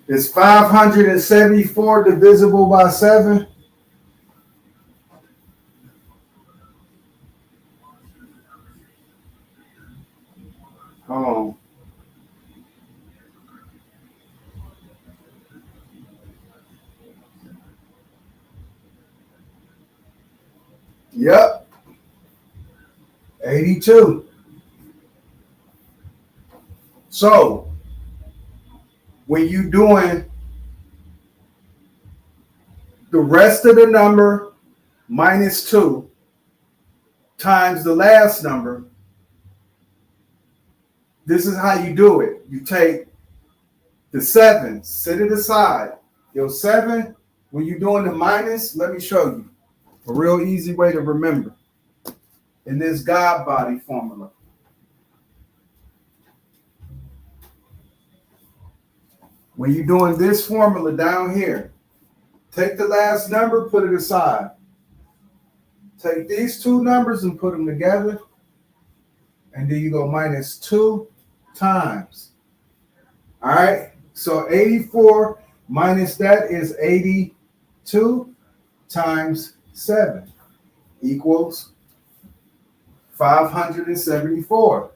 it's 574 divisible by 7. Hold on. Yep. 82. So when you're doing the rest of the number minus 2 times the last number, this is how you do it. You take the 7, set it aside. Your 7, when you're doing the minus, let me show you a real easy way to remember in this God body formula. When you're doing this formula down here, take the last number, put it aside. Take these two numbers and put them together. And then you go minus 2 times. All right. So 84 minus that is 82 times 7 equals 574.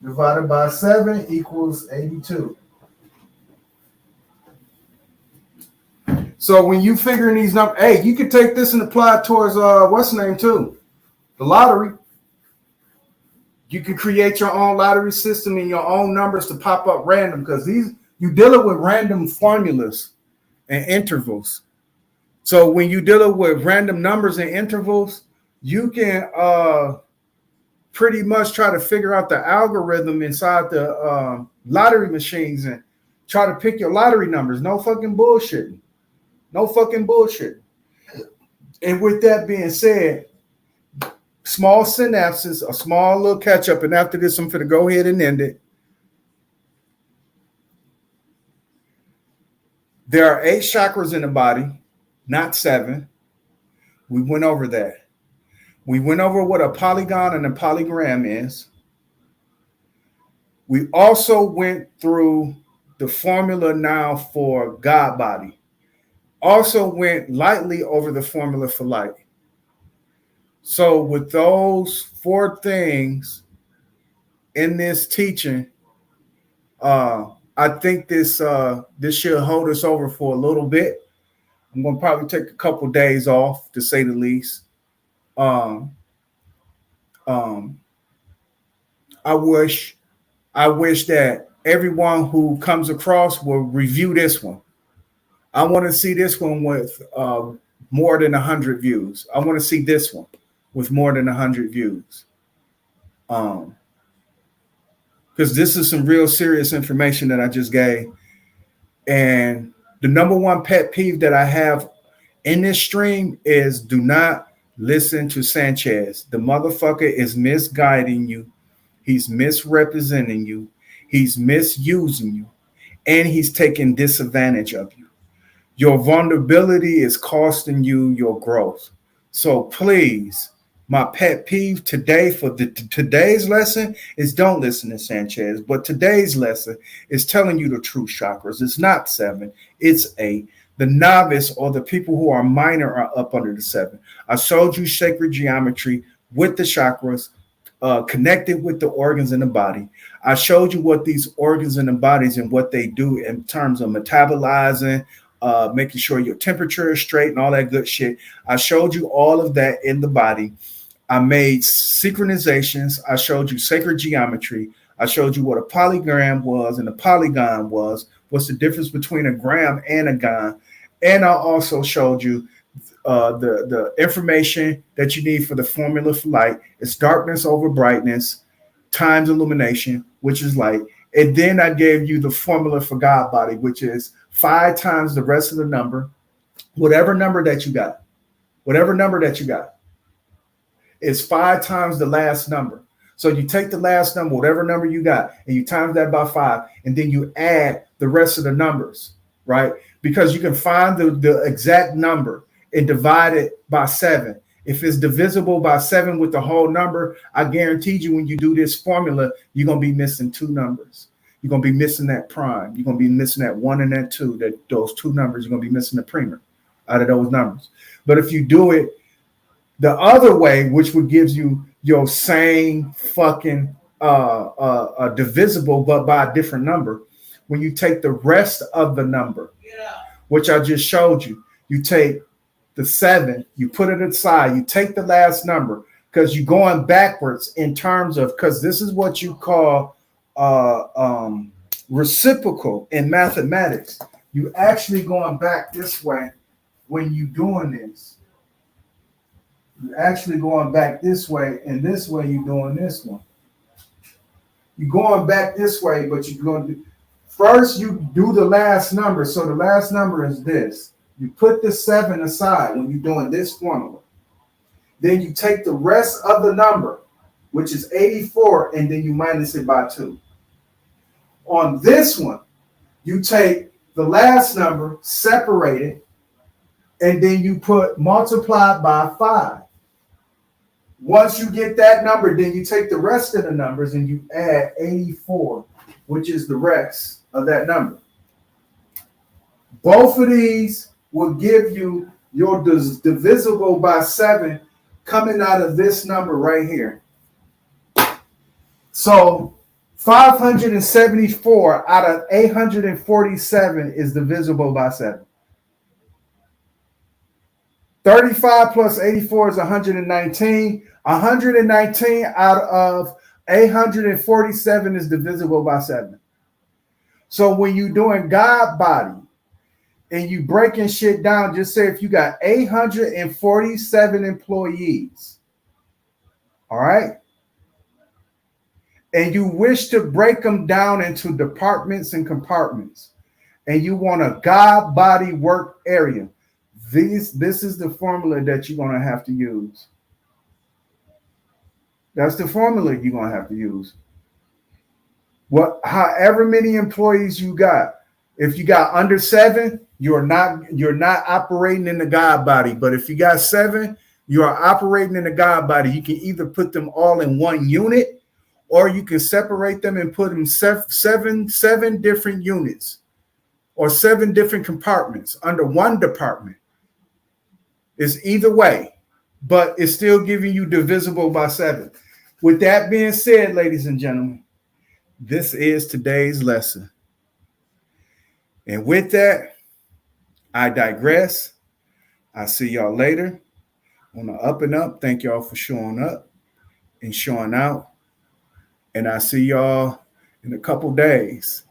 Divided by 7 equals 82. So when you figuring these numbers, hey, you can take this and apply it towards what's the name too? The lottery. You can create your own lottery system and your own numbers to pop up random, because these you dealing with random formulas and intervals. So when you dealing with random numbers and intervals, you can pretty much try to figure out the algorithm inside the lottery machines and try to pick your lottery numbers. No fucking bullshit. No fucking bullshit. And with that being said, small synapses, a small little catch up, and after this, I'm going to go ahead and end it. There are 8 chakras in the body, not 7. We went over that. We went over what a polygon and a polygram is. We also went through the formula now for God body. Also went lightly over the formula for light. So with those 4 things in this teaching, I think this should hold us over for a little bit. I'm going to probably take a couple days off, to say the least. I wish that everyone who comes across will review this one. I want to see this one with more than 100 views. I want to see this one with more than 100 views. Because this is some real serious information that I just gave. And the number one pet peeve that I have in this stream is do not listen to Sanchez. The motherfucker is misguiding you. He's misrepresenting you. He's misusing you. And he's taking disadvantage of you. Your vulnerability is costing you your growth. So please, my pet peeve today for today's lesson is don't listen to Sanchez. But today's lesson is telling you the true chakras. It's not 7, it's 8. The novice or the people who are minor are up under the 7. I showed you sacred geometry with the chakras, connected with the organs in the body. I showed you what these organs in the bodies and what they do in terms of metabolizing, making sure your temperature is straight and all that good shit. I showed you all of that in the body. I made synchronizations. I showed you sacred geometry. I showed you what a polygram was and a polygon was. What's the difference between a gram and a gon? And I also showed you the information that you need for the formula for light. It's darkness over brightness times illumination, which is light. And then I gave you the formula for God body, which is 5 times the rest of the number, whatever number that you got, whatever number that you got is 5 times the last number. So you take the last number, whatever number you got, and you times that by 5, and then you add the rest of the numbers, right? Because you can find the exact number and divide it by 7. If it's divisible by 7 with the whole number, I guarantee you when you do this formula, you're going to be missing 2 numbers. You're going to be missing that prime. You're going to be missing that 1 and that 2, those 2 numbers. You're going to be missing the primer out of those numbers. But if you do it the other way, which would give you your same fucking divisible, but by a different number, when you take the rest of the number, which I just showed you, you take the 7, you put it aside, you take the last number, because you're going backwards in terms of, because this is what you call reciprocal in mathematics. You actually going back this way when you're doing this. You're actually going back this way, and this way you're doing this one. You're going back this way, but you're going to first you do the last number. So the last number is this. You put the 7 aside when you're doing this formula. Then you take the rest of the number, which is 84, and then you minus it by 2. On this one, you take the last number, separate it, and then you put multiplied by 5. Once you get that number, then you take the rest of the numbers and you add 84, which is the rest of that number. Both of these will give you your divisible by 7 coming out of this number right here. So 574 out of 847 is divisible by 7. 35 plus 84 is 119. 119 out of 847 is divisible by 7. So when you're doing God body and you breaking shit down, just say if you got 847 employees, all right, and you wish to break them down into departments and compartments, and you want a God body work area, this is the formula that you're going to have to use. That's the formula you're going to have to use. However many employees you got, if you got under 7, you're not operating in the God body. But if you got 7, you are operating in the God body. You can either put them all in one unit, or you can separate them and put them seven different units or 7 different compartments under one department. It's either way, but it's still giving you divisible by 7. With that being said, ladies and gentlemen, this is today's lesson. And with that, I digress. I'll see y'all later on the up and up. Thank y'all for showing up and showing out. And I'll see y'all in a couple days.